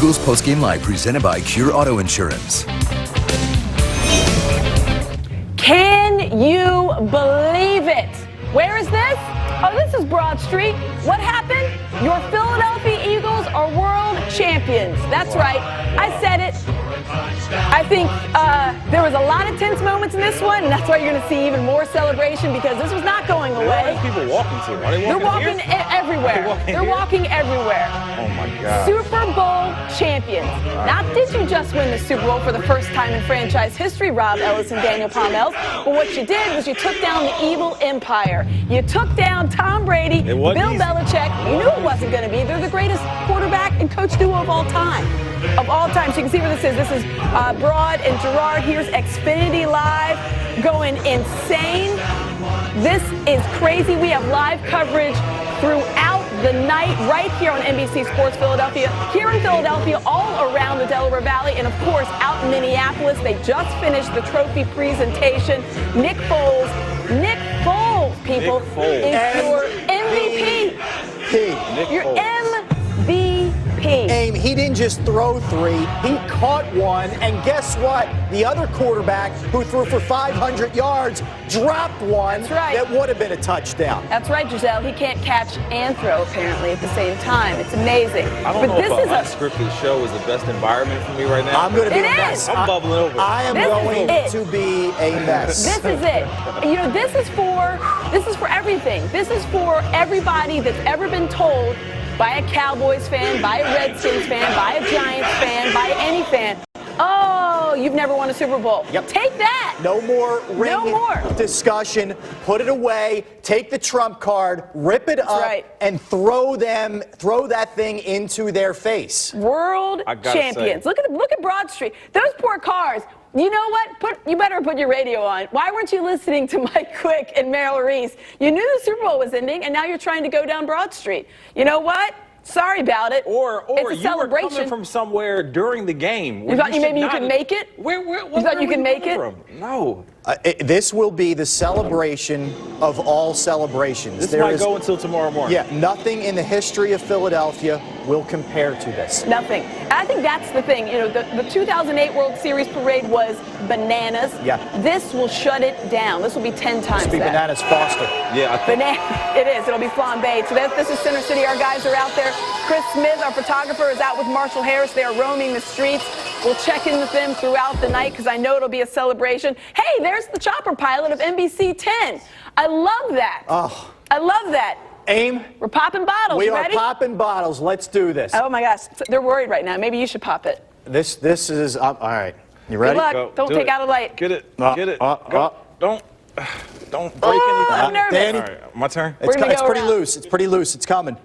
Eagles postgame live presented by Cure Auto Insurance. Can you believe it? Where is this? Oh, this is Broad Street. What happened? Your Philadelphia Eagles are world champions. That's right. I said it. I think there was a lot of tense moments in this one, and that's why you're going to see even more celebration because this was not going away. Where are people walking to? Are they walking everywhere. They're walking everywhere. Oh, my God. Super Bowl champions. Not did you just win the Super Bowl for the first time in franchise history, Rob Ellis and Daniel Pommels, but what you did was you took down the evil empire. You took down Tom Brady, Bill Belichick. You knew it wasn't going to be. They're the greatest quarterback and coach duo of all time. So you can see where this is. This is Broad and Gerard. Here's Xfinity Live going insane. This is crazy. We have live coverage throughout the night right here on NBC Sports Philadelphia, here in Philadelphia, all around the Delaware Valley, and of course out in Minneapolis. They just finished the trophy presentation. Nick Foles, people, is your MVP. Your MVP. Aim, he didn't just throw three, he caught one, and guess what? The other quarterback who threw for 500 yards dropped one. That's right. That would have been a touchdown. That's right, Giselle. He can't catch and throw, apparently, at the same time. It's amazing. I don't know if my scripted show is the best environment for me right now. I'm going to be a mess. I'm bubbling over. I am going to be a mess. This is it. You know, this is for everything. This is for everybody that's ever been told by a Cowboys fan, by a Redskins fan, by a Giants fan, by any fan, oh, you've never won a Super Bowl. Yep. Take that. No more discussion. Put it away. Take the trump card, rip it up, and throw that thing into their face. World champions. Look at Broad Street. Those poor cars. You know what? You better put your radio on. Why weren't you listening to Mike Quick and Merrill Reese? You knew the Super Bowl was ending, and now you're trying to go down Broad Street. You know what? Sorry about it. Or it's a celebration. Were coming from somewhere during the game. You thought maybe you could make it? You thought you could make it? No. This will be the celebration of all celebrations. This might go until tomorrow morning. Yeah, nothing in the history of Philadelphia will compare to this. Nothing. And I think that's the thing. You know, the 2008 World Series parade was bananas. Yeah. This will shut it down. This will be 10 times This will be that. Bananas Foster. Yeah, It is. It'll be flambéed. So this is Center City. Our guys are out there. Chris Smith, our photographer, is out with Marshall Harris. They are roaming the streets. We'll check in with them throughout the night because I know it'll be a celebration. Hey, there's the chopper pilot of NBC 10. I love that. Oh. I love that. Aim. We're popping bottles. We you are ready? popping bottles. Let's do this. Oh, my gosh. They're worried right now. Maybe you should pop it. This is, all right. You ready? Good luck. Go. Don't take out a light. Get it. Get it. Go. Don't break anything. I'm nervous. Danny. All right, my turn. It's pretty loose. It's pretty loose. It's coming.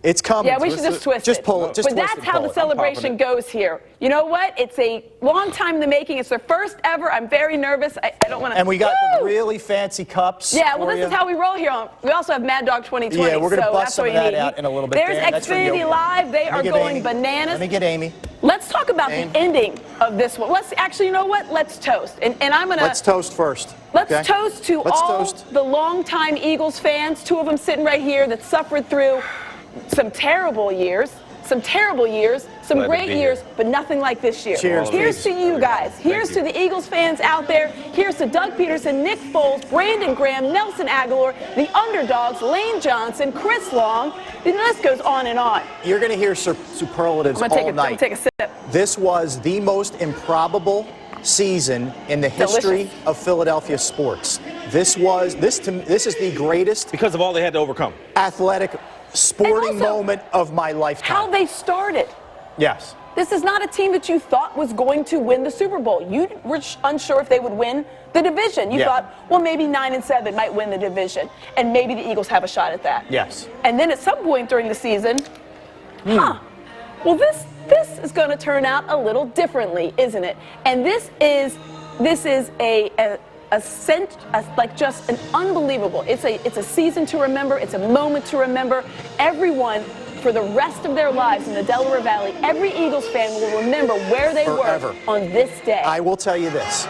It's coming. Yeah, we should just twist it. Just pull it. But that's how the celebration goes here. You know what? It's a long time in the making. It's their first ever. I'm very nervous. I don't want to. And we got the really fancy cups. Yeah, well, this is how we roll here. We also have Mad Dog 2020. Yeah, we're going to bust that's some of that out in a little bit. There's Xfinity Live. They are going bananas. Let me get Amy. Let's talk about the ending of this one. Actually, you know what? Let's toast. And I'm going to. Let's toast first. Let's toast to the longtime Eagles fans, two of them sitting right here that suffered through some terrible years, some great years, but nothing like this year. Cheers. Here's to you guys. Here's to the Eagles fans out there. Here's to Doug Peterson, Nick Foles, Brandon Graham, Nelson Aguilar, the underdogs, Lane Johnson, Chris Long. The list goes on and on. You're going to hear superlatives all night. I'm going to take a sip. This was the most improbable season in the history of Philadelphia sports. This is the greatest because of all they had to overcome. Athletic sporting moment of my lifetime. How they started. Yes. This is not a team that you thought was going to win the Super Bowl. You were unsure if they would win the division. You thought, well, maybe 9-7 might win the division, and maybe the Eagles have a shot at that. Yes. And then at some point during the season, well, this is going to turn out a little differently, isn't it? And this is like just an unbelievable. It's a season to remember. It's a moment to remember. Everyone, for the rest of their lives in the Delaware Valley, every Eagles fan will remember where they were on this day. I will tell you this.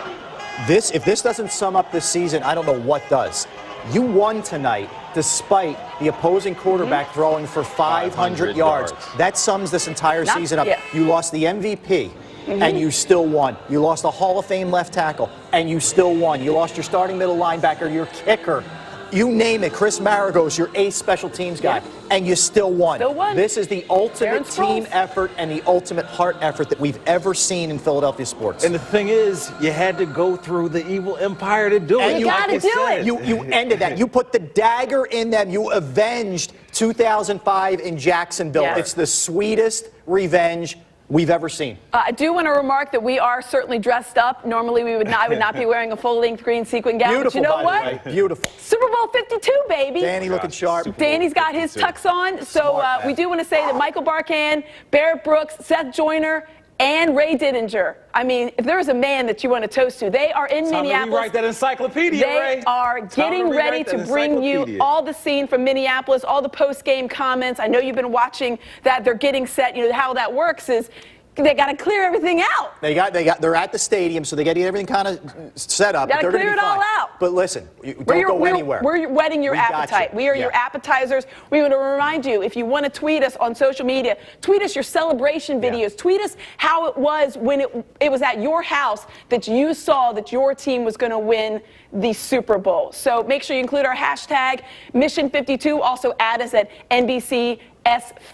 If this doesn't sum up this season, I don't know what does. You won tonight despite the opposing quarterback throwing for 500 yards. That sums this entire season up. Yeah. You lost the MVP. And you still won. You lost a Hall of Fame left tackle, and you still won. You lost your starting middle linebacker, your kicker. You name it. Chris Maragos, your ace special teams guy, and you still won. Still won. This is the ultimate team Foles. effort and the ultimate heart effort that we've ever seen in Philadelphia sports. And the thing is, you had to go through the evil empire to do it. You gotta do it. You ended that. You put the dagger in them. You avenged 2005 in Jacksonville. Yeah. It's the sweetest revenge we've ever seen. I do want to remark that we are certainly dressed up. Normally, I would not be wearing a full-length green sequin gown. Beautiful, but you know by what? the way. Beautiful. Super Bowl 52, baby. Danny looking sharp. Danny's got his tux on. So we do want to say that Michael Barkann, Barrett Brooks, Seth Joyner, and Ray Didinger. I mean, if there's a man that you want to toast to, they are in Minneapolis. Write that encyclopedia, Ray. They are getting ready to bring you all the scene from Minneapolis, all the post-game comments. I know you've been watching that. They're getting set. You know how that works is they got to clear everything out. They're at the stadium, so they got to get everything kind of set up. Got to clear it all out. But listen, don't go anywhere. We're whetting your appetite. We are your appetizers. We want to remind you, if you want to tweet us on social media, tweet us your celebration videos. Tweet us how it was when it was at your house that you saw that your team was going to win the Super Bowl. So make sure you include our hashtag Mission52. Also add us at NBC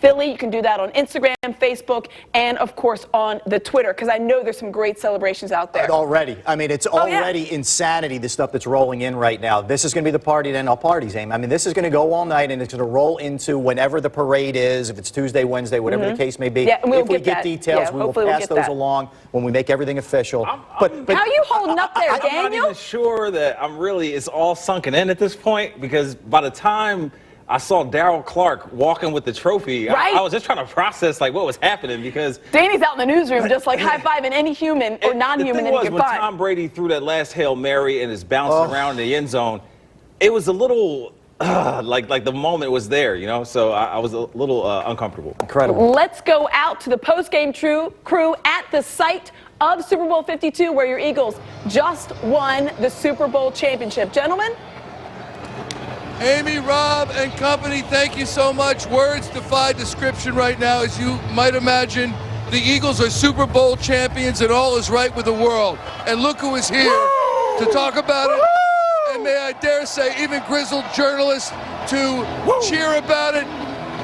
Phily. You can do that on Instagram, Facebook, and of course on the Twitter, because I know there's some great celebrations out there. Already. I mean, it's already insanity, the stuff that's rolling in right now. This is going to be the party to end all parties, Aim. I mean, this is going to go all night, and it's going to roll into whenever the parade is, if it's Tuesday, Wednesday, whatever the case may be. Yeah, and we'll if we get details, we will pass those along when we make everything official. But how are you holding up there, Daniel? I'm not even sure that it's all sunken in at this point, because by the time I saw Darryl Clark walking with the trophy, I was just trying to process what was happening, because Danny's out in the newsroom just high-fiving any human or non-human that he could when find. Tom Brady threw that last Hail Mary and is bouncing around in the end zone, it was a little like the moment was there, you know? So I was a little uncomfortable. Incredible. Let's go out to the post-game crew at the site of Super Bowl 52, where your Eagles just won the Super Bowl championship. Gentlemen? Amy, Rob, and company, thank you so much. Words defy description right now. As you might imagine, the Eagles are Super Bowl champions, and all is right with the world. And look who is here to talk about it. And may I dare say, even grizzled journalists to cheer about it.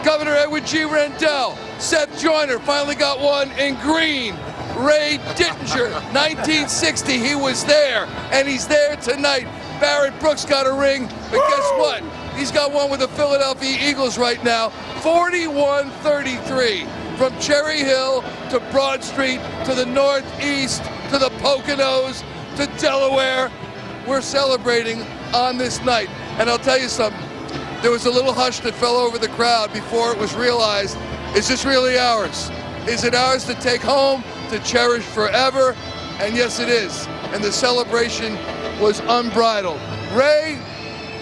Governor Edward G. Rendell, Seth Joyner finally got one in green. Ray Didinger, 1960, he was there, and he's there tonight. Barrett Brooks got a ring, but guess what? He's got one with the Philadelphia Eagles right now. 41-33 from Cherry Hill to Broad Street to the Northeast to the Poconos to Delaware. We're celebrating on this night. And I'll tell you something. There was a little hush that fell over the crowd before it was realized, is this really ours? Is it ours to take home, to cherish forever? And yes, it is. And the celebration was unbridled. Ray,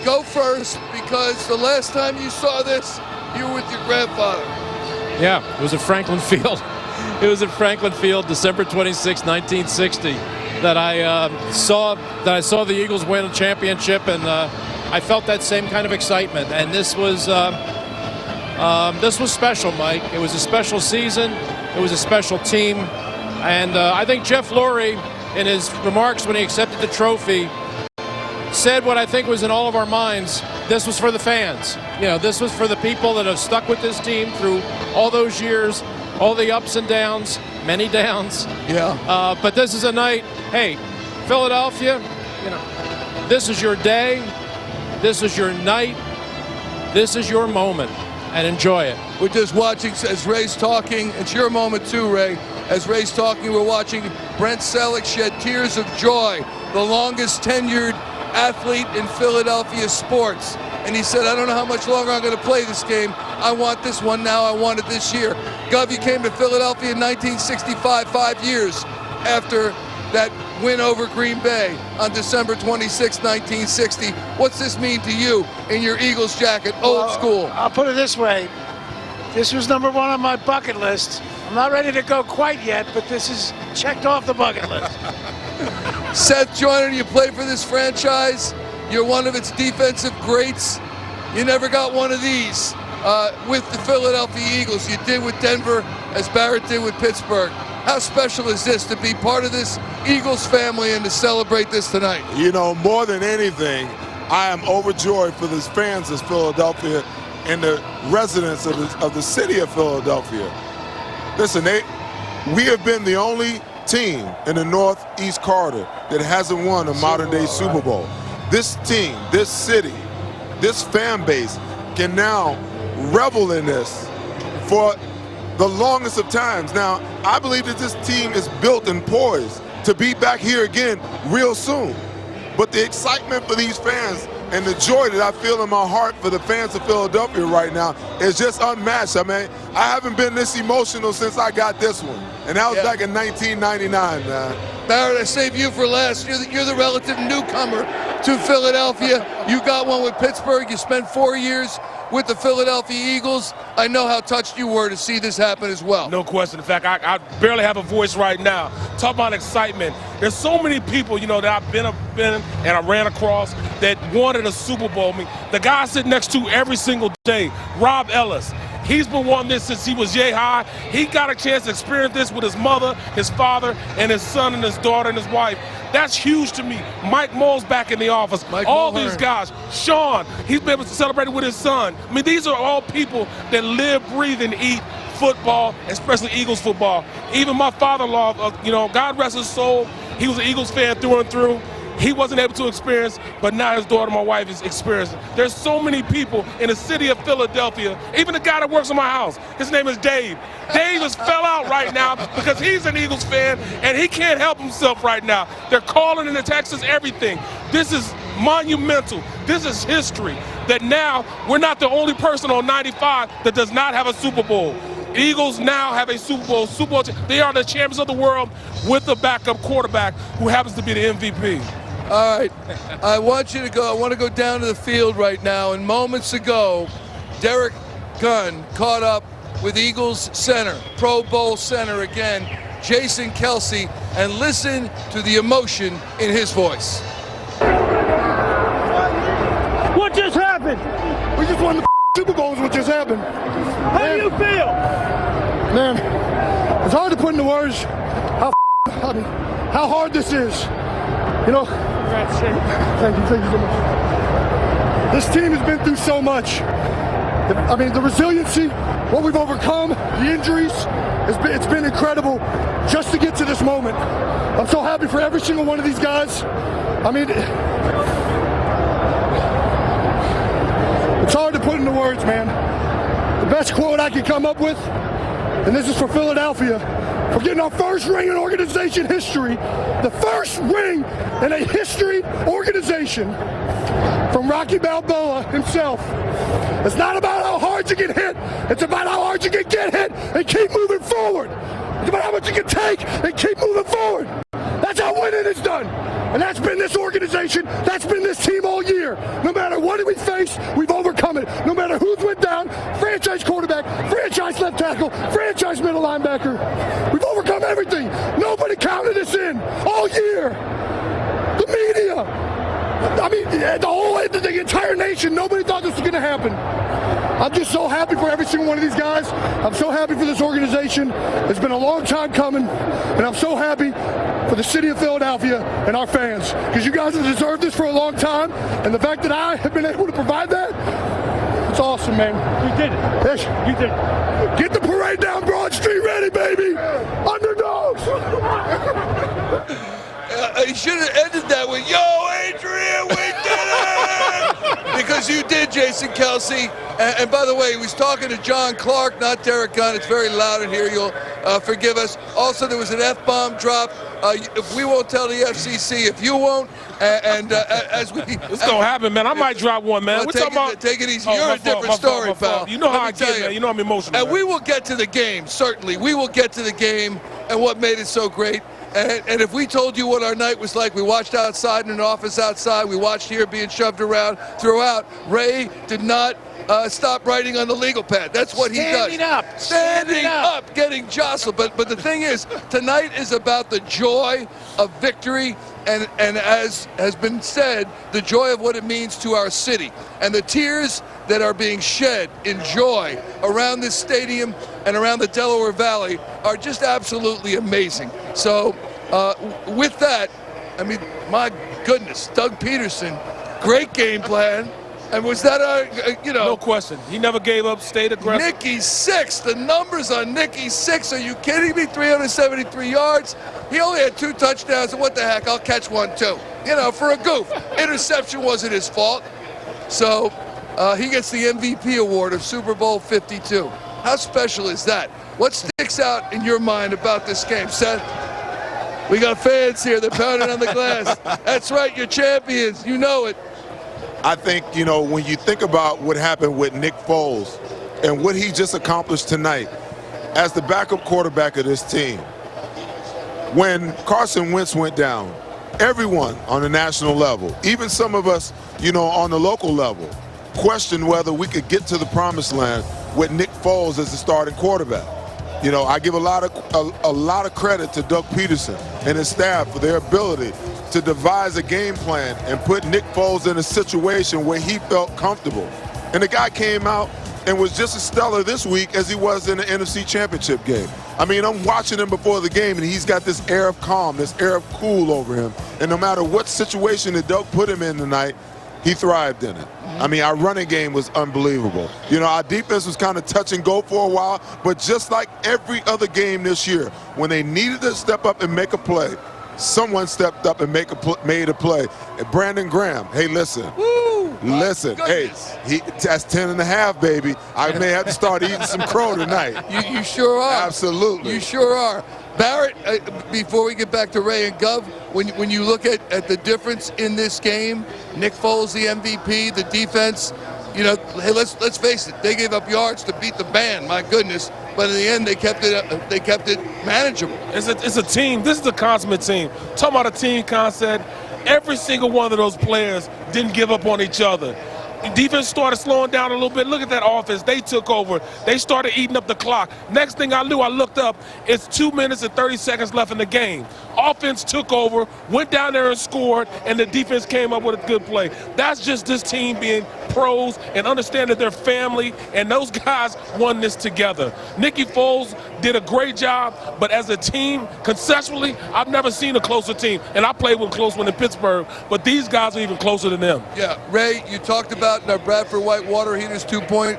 go first, because the last time you saw this, you were with your grandfather. Yeah, it was at Franklin Field. It was at Franklin Field, December 26, 1960, that I saw the Eagles win a championship, and I felt that same kind of excitement. And this was special, Mike. It was a special season. It was a special team, and I think Jeff Lurie, in his remarks when he accepted the trophy, said what I think was in all of our minds. This was for the fans. You know, this was for the people that have stuck with this team through all those years, all the ups and downs, many downs. Yeah. But this is a night, hey, Philadelphia, you know, this is your day, this is your night, this is your moment, and enjoy it. We're just watching as Ray's talking. It's your moment too, Ray. As Ray's talking, we're watching Brent Selleck shed tears of joy, the longest tenured athlete in Philadelphia sports. And he said, I don't know how much longer I'm going to play this game. I want this one now. I want it this year. Gov, you came to Philadelphia in 1965, 5 years after that win over Green Bay on December 26, 1960. What's this mean to you in your Eagles jacket, old school? I'll put it this way. This was number one on my bucket list. I'm not ready to go quite yet, but this is checked off the bucket list. Seth Joyner, you played for this franchise. You're one of its defensive greats. You never got one of these with the Philadelphia Eagles. You did with Denver as Barrett did with Pittsburgh. How special is this to be part of this Eagles family and to celebrate this tonight? You know, more than anything, I am overjoyed for the fans of Philadelphia and the residents of the city of Philadelphia. Listen, we have been the only team in the Northeast corridor that hasn't won a modern-day Super Bowl. This team, this city, this fan base can now revel in this for the longest of times. Now, I believe that this team is built and poised to be back here again real soon. But the excitement for these fans and the joy that I feel in my heart for the fans of Philadelphia right now is just unmatched. I mean, I haven't been this emotional since I got this one. And that was back in 1999, man. Barrett, I saved you for last. You're the relative newcomer to Philadelphia. You got one with Pittsburgh. You spent 4 years with the Philadelphia Eagles. I know how touched you were to see this happen as well. No question. In fact, I barely have a voice right now. Talk about excitement. There's so many people, you know, that I've been and I ran across that wanted a Super Bowl. I mean, the guy I sit next to every single day, Rob Ellis. He's been wanting this since he was yay high. He got a chance to experience this with his mother, his father, and his son and his daughter and his wife. That's huge to me. Mike Moll's back in the office. All these guys. Sean, he's been able to celebrate it with his son. I mean, these are all people that live, breathe, and eat football, especially Eagles football. Even my father-in-law, you know, God rest his soul, he was an Eagles fan through and through. He wasn't able to experience, but now his daughter, my wife, is experiencing. There's so many people in the city of Philadelphia, even the guy that works in my house, his name is Dave. Dave has fell out right now because he's an Eagles fan and he can't help himself right now. They're calling in the Texas, everything. This is monumental. This is history that now we're not the only person on 95 that does not have a Super Bowl. Eagles now have a Super Bowl. They are the champions of the world with a backup quarterback who happens to be the MVP. All right, I want to go down to the field right now. And moments ago, Derek Gunn caught up with Eagles center, Pro Bowl center again, Jason Kelce, and listen to the emotion in his voice. What just happened? We just won the Super Bowl is what just happened. How do you feel? Man, it's hard to put into words how hard this is. You know, thank you so much. This team has been through so much. I mean, the resiliency, what we've overcome, the injuries, it's been incredible just to get to this moment. I'm so happy for every single one of these guys. I mean, it's hard to put into words, man. The best quote I can come up with, and this is for Philadelphia, for getting our first ring in organization history, the first ring in a history organization from Rocky Balboa himself. It's not about how hard you get hit, it's about how hard you can get hit and keep moving forward. It's about how much you can take and keep moving forward. That's how winning is done. And that's been this organization, that's been this team all year. No matter what we face, we've overcome it. No matter who's went down, franchise quarterback, franchise left tackle, franchise middle linebacker. We've overcome everything. Nobody counted us in all year. The media, I mean, the entire nation, nobody thought this was going to happen. I'm just so happy for every single one of these guys. I'm so happy for this organization. It's been a long time coming, and I'm so happy for the city of Philadelphia and our fans, because you guys have deserved this for a long time, and the fact that I have been able to provide that, it's awesome, man. You did it. Yes. You did it. Get the parade down Broad Street ready, baby. Underdogs. He should have ended that with, "Yo, Adrian, we did it!" Because you did, Jason Kelce. And by the way, he was talking to John Clark, not Derek Gunn. It's very loud in here. You'll forgive us. Also, there was an F-bomb drop. We won't tell the FCC if you won't. As we, it's gonna happen, man. I might drop one, man. Well, We're talking about. Take it easy. You're a different story, pal. You know how I get, man. You know I'm emotional. And we will get to the game. Certainly, we will get to the game and what made it so great. And if we told you what our night was like, we watched outside in an office outside, we watched here being shoved around throughout. Ray did not stop writing on the legal pad. That's what he does. Standing up, getting jostled. But the thing is, tonight is about the joy of victory and as has been said, the joy of what it means to our city. And the tears that are being shed in joy around this stadium and around the Delaware Valley are just absolutely amazing. So with that, I mean, my goodness, Doug Peterson, great game plan. And was that No question. He never gave up, stayed aggressive. Nicky 6, the numbers on Nicky 6, are you kidding me? 373 yards. He only had 2 touchdowns, and what the heck, I'll catch one too. You know, for a goof. Interception wasn't his fault. So he gets the MVP award of Super Bowl 52. How special is that? What sticks out in your mind about this game, Seth? We got fans here, they're pounding on the glass. That's right, you're champions, you know it. I think, you know, when you think about what happened with Nick Foles and what he just accomplished tonight as the backup quarterback of this team, when Carson Wentz went down, everyone on the national level, even some of us, you know, on the local level, questioned whether we could get to the promised land with Nick Foles as the starting quarterback. You know, I give a lot of credit to Doug Peterson and his staff for their ability to devise a game plan and put Nick Foles in a situation where he felt comfortable. And the guy came out and was just as stellar this week as he was in the NFC Championship game. I mean, I'm watching him before the game, and he's got this air of calm, this air of cool over him. And no matter what situation that Doug put him in tonight, he thrived in it. I mean, our running game was unbelievable. You know, our defense was kind of touch and go for a while, but just like every other game this year, when they needed to step up and make a play, someone stepped up and made a play. And Brandon Graham, hey, listen. Woo, listen, hey, that's 10 and a half, baby. I may have to start eating some crow tonight. You sure are. Absolutely. You sure are. Barrett, before we get back to Ray and Gov, when you look at the difference in this game, Nick Foles, the MVP, the defense, you know, hey, let's face it, they gave up yards to beat the band, my goodness. But in the end, they kept it manageable. It's a team. This is a consummate team. Talking about a team concept, every single one of those players didn't give up on each other. Defense started slowing down a little bit. Look at that offense. They took over. They started eating up the clock. Next thing I knew, I looked up. It's 2 minutes and 30 seconds left in the game. Offense took over, went down there and scored, and the defense came up with a good play. That's just this team being pros and understanding their family, and those guys won this together. Nicky Foles did a great job, but as a team, conceptually, I've never seen a closer team. And I played with a close one in Pittsburgh, but these guys are even closer than them. Yeah, Ray, you talked about in our Bradford White water heaters 2-point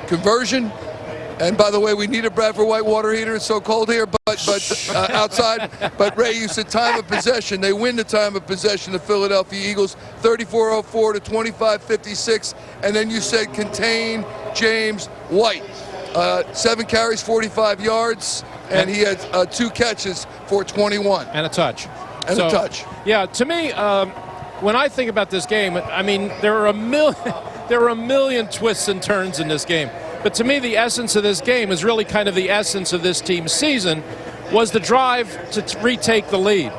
conversion. And by the way, we need a Bradford White water heater. It's so cold here, but outside. But Ray, you said time of possession. They win the time of possession, the Philadelphia Eagles, 34-04 to 25-56. And then you said contain James White. 7 carries, 45 yards, and he had 2 catches for 21. And a touch. A touch. Yeah, to me, when I think about this game, I mean, there are a million twists and turns in this game. But to me, the essence of this game is really kind of the essence of this team's season, was the drive to retake the lead.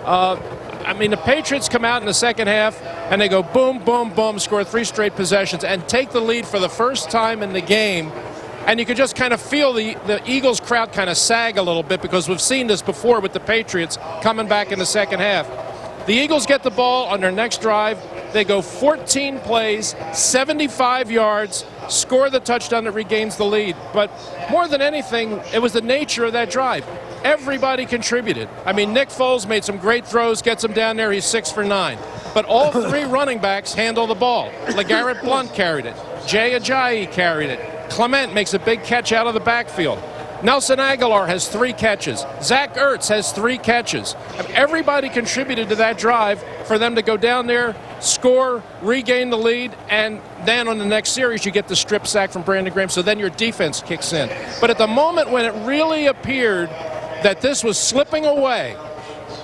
I mean, the Patriots come out in the second half, and they go boom, boom, boom, score 3 straight possessions, and take the lead for the first time in the game. And you could just kind of feel the Eagles crowd kind of sag a little bit, because we've seen this before with the Patriots coming back in the second half. The Eagles get the ball on their next drive. They go 14 plays, 75 yards, score the touchdown that regains the lead. But more than anything, it was the nature of that drive. Everybody contributed. I mean, Nick Foles made some great throws, gets him down there, he's 6 for 9. But all 3 running backs handle the ball. LeGarrette Blount carried it. Jay Ajayi carried it. Clement makes a big catch out of the backfield. Nelson Aguilar has 3 catches. Zach Ertz has 3 catches. Everybody contributed to that drive for them to go down there, score, regain the lead, and then on the next series you get the strip sack from Brandon Graham, so then your defense kicks in. But at the moment when it really appeared that this was slipping away,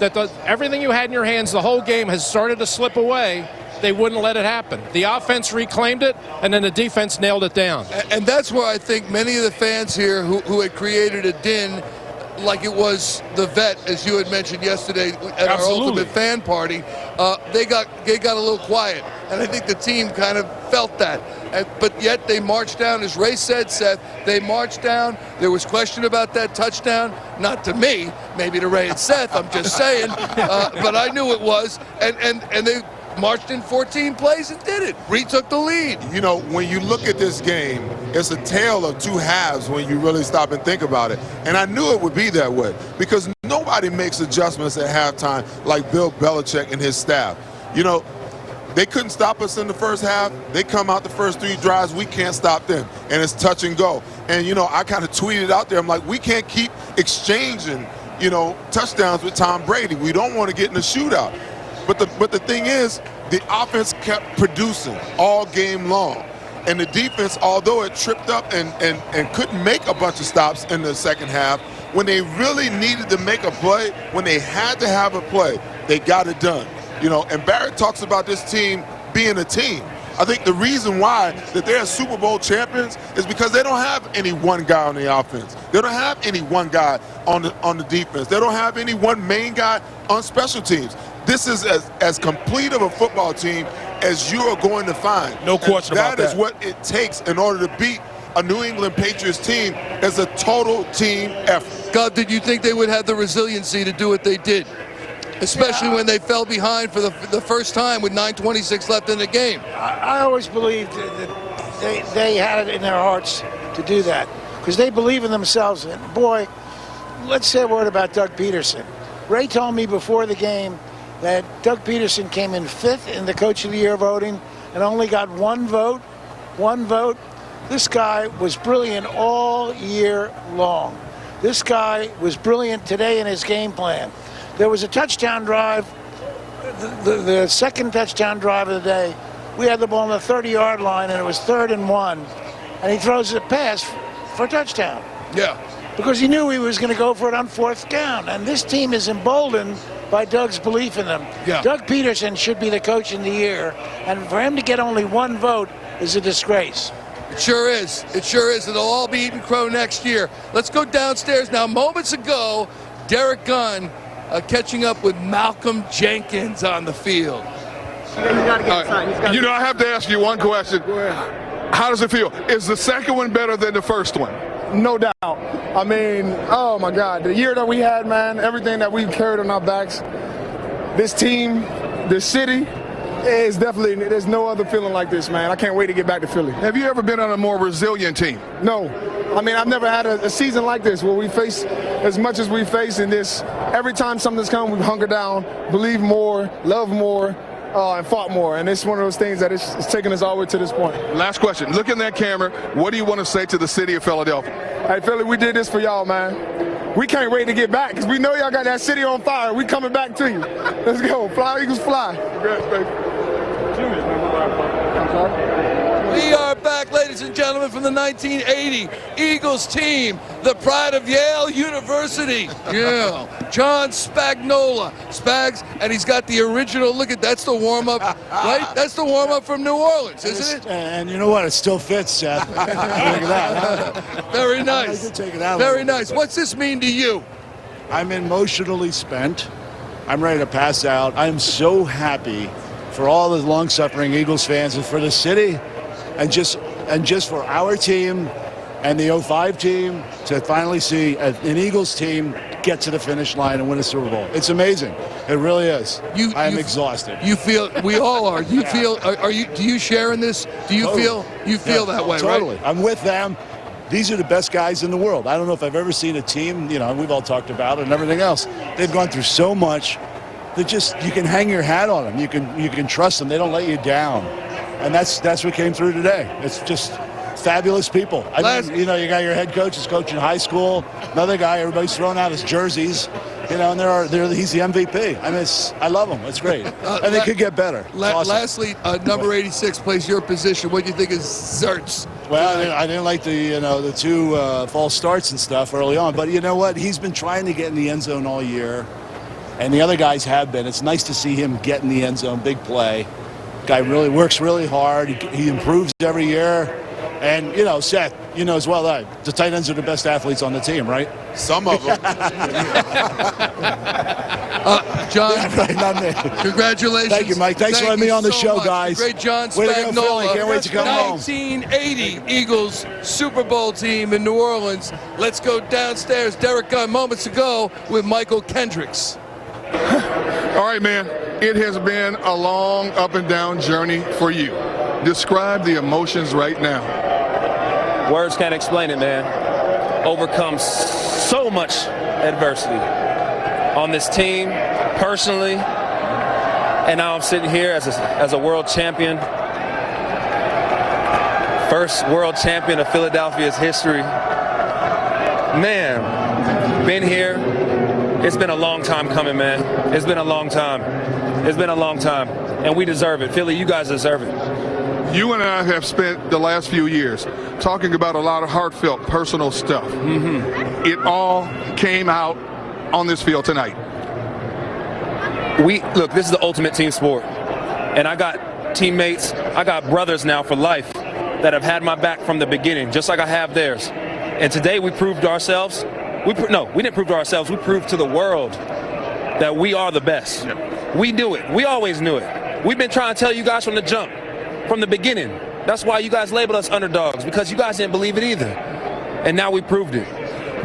that everything you had in your hands the whole game has started to slip away, they wouldn't let it happen. The offense reclaimed it, and then the defense nailed it down. And that's where I think many of the fans here who had created a din like it was the vet, as you had mentioned yesterday at our Ultimate Fan Party. They got a little quiet, and I think the team kind of felt that. But yet they marched down, as Ray said, Seth, they marched down. There was question about that touchdown, not to me, maybe to Ray and Seth, I'm just saying, but I knew it was, and they marched in 14 plays and did it. Retook the lead. You know, when you look at this game, it's a tale of two halves when you really stop and think about it. And I knew it would be that way because nobody makes adjustments at halftime like Bill Belichick and his staff. You know, they couldn't stop us in the first half. They come out the first 3 drives. We can't stop them. And it's touch and go. And, you know, I kind of tweeted out there, I'm like, we can't keep exchanging, you know, touchdowns with Tom Brady. We don't want to get in a shootout. But the thing is, the offense kept producing all game long. And the defense, although it tripped up and couldn't make a bunch of stops in the second half, when they really needed to make a play, when they had to have a play, they got it done. You know, and Barrett talks about this team being a team. I think the reason why that they're Super Bowl champions is because they don't have any one guy on the offense. They don't have any one guy on the defense. They don't have any one main guy on special teams. This is as complete of a football team as you are going to find. No question about that. That is what it takes in order to beat a New England Patriots team as a total team effort. God, did you think they would have the resiliency to do what they did? Especially when they fell behind for the first time with 9:26 left in the game. I always believed that they had it in their hearts to do that because they believe in themselves. And boy, let's say a word about Doug Peterson. Ray told me before the game that Doug Peterson came in 5th in the Coach of the Year voting and only got one vote. This guy was brilliant all year long. This guy was brilliant today in his game plan. There was a touchdown drive, the second touchdown drive of the day. We had the ball on the 30-yard line, and it was 3rd and 1. And he throws a pass for a touchdown. Yeah. Because he knew he was going to go for it on 4th down. And this team is emboldened by Doug's belief in them. Yeah. Doug Peterson should be the Coach of the Year. And for him to get only one vote is a disgrace. It sure is. It sure is. It'll all be eaten crow next year. Let's go downstairs now. Moments ago, Derek Gunn catching up with Malcolm Jenkins on the field. You know, I have to ask you one question. How does it feel? Is the second one better than the first one? No doubt. I mean, oh my God, the year that we had, man, everything that we carried on our backs, this team, this city, is definitely, there's no other feeling like this, man. I can't wait to get back to Philly. Have you ever been on a more resilient team? No. I mean, I've never had a season like this where we face as much as we face in this. Every time something's come, we hunker down, believe more, love more, and fought more. And it's one of those things that it's taken us all the way to this point. Last question. Look in that camera. What do you want to say to the city of Philadelphia? Hey, Philly, we did this for y'all, man. We can't wait to get back because we know y'all got that city on fire. We coming back to you. Let's go. Fly, Eagles, fly. Congrats, baby. I'm sorry. We are back, ladies and gentlemen, from the 1980 Eagles team, the pride of Yale University. Yeah, John Spagnola. Spags, and he's got the original. Look at that's the warm-up, right? That's the warm-up from New Orleans, isn't it? And you know what? It still fits, Seth. Look at that. Huh? Very nice. Take it out. Very nice. What's this mean to you? I'm emotionally spent. I'm ready to pass out. I'm so happy for all the long-suffering Eagles fans and for the city. And just for our team and the 05 team to finally see an Eagles team get to the finish line and win a Super Bowl. It's amazing. It really is. I'm exhausted. You feel, we all are. You feel, are you, do you share in this? Do you feel that way, totally. Right? I'm with them. These are the best guys in the world. I don't know if I've ever seen a team, you know, we've all talked about it and everything else. They've gone through so much that just, you can hang your hat on them. You can trust them. They don't let you down. And that's what came through today. It's just fabulous people. I mean, you know, you got your head coach is coaching high school. Another guy, everybody's throwing out his jerseys. You know, and he's the MVP. I mean, I love him. It's great. And they could get better. Awesome. Lastly, number 86 plays your position. What do you think is Zert's? Well, I didn't like the two false starts and stuff early on. But you know what? He's been trying to get in the end zone all year. And the other guys have been. It's nice to see him get in the end zone, big play. Guy really works really hard. He improves every year. And, Seth, as well that the tight ends are the best athletes on the team, right? Some of them. John, right, not me. Congratulations. Thank you, Mike. Thanks for having me on the show, much. guys. Great John Way to go, Philly. Spagnuolo. Can't wait to come home. 1980 Eagles Super Bowl team in New Orleans. Let's go downstairs. Derek Gunn moments ago with Michael Kendricks. All right, man. It has been a long up and down journey for you. Describe the emotions right now. Words can't explain it, man. Overcome so much adversity on this team, personally, and now I'm sitting here as a world champion. First world champion of Philadelphia's history. Man, been here. It's been a long time coming, man. It's been a long time. It's been a long time, and we deserve it. Philly, you guys deserve it. You and I have spent the last few years talking about a lot of heartfelt, personal stuff. Mm-hmm. It all came out on this field tonight. Look, this is the ultimate team sport, and I got teammates, I got brothers now for life that have had my back from the beginning, just like I have theirs. And today we proved to ourselves. We didn't prove to ourselves. We proved to the world that we are the best. Yep. We knew it. We always knew it. We've been trying to tell you guys from the jump. From the beginning. That's why you guys labeled us underdogs, because you guys didn't believe it either. And now we proved it.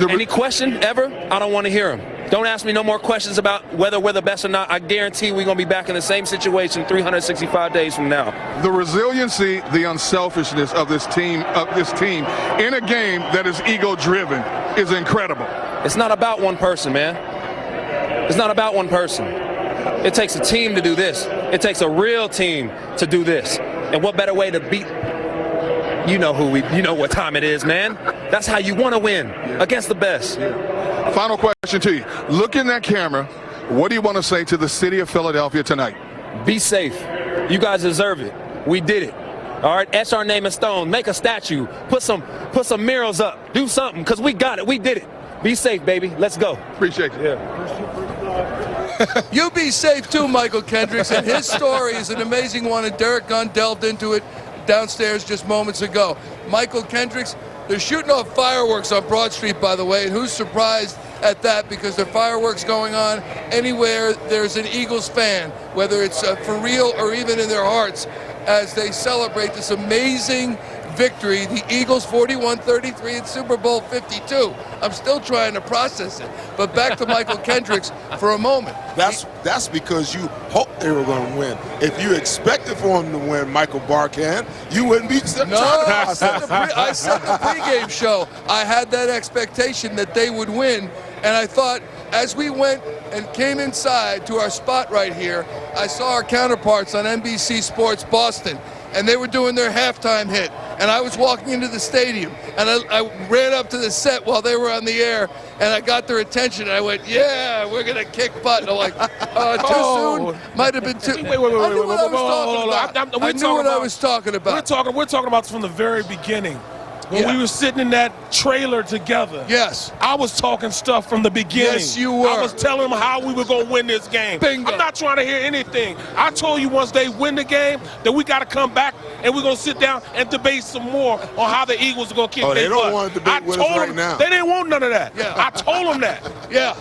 Any question ever? I don't want to hear them. Don't ask me no more questions about whether we're the best or not. I guarantee we're going to be back in the same situation 365 days from now. The resiliency, the unselfishness of this team in a game that is ego-driven is incredible. It's not about one person, man. It's not about one person. It takes a team to do this. It takes a real team to do this. And what better way to beat, you know what time it is, man. That's how you want to win, against the best. Final question to you. Look in that camera. What do you want to say to the city of Philadelphia tonight? Be safe. You guys deserve it. We did it. All right, etch our name in stone. Make a statue. Put some murals up. Do something, because we got it. We did it. Be safe, baby. Let's go. Appreciate you. Yeah. You be safe too, Michael Kendricks, and his story is an amazing one, and Derek Gunn delved into it downstairs just moments ago. Michael Kendricks, they're shooting off fireworks on Broad Street, by the way, and who's surprised at that, because there are fireworks going on anywhere there's an Eagles fan, whether it's for real or even in their hearts, as they celebrate this amazing victory, the Eagles 41-33 in Super Bowl 52. I'm still trying to process it. But back to Michael Kendricks for a moment. That's because you hoped they were going to win. If you expected for them to win, Michael Barkann, you wouldn't be trying to I said the pregame show, I had that expectation that they would win, and I thought as we went and came inside to our spot right here, I saw our counterparts on NBC Sports Boston, and they were doing their halftime hit. And I was walking into the stadium, and I ran up to the set while they were on the air, and I got their attention, and I went, yeah, we're going to kick butt. And I'm like, too soon? Might have been too. I knew what I was talking about. We're talking about from the very beginning. When we were sitting in that trailer together. Yes. I was talking stuff from the beginning. Yes, you were. I was telling them how we were going to win this game. Bingo. I'm not trying to hear anything. I told you once they win the game that we got to come back and we're going to sit down and debate some more on how the Eagles are going to kick their butt. They don't want to debate with us right now. They didn't want none of that. Yeah. I told them that. Yeah.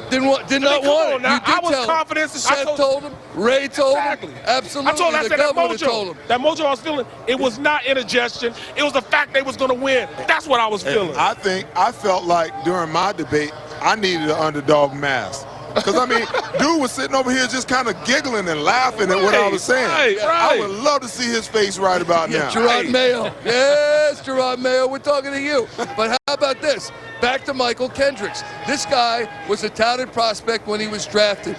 Did not want it. I was confident. Seth told him. Ray told him. Absolutely. I told him. I said that mojo. Told him. That mojo I was feeling. It was not indigestion. It was the fact they was going to win. That's what I was feeling. I felt like during my debate, I needed an underdog mask. Because, I mean, dude was sitting over here just kind of giggling and laughing at what I was saying. Right. I would love to see his face right about now. Gerard Mayo. Yes, Gerard Mayo, we're talking to you. But how about this? Back to Michael Kendricks. This guy was a touted prospect when he was drafted.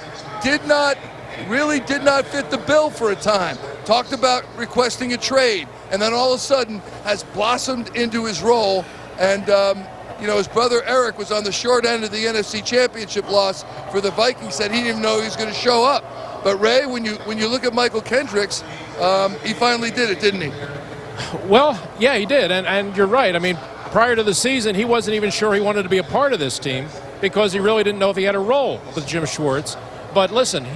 Really did not fit the bill for a time. Talked about requesting a trade, and then all of a sudden has blossomed into his role. And, his brother Eric was on the short end of the NFC Championship loss for the Vikings. Said he didn't even know he was going to show up. But Ray, when you look at Michael Kendricks, he finally did it, didn't he? Well, yeah, he did, and you're right. I mean, prior to the season, he wasn't even sure he wanted to be a part of this team because he really didn't know if he had a role with Jim Schwartz. But listen,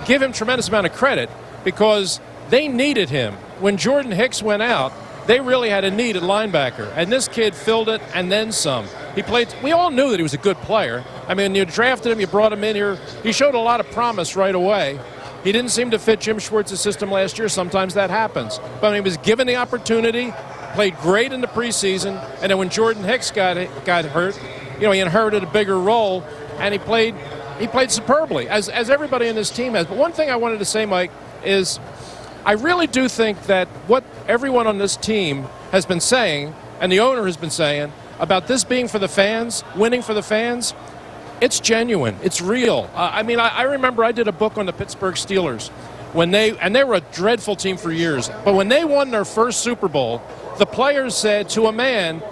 give him tremendous amount of credit because they needed him. When Jordan Hicks went out, they really had a need at linebacker, and this kid filled it and then some. He played. We all knew that he was a good player. I mean, you drafted him, you brought him in here. He showed a lot of promise right away. He didn't seem to fit Jim Schwartz's system last year. Sometimes that happens. But he was given the opportunity, played great in the preseason, and then when Jordan Hicks got hurt, he inherited a bigger role, and he played superbly, as everybody in this team has. But one thing I wanted to say, Mike, is I really do think that what everyone on this team has been saying, and the owner has been saying, about this being for the fans, winning for the fans, it's genuine. It's real. I remember I did a book on the Pittsburgh Steelers they were a dreadful team for years. But when they won their first Super Bowl, the players said to a man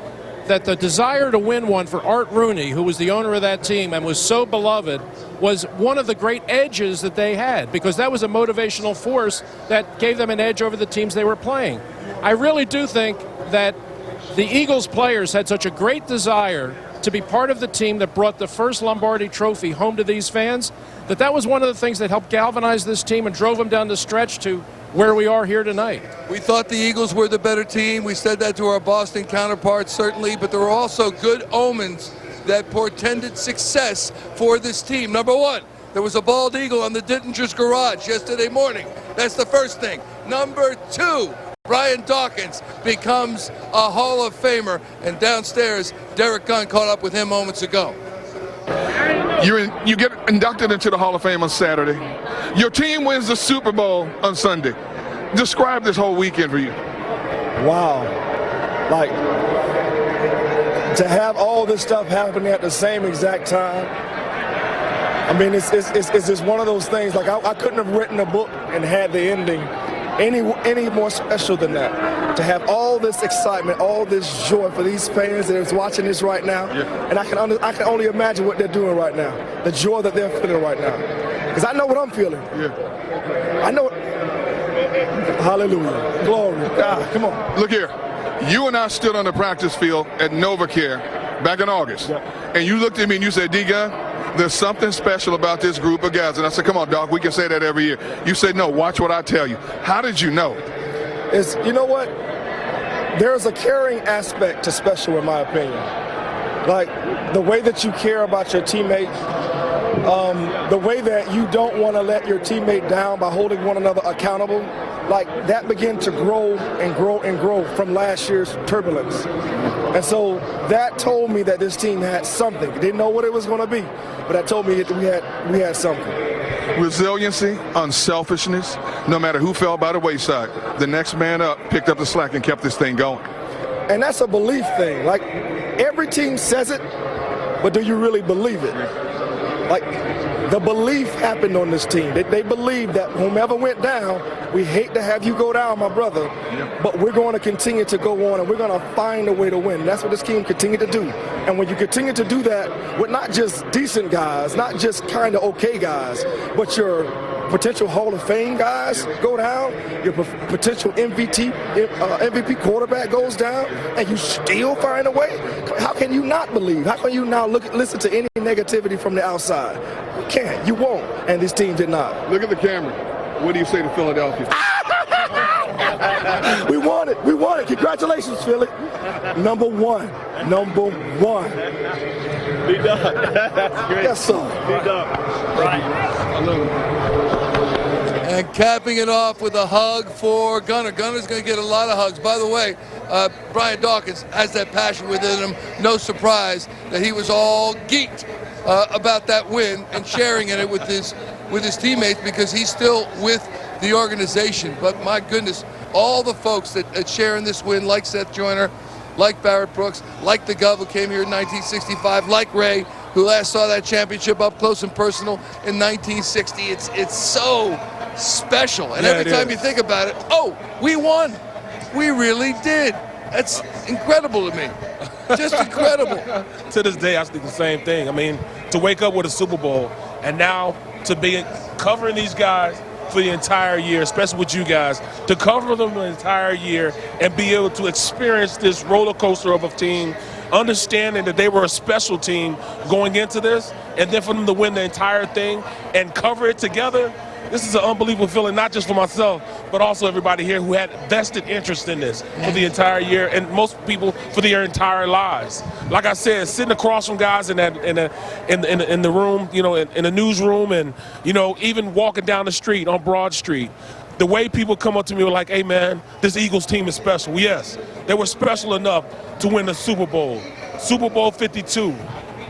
that the desire to win one for Art Rooney, who was the owner of that team and was so beloved, was one of the great edges that they had, because that was a motivational force that gave them an edge over the teams they were playing. I really do think that the Eagles players had such a great desire to be part of the team that brought the first Lombardi trophy home to these fans, that was one of the things that helped galvanize this team and drove them down the stretch to where we are here tonight. We thought the Eagles were the better team. We said that to our Boston counterparts, certainly, but there were also good omens that portended success for this team. Number one, there was a bald eagle on the Didinger's garage yesterday morning. That's the first thing. Number two, Brian Dawkins becomes a Hall of Famer, and downstairs, Derek Gunn caught up with him moments ago. You get inducted into the Hall of Fame on Saturday. Your team wins the Super Bowl on Sunday. Describe this whole weekend for you. Wow. Like, to have all this stuff happening at the same exact time, I mean, it's just one of those things. Like, I couldn't have written a book and had the ending any more special than that. To have all this excitement, all this joy for these fans that is watching this right now, and I can only imagine what they're doing right now, the joy that they're feeling right now. Because I know what I'm feeling. I know. Hallelujah. Glory. God, come on. Look here. You and I stood on the practice field at NovaCare back in August, and you looked at me and you said, D-Gun, there's something special about this group of guys. And I said, come on, Doc, we can say that every year. You said, no, watch what I tell you. How did you know? You know what? There's a caring aspect to special, in my opinion. Like, the way that you care about your teammate, the way that you don't want to let your teammate down by holding one another accountable, like, that began to grow and grow and grow from last year's turbulence. And so that told me that this team had something. Didn't know what it was going to be, but that told me that we had something. Resiliency, unselfishness, no matter who fell by the wayside, the next man up picked up the slack and kept this thing going. And that's a belief thing. Like, every team says it, but do you really believe it? Like, the belief happened on this team. They believe that whomever went down, we hate to have you go down, my brother, but we're going to continue to go on, and we're going to find a way to win. That's what this team continued to do. And when you continue to do that with not just decent guys, not just kind of okay guys, but your potential Hall of Fame guys go down, your potential MVP quarterback goes down, and you still find a way, how can you not believe? How can you now listen to any negativity from the outside? You can't. You won't. And this team did not. Look at the camera. What do you say to Philadelphia? We won it. We won it. Congratulations, Philly. Number one. Number one. B-Dog. That's great. Yes, sir. B-Dog. Right. I love it. And capping it off with a hug for Gunner. Gunner's going to get a lot of hugs. By the way, Brian Dawkins has that passion within him. No surprise that he was all geeked about that win and sharing in it with his teammates, because he's still with the organization. But my goodness, all the folks that share in this win, like Seth Joyner, like Barrett Brooks, like the Gov who came here in 1965, like Ray, who last saw that championship up close and personal in 1960. It's so special. And every time you think about it, oh, we won. We really did. That's incredible to me. Just incredible. To this day, I think the same thing. I mean, to wake up with a Super Bowl and now to be covering these guys for the entire year, especially with you guys, to cover them the entire year and be able to experience this roller coaster of a team, understanding that they were a special team going into this, and then for them to win the entire thing and cover it together, This is an unbelievable feeling, not just for myself, but also everybody here who had vested interest in this for the entire year, and most people for their entire lives. Like I said, sitting across from guys in the room, you know, in the newsroom, and you know, even walking down the street on Broad Street. The way people come up to me were like, hey man, this Eagles team is special. Well, yes, they were special enough to win the Super Bowl. Super Bowl 52,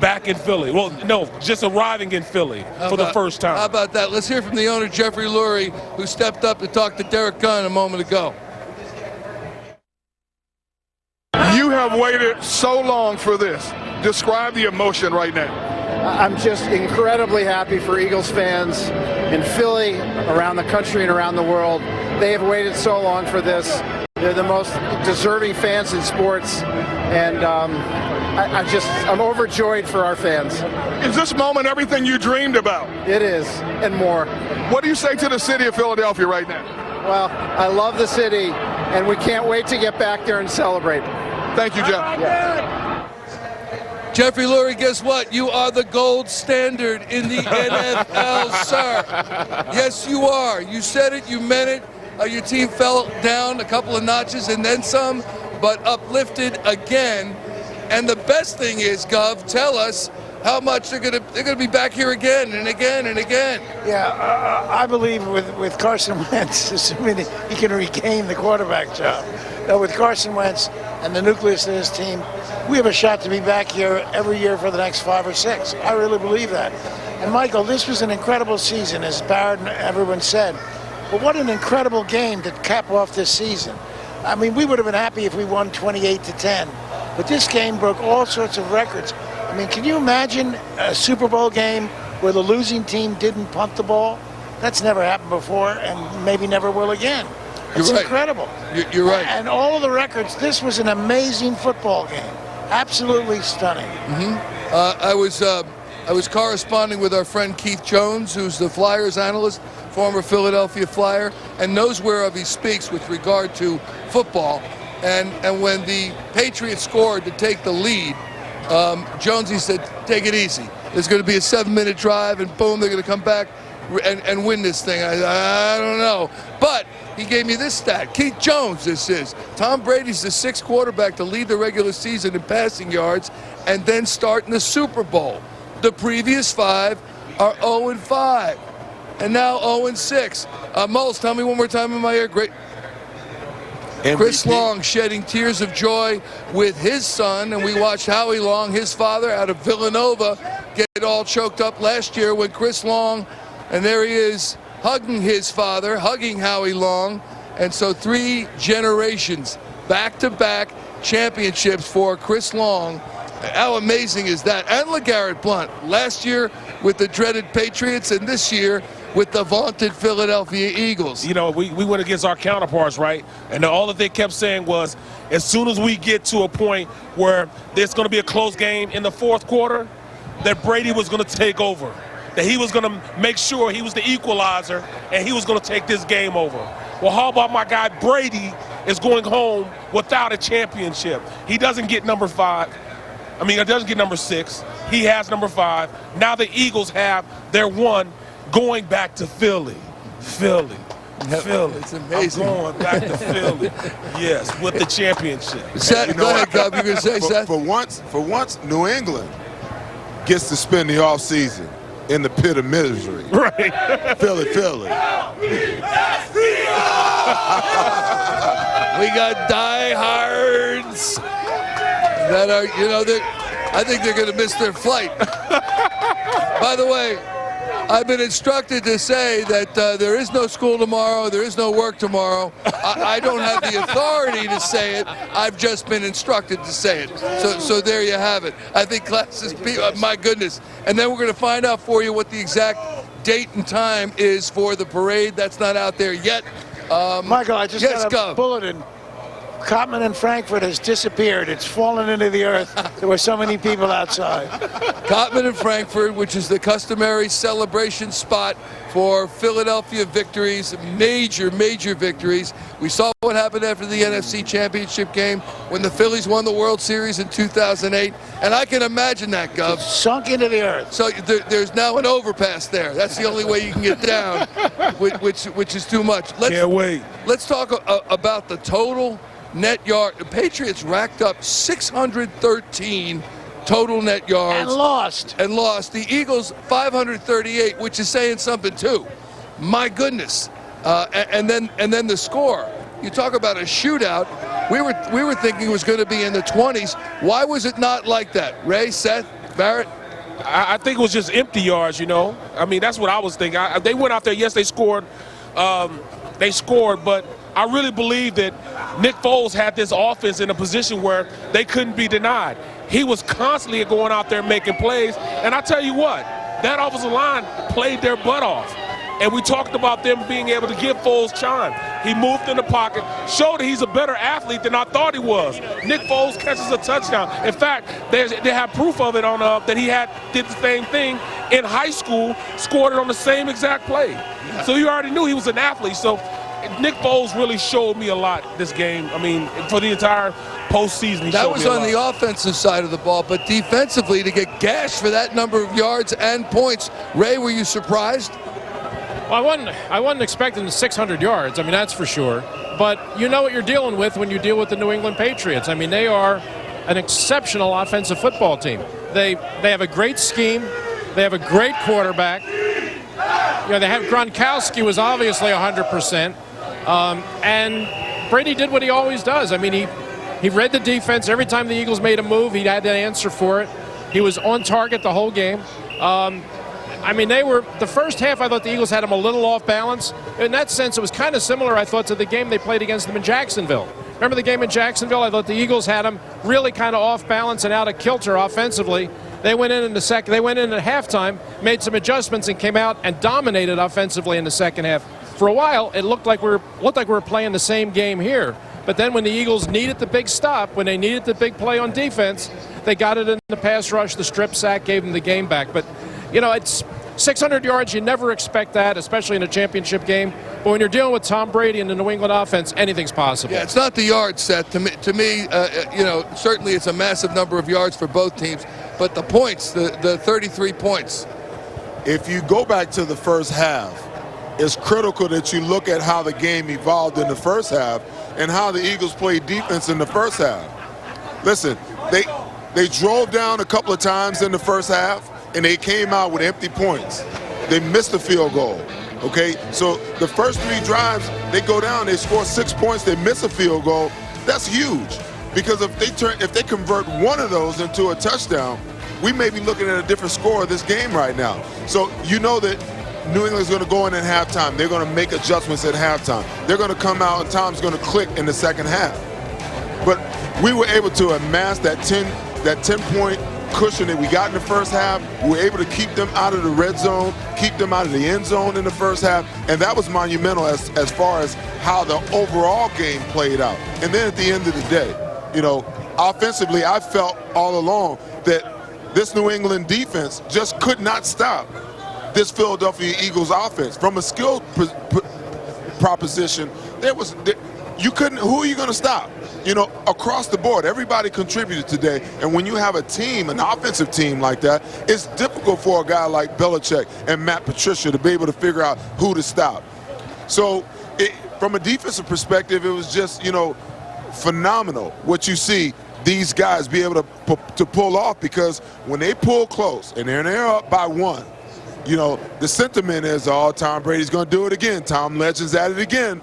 back in Philly. Well, no, just arriving in Philly for the first time. How about that? Let's hear from the owner, Jeffrey Lurie, who stepped up to talk to Derek Gunn a moment ago. You have waited so long for this. Describe the emotion right now. I'm just incredibly happy for Eagles fans in Philly, around the country and around the world. They have waited so long for this. They're the most deserving fans in sports, and I'm overjoyed for our fans. Is this moment everything you dreamed about? It is, and more. What do you say to the city of Philadelphia right now? Well, I love the city, and we can't wait to get back there and celebrate. Thank you, Jeff. Yeah. Jeffrey Lurie, guess what? You are the gold standard in the NFL, sir. Yes, you are. You said it, you meant it. Your team fell down a couple of notches and then some, but uplifted again. And the best thing is, Gov, tell us how much they're gonna be back here again and again and again. Yeah, I believe with Carson Wentz, assuming he can regain the quarterback job. Now, with Carson Wentz and the nucleus of his team, we have a shot to be back here every year for the next 5 or 6. I really believe that. And Michael, this was an incredible season, as Barrett and everyone said. But what an incredible game to cap off this season. I mean, we would have been happy if we won 28-10. But this game broke all sorts of records. I mean, can you imagine a Super Bowl game where the losing team didn't punt the ball? That's never happened before, and maybe never will again. It's incredible. You're right. And all of the records, this was an amazing football game. Absolutely stunning. I was corresponding with our friend Keith Jones, who's the Flyers analyst, former Philadelphia Flyer, and knows whereof he speaks with regard to football. And when the Patriots scored to take the lead, Jonesy said, take it easy. There's going to be a 7-minute drive, and boom, they're going to come back and win this thing. I don't know. But he gave me this stat. Keith Jones, this is. Tom Brady's the 6th quarterback to lead the regular season in passing yards and then start in the Super Bowl. The previous 5 are 0-5. And now 0-6. Moles, tell me one more time in my ear. Great. MVP. Chris Long shedding tears of joy with his son, and we watched Howie Long, his father, out of Villanova, get all choked up last year when Chris Long, and there he is, hugging his father, hugging Howie Long. And so 3 generations, back-to-back championships for Chris Long. How amazing is that? And LeGarrette Blount, last year with the dreaded Patriots, and this year with the vaunted Philadelphia Eagles. You know, we went against our counterparts, right? And all that they kept saying was, as soon as we get to a point where there's going to be a close game in the 4th quarter, that Brady was going to take over, that he was going to make sure he was the equalizer, and he was going to take this game over. Well, how about my guy Brady is going home without a championship? He doesn't get number 5. I mean, he doesn't get number 6. He has number 5. Now the Eagles have their 1 going back to Philly. Philly. It's amazing. I'm going back to Philly. Yes, with the championship. Seth, go ahead, Gov. You're going to say, Seth? For once, New England gets to spend the offseason in the pit of misery. Right. Philly. We got diehards that are, you know, I think they're going to miss their flight. By the way, I've been instructed to say that there is no school tomorrow, there is no work tomorrow. I don't have the authority to say it. I've just been instructed to say it. So there you have it. I think classes, my goodness. And then we're going to find out for you what the exact date and time is for the parade. That's not out there yet. Michael, I just got a bulletin. Cotman in Frankfurt has disappeared. It's fallen into the earth. There were so many people outside. Cotman in Frankfurt, which is the customary celebration spot for Philadelphia victories, major victories. We saw what happened after the NFC Championship game when the Phillies won the World Series in 2008. And I can imagine that, Gov. It's sunk into the earth. So there's now an overpass there. That's the only way you can get down, which is too much. Can't wait. Let's talk about the total net yard. The Patriots racked up 613 total net yards. And lost. The Eagles 538, which is saying something too. My goodness. And then the score. You talk about a shootout. We were thinking it was going to be in the 20s. Why was it not like that? Ray, Seth, Barrett? I think it was just empty yards, you know. I mean, that's what I was thinking. They went out there. Yes, they scored. But I really believe that Nick Foles had this offense in a position where they couldn't be denied. He was constantly going out there making plays. And I tell you what, that offensive line played their butt off. And we talked about them being able to give Foles time. He moved in the pocket, showed that he's a better athlete than I thought he was. Nick Foles catches a touchdown. In fact, they have proof of it on that he did the same thing in high school, scored it on the same exact play. So you already knew he was an athlete. So Nick Foles really showed me a lot this game. I mean, for the entire postseason, he showed me a lot. That was on the offensive side of the ball, but defensively, to get gashed for that number of yards and points. Ray, were you surprised? Well, I wasn't expecting 600 yards. I mean, that's for sure. But you know what you're dealing with when you deal with the New England Patriots. I mean, they are an exceptional offensive football team. They have a great scheme. They have a great quarterback. You know, they have Gronkowski was obviously 100%. And Brady did what he always does. I mean, he read the defense. Every time the Eagles made a move, he had to answer for it. He was on target the whole game. I mean, the first half, I thought the Eagles had them a little off balance. In that sense, it was kind of similar, I thought, to the game they played against them in Jacksonville. Remember the game in Jacksonville? I thought the Eagles had them really kind of off balance and out of kilter offensively. They went in the second. They went in at halftime, made some adjustments, and came out and dominated offensively in the second half. For a while, it looked like we were playing the same game here. But then when the Eagles needed the big stop, when they needed the big play on defense, they got it in the pass rush. The strip sack gave them the game back. But, you know, it's 600 yards. You never expect that, especially in a championship game. But when you're dealing with Tom Brady and the New England offense, anything's possible. Yeah, it's not the yards, Seth. To me, you know, certainly it's a massive number of yards for both teams. But the points, the 33 points. If you go back to the first half, it's critical that you look at how the game evolved in the first half and how the Eagles played defense in the first half. Listen, they drove down a couple of times in the first half, and they came out with empty points. They missed the field goal, okay? So the first 3 drives, they go down, they score 6 points, they miss a field goal. That's huge, because if they convert one of those into a touchdown, we may be looking at a different score of this game right now. So you know that New England's going to go in at halftime. They're going to make adjustments at halftime. They're going to come out and Tom's going to click in the second half. But we were able to amass that 10-point cushion that we got in the first half. We were able to keep them out of the red zone, keep them out of the end zone in the first half, and that was monumental as far as how the overall game played out. And then at the end of the day, you know, offensively, I felt all along that this New England defense just could not stop this Philadelphia Eagles offense. From a skill proposition, you couldn't. Who are you going to stop? You know, across the board, everybody contributed today. And when you have a team, an offensive team like that, it's difficult for a guy like Belichick and Matt Patricia to be able to figure out who to stop. So from a defensive perspective, it was just, you know, phenomenal what you see these guys be able to pull off, because when they pull close and they're up by 1, you know, the sentiment is, oh, Tom Brady's going to do it again. Tom Legend's at it again.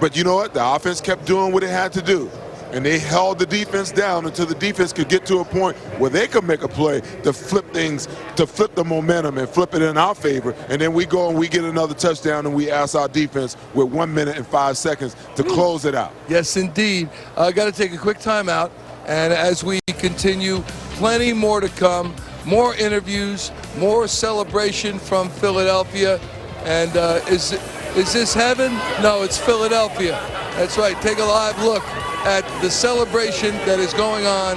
But you know what? The offense kept doing what it had to do. And they held the defense down until the defense could get to a point where they could make a play to flip things, to flip the momentum and flip it in our favor. And then we go and we get another touchdown, and we ask our defense with 1 minute and 5 seconds to close it out. Yes, indeed. Got to take a quick timeout. And as we continue, plenty more to come. More interviews, more celebration from Philadelphia. And is this heaven? No, it's Philadelphia. That's right. Take a live look at the celebration that is going on,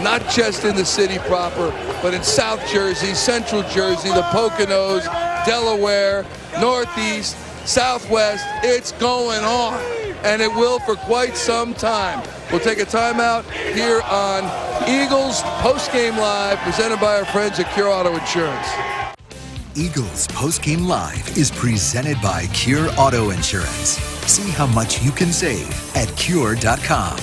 not just in the city proper, but in South Jersey, Central Jersey, the Poconos, Delaware, Northeast, Southwest. It's going on, and it will for quite some time. We'll take a timeout here on Eagles Postgame Live, presented by our friends at Cure Auto Insurance. Eagles Postgame Live is presented by Cure Auto Insurance. See how much you can save at Cure.com.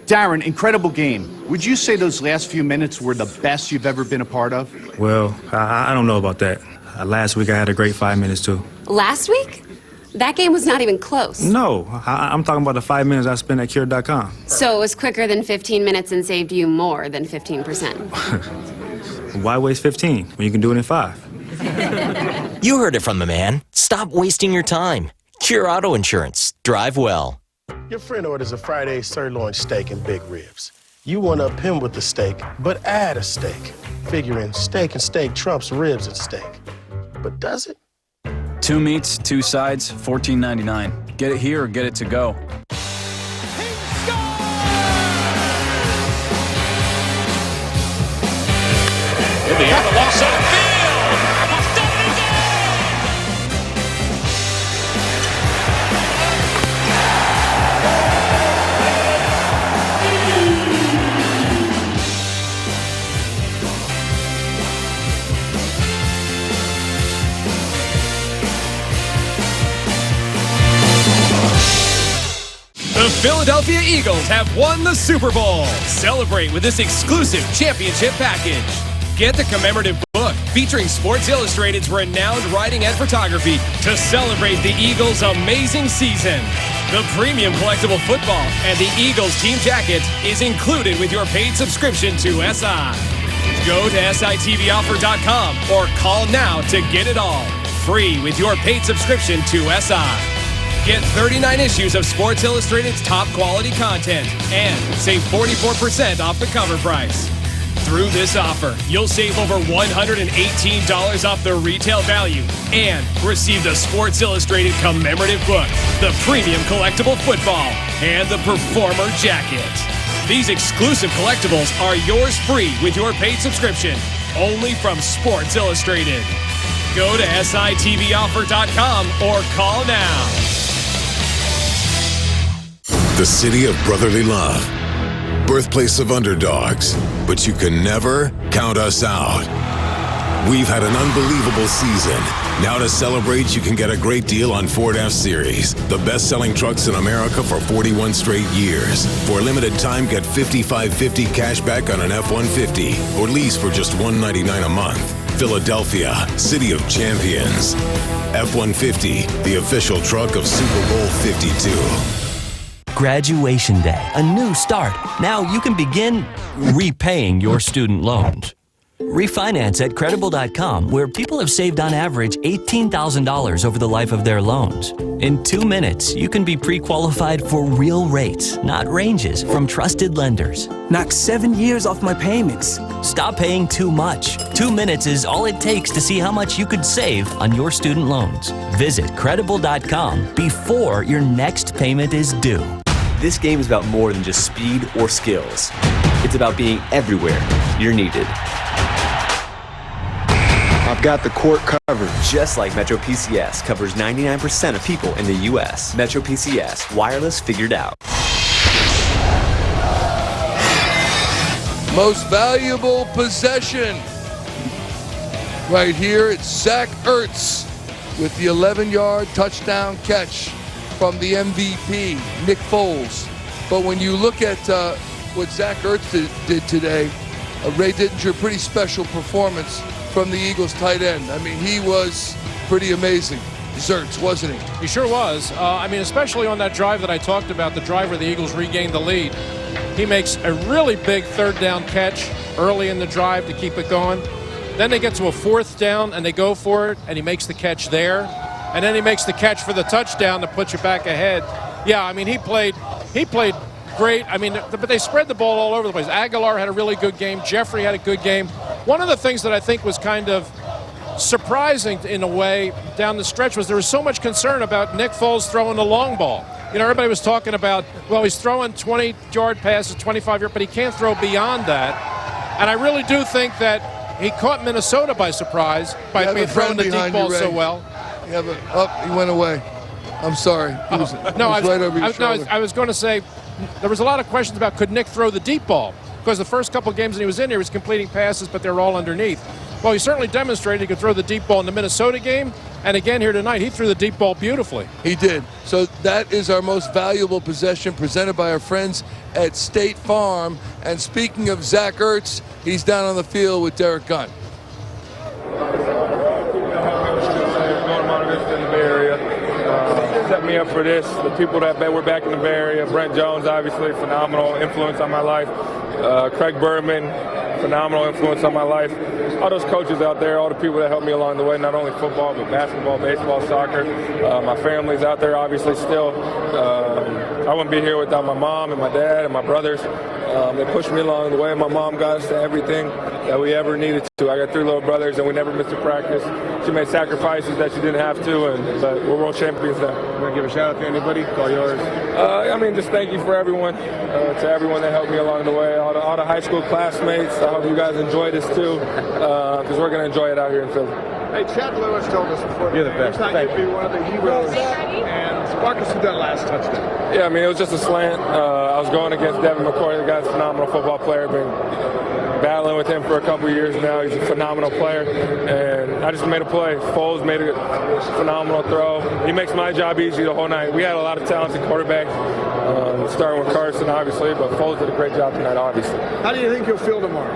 Darren, incredible game. Would you say those last few minutes were the best you've ever been a part of? Well, I don't know about that. Last week I had a great 5 minutes too. Last week? That game was not even close. No, I'm talking about the 5 minutes I spent at Cure.com. So it was quicker than 15 minutes and saved you more than 15%. Why waste 15 when you can do it in 5? You heard it from the man. Stop wasting your time. Cure Auto Insurance. Drive well. Your friend orders a Friday sirloin steak and big ribs. You want to up him with the steak, but add a steak. Figuring steak and steak trumps ribs and steak. But does it? 2 meats, 2 sides, $14.99. Get it here or get it to go. In the air, the long side field. The Philadelphia Eagles have won the Super Bowl. Celebrate with this exclusive championship package. Get the commemorative book featuring Sports Illustrated's renowned writing and photography to celebrate the Eagles' amazing season. The premium collectible football and the Eagles team jacket is included with your paid subscription to SI. Go to SITVoffer.com or call now to get it all. Free with your paid subscription to SI. Get 39 issues of Sports Illustrated's top quality content and save 44% off the cover price. Through this offer, you'll save over $118 off the retail value and receive the Sports Illustrated commemorative book, the premium collectible football, and the Performer jacket. These exclusive collectibles are yours free with your paid subscription, only from Sports Illustrated. Go to SITVoffer.com or call now. The city of brotherly love, birthplace of underdogs, but you can never count us out. We've had an unbelievable season. Now to celebrate, you can get a great deal on Ford F-Series, the best-selling trucks in America for 41 straight years. For a limited time, get $5,550 cash back on an F-150, or lease for just $199 a month. Philadelphia, City of Champions. F-150, the official truck of Super Bowl 52. Graduation day, a new start. Now you can begin repaying your student loans. Refinance at Credible.com, where people have saved on average $18,000 over the life of their loans. In 2 minutes, you can be pre-qualified for real rates, not ranges, from trusted lenders. Knock 7 years off my payments. Stop paying too much. 2 minutes is all it takes to see how much you could save on your student loans. Visit Credible.com before your next payment is due. This game is about more than just speed or skills. It's about being everywhere you're needed. I've got the court covered. Just like Metro PCS covers 99% of people in the U.S. Metro PCS, wireless figured out. Most valuable possession. Right here, it's Zach Ertz with the 11-yard touchdown catch from the MVP, Nick Foles. But when you look at what Zach Ertz did today, Ray Didinger, pretty special performance from the Eagles tight end. I mean, he was pretty amazing. Zertz, wasn't he? He sure was. I mean, especially on that drive that I talked about, the drive where the Eagles regained the lead. He makes a really big third down catch early in the drive to keep it going. Then they get to a fourth down and they go for it, and he makes the catch there. And then he makes the catch for the touchdown to put you back ahead. Yeah, I mean, he played great. I mean, but they spread the ball all over the place. Aguilar had a really good game. Jeffrey had a good game. One of the things that I think was kind of surprising in a way down the stretch was there was so much concern about Nick Foles throwing the long ball. You know, everybody was talking about, well, he's throwing 20-yard passes, 25-yard, but he can't throw beyond that. And I really do think that he caught Minnesota by surprise by throwing the deep ball so well. He went away. I'm sorry. He was right over your shoulder. I was going to say, there was a lot of questions about could Nick throw the deep ball, because the first couple of games that he was in here, he was completing passes, but they were all underneath. Well, he certainly demonstrated he could throw the deep ball in the Minnesota game, and again here tonight, he threw the deep ball beautifully. He did. So that is our most valuable possession, presented by our friends at State Farm. And speaking of Zach Ertz, he's down on the field with Derek Gunn. Set me up for this. The people that were back in the Bay Area, Brent Jones, obviously, phenomenal influence on my life. Craig Berman, phenomenal influence on my life. All those coaches out there, all the people that helped me along the way, not only football, but basketball, baseball, soccer. My family's out there, obviously, still. I wouldn't be here without my mom and my dad and my brothers. They pushed me along the way. My mom got us to everything that we ever needed to. I got 3 little brothers, and we never missed a practice. She made sacrifices that she didn't have to, but we're world champions now. You want to give a shout out to anybody? Call yours. Just thank you for everyone, to everyone that helped me along the way, all the high school classmates. I hope you guys enjoy this too, because we're going to enjoy it out here in Philly. Hey, Chad Lewis told us before you're the best. You'd be one of the heroes, and walk us through that last touchdown. Yeah, it was just a slant. I was going against Devin McCoy. The guy's a phenomenal football player. Been battling with him for a couple of years now. He's a phenomenal player, and I just made a play. Foles made a phenomenal throw. He makes my job easy the whole night. We had a lot of talented quarterbacks, starting with Carson, obviously, but Foles did a great job tonight, obviously. How do you think you'll feel tomorrow?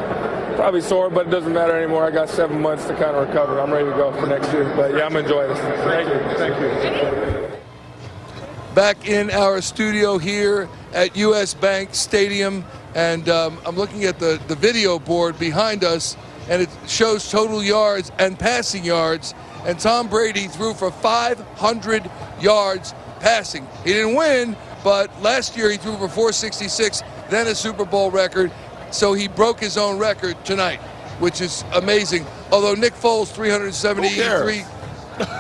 Probably sore, but it doesn't matter anymore. I got 7 months to kind of recover. I'm ready to go for next year. But yeah, I'm enjoying this. Thank you. Thank you. Back in our studio here at US Bank Stadium, and I'm looking at the video board behind us, and it shows total yards and passing yards, and Tom Brady threw for 500 yards passing. He didn't win, but last year he threw for 466, then a Super Bowl record. So he broke his own record tonight, which is amazing. Although Nick Foles, 373,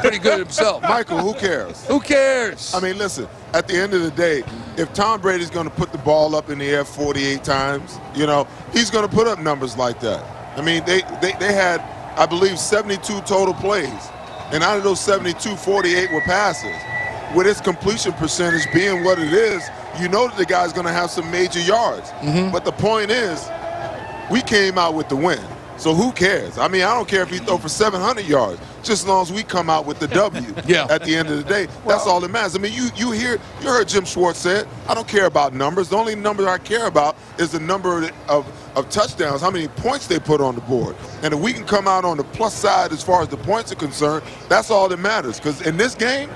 pretty good himself. Michael, who cares? Who cares? Listen, at the end of the day, if Tom Brady's going to put the ball up in the air 48 times, he's going to put up numbers like that. They had, I believe, 72 total plays. And out of those 72, 48 were passes. With its completion percentage being what it is, you know that the guy's going to have some major yards. But the point is, we came out with the win. So who cares? I don't care if he throw for 700 yards, just as long as we come out with the W at the end of the day. That's all that matters. You heard Jim Schwartz say it. I don't care about numbers. The only number I care about is the number of touchdowns, how many points they put on the board. And if we can come out on the plus side as far as the points are concerned, that's all that matters. Because in this game,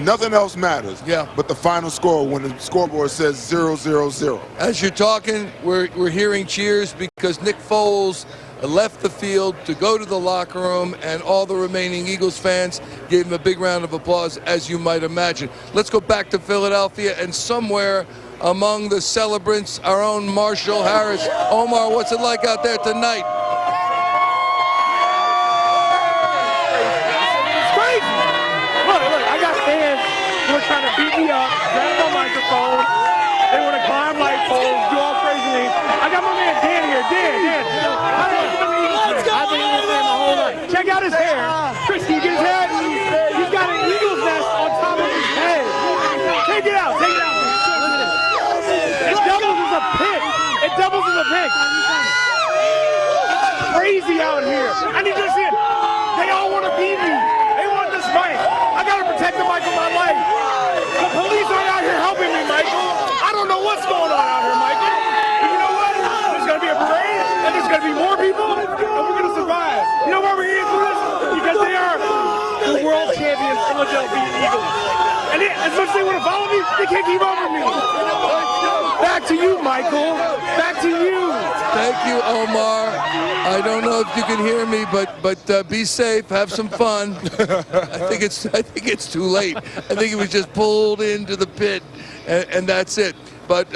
nothing else matters but the final score when the scoreboard says 0-0-0. As you're talking, we're hearing cheers because Nick Foles left the field to go to the locker room, and all the remaining Eagles fans gave him a big round of applause, as you might imagine. Let's go back to Philadelphia, and somewhere among the celebrants, our own Marshall Harris. Omar, what's it like out there tonight? Who are trying to beat me up, grab my microphone. They want to climb light poles, do all crazy things. I got my man Dan here. Dan. I've been Eagles fan my whole life. Check out his hair. Chris, can you get his head? He's got an Eagles nest on top of his head. Take it out. It doubles as a pick. It's crazy out here. I need you to see it. They all want to beat me. They want this mic. I got to protect the mic with my life. The police aren't out here helping me, Michael. I don't know what's going on out here, Michael. But you know what? There's going to be a parade, and there's going to be more people, and we're going to survive. You know why we're here for this? Because they are the world champions Philadelphia Eagles. And as much as they want to follow me, they can't keep up with me. Back to you, Michael. Back to you. Thank you, Omar. I don't know if you can hear me, but be safe. Have some fun. I think it's too late. I think it was just pulled into the pit, and that's it. But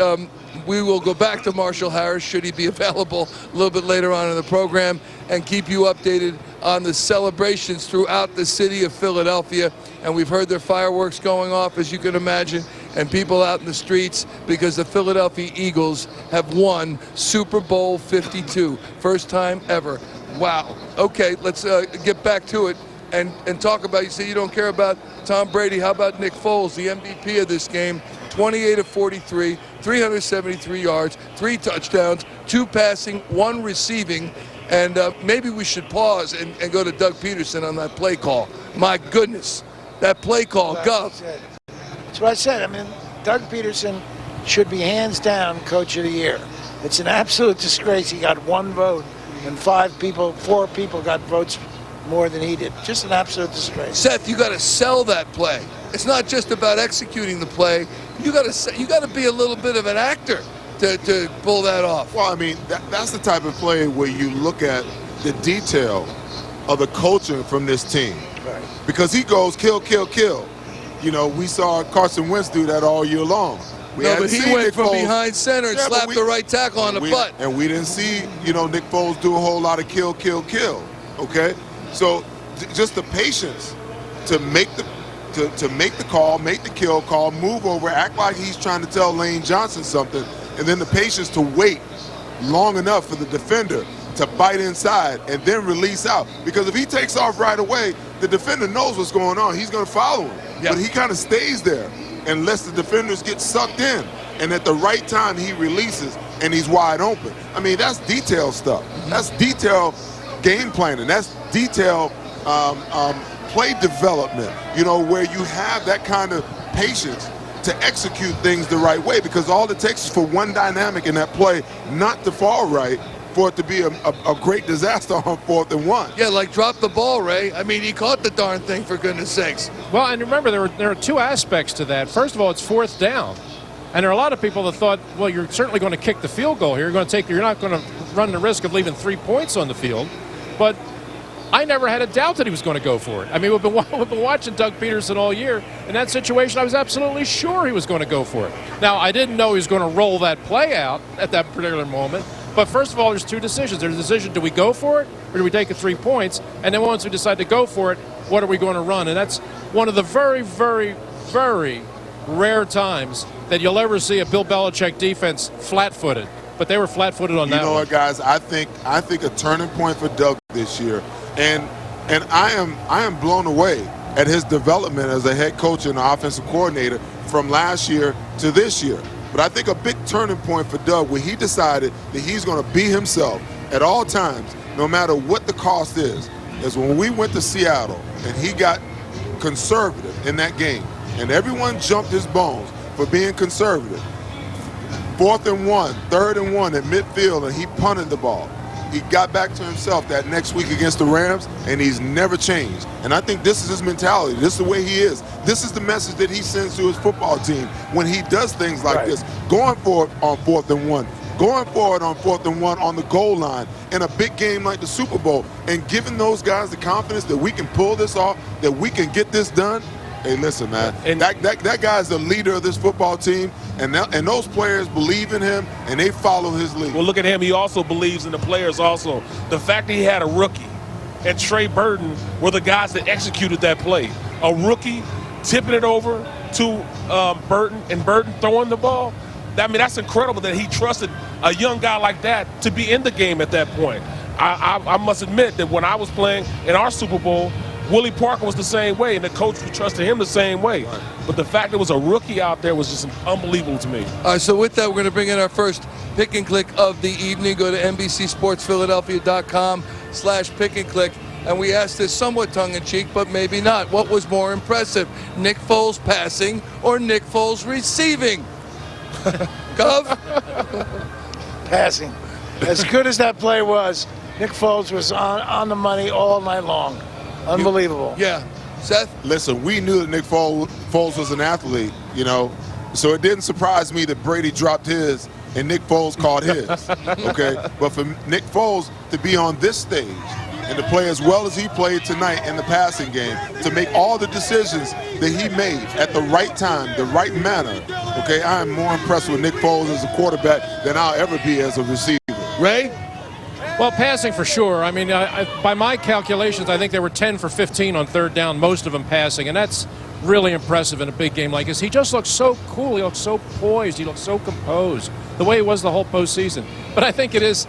we will go back to Marshall Harris, should he be available a little bit later on in the program, and keep you updated on the celebrations throughout the city of Philadelphia, and we've heard their fireworks going off, as you can imagine, and people out in the streets because the Philadelphia Eagles have won Super Bowl 52. First time ever. Wow. Okay, let's get back to it and talk about, you say you don't care about Tom Brady. How about Nick Foles, the MVP of this game? 28 of 43, 373 yards, 3 touchdowns, 2 passing, 1 receiving. And maybe we should pause and go to Doug Peterson on that play call. My goodness, that play call, Gov. That's what I said. I mean, Doug Peterson should be hands down Coach of the Year. It's an absolute disgrace. He got 1 vote, and 4 people got votes more than he did. Just an absolute disgrace. Seth, you got to sell that play. It's not just about executing the play. You got to be a little bit of an actor to pull that off. Well, I mean, that's the type of play where you look at the detail of the coaching from this team. Right. Because he goes kill, kill, kill. You know, we saw Carson Wentz do that all year long. But he went from behind center and slapped the right tackle on the butt. And we didn't see, Nick Foles do a whole lot of kill, kill, kill. Okay? So just the patience to make the call, make the kill call, move over, act like he's trying to tell Lane Johnson something, and then the patience to wait long enough for the defender to bite inside and then release out. Because if he takes off right away, the defender knows what's going on. He's going to follow him. But he kind of stays there and lets the defenders get sucked in. And at the right time, he releases and he's wide open. I mean, that's detailed stuff. That's detailed game planning. That's detailed play development, where you have that kind of patience to execute things the right way, because all it takes is for one dynamic in that play not to fall right for it to be a great disaster on 4th and 1. Yeah, like drop the ball, Ray. I mean, he caught the darn thing, for goodness sakes. Well, and remember, there are 2 aspects to that. First of all, it's 4th down. And there are a lot of people that thought, well, you're certainly going to kick the field goal here. You're not going to run the risk of leaving 3 points on the field. But I never had a doubt that he was going to go for it. I mean, we've been watching Doug Peterson all year. In that situation, I was absolutely sure he was going to go for it. Now, I didn't know he was going to roll that play out at that particular moment. But first of all, there's 2 decisions. There's a decision, do we go for it or do we take the 3 points? And then once we decide to go for it, what are we going to run? And that's one of the very, very, very rare times that you'll ever see a Bill Belichick defense flat-footed. But they were flat-footed on that one. You know what, guys? I think a turning point for Doug this year, and I am blown away at his development as a head coach and an offensive coordinator from last year to this year. But I think a big turning point for Doug, where he decided that he's going to be himself at all times, no matter what the cost is when we went to Seattle and he got conservative in that game, and everyone jumped his bones for being conservative. 4th and 1, 3rd and 1 at midfield, and he punted the ball. He got back to himself that next week against the Rams, and he's never changed. And I think this is his mentality. This is the way he is. This is the message that he sends to his football team when he does things like this. Going for it on 4th and 1, going for it on 4th and 1 on the goal line in a big game like the Super Bowl, and giving those guys the confidence that we can pull this off, that we can get this done. Hey, listen, man, and that guy's the leader of this football team, and those players believe in him, and they follow his lead. Well, look at him. He also believes in the players also. The fact that he had a rookie and Trey Burton were the guys that executed that play. A rookie tipping it over to Burton, and Burton throwing the ball. I mean, that's incredible that he trusted a young guy like that to be in the game at that point. I must admit that when I was playing in our Super Bowl, Willie Parker was the same way, and the coach trusted him the same way. Right. But the fact there was a rookie out there was just unbelievable to me. All right, so with that, we're going to bring in our first pick and click of the evening. Go to NBCSportsPhiladelphia.com/pick and click. And we asked this somewhat tongue-in-cheek, but maybe not. What was more impressive, Nick Foles passing or Nick Foles receiving? Gov? Passing. As good as that play was, Nick Foles was on the money all night long. Unbelievable. Yeah. Seth? Listen, we knew that Nick Foles was an athlete, so it didn't surprise me that Brady dropped his and Nick Foles caught his, okay? But for Nick Foles to be on this stage and to play as well as he played tonight in the passing game, to make all the decisions that he made at the right time, the right manner, okay, I am more impressed with Nick Foles as a quarterback than I'll ever be as a receiver. Ray? Well, passing for sure. I mean, by my calculations, I think they were 10 for 15 on third down, most of them passing, and that's really impressive in a big game like this. He just looks so cool. He looks so poised. He looks so composed, the way he was the whole postseason. But I think it is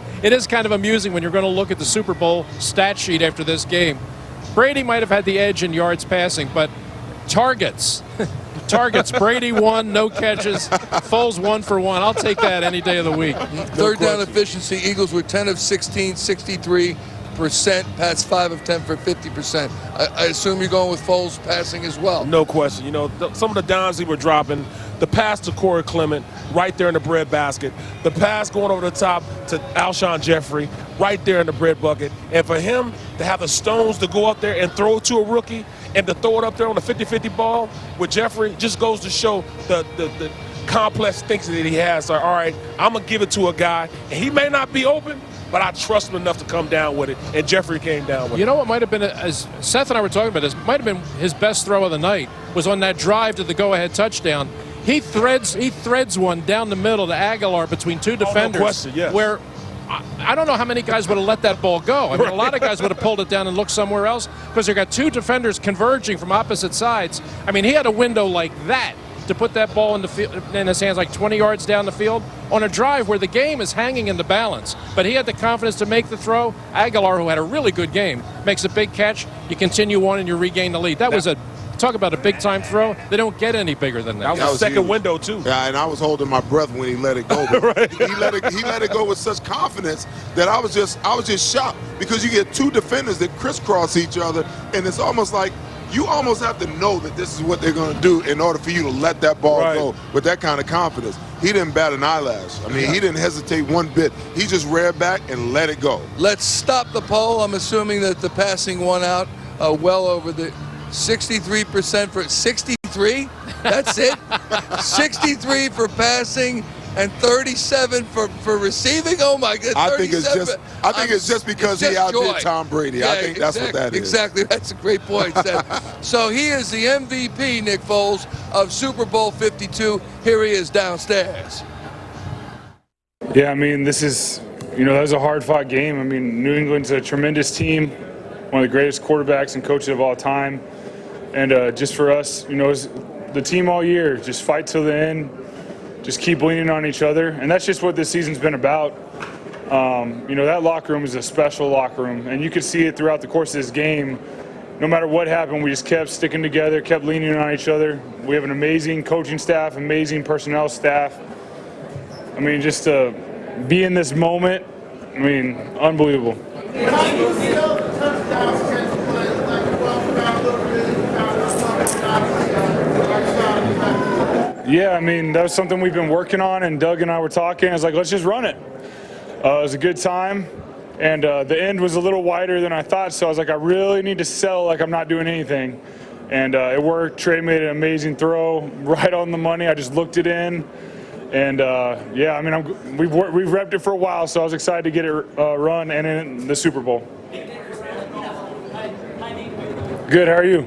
kind of amusing when you're going to look at the Super Bowl stat sheet after this game. Brady might have had the edge in yards passing, but targets. Brady 1, no catches. Foles 1 for 1. I'll take that any day of the week. Third down efficiency, Eagles were 10 of 16, 63%, pass 5 of 10 for 50%. I assume you're going with Foles passing as well. No question. You know, some of the downs he were dropping, the pass to Corey Clement right there in the bread basket, the pass going over the top to Alshon Jeffrey right there in the bread bucket. And for him to have the stones to go up there and throw it to a rookie and to throw it up there on a 50-50 ball with Jeffrey just goes to show the complex thinking that he has. So, all right, I'm going to give it to a guy, and he may not be open, but I trust him enough to come down with it, and Jeffrey came down with it. You know what might have been, as Seth and I were talking about this, might have been his best throw of the night, was on that drive to the go-ahead touchdown. He threads one down the middle to Aguilar between two defenders. No question, yes. Where I don't know how many guys would have let that ball go. I mean, a lot of guys would have pulled it down and looked somewhere else because you got two defenders converging from opposite sides. I mean, he had a window like that to put that ball in his hands like 20 yards down the field on a drive where the game is hanging in the balance. But he had the confidence to make the throw. Aguilar, who had a really good game, makes a big catch. You continue on and you regain the lead. That was talk about a big-time throw. They don't get any bigger than that. That was a second window, too. Yeah, and I was holding my breath when he let it go. But he let it go with such confidence that I was just shocked because you get two defenders that crisscross each other, and it's almost like you almost have to know that this is what they're going to do in order for you to let that ball go with that kind of confidence. He didn't bat an eyelash. I mean, he didn't hesitate one bit. He just reared back and let it go. Let's stop the poll. I'm assuming that the passing won out well over the 63% for 63. That's it. 63 for passing and 37 for receiving. Oh my God! I think it's just because he outdid Tom Brady. Yeah, I think that's what that is. Exactly. That's a great point, Seth. So he is the MVP, Nick Foles, of Super Bowl 52. Here he is downstairs. Yeah, I mean, this is, that was a hard-fought game. I mean, New England's a tremendous team, one of the greatest quarterbacks and coaches of all time. And just for us, it's the team all year, just fight till the end, just keep leaning on each other. And that's just what this season's been about. That locker room is a special locker room. And you could see it throughout the course of this game. No matter what happened, we just kept sticking together, kept leaning on each other. We have an amazing coaching staff, amazing personnel staff. I mean, just to be in this moment, unbelievable. Yeah, that was something we've been working on, and Doug and I were talking. I was like, let's just run it. It was a good time, and the end was a little wider than I thought, so I was like, I really need to sell like I'm not doing anything. And it worked. Trey made an amazing throw right on the money. I just looked it in. And, we've repped it for a while, so I was excited to get it run and in the Super Bowl. Good, how are you?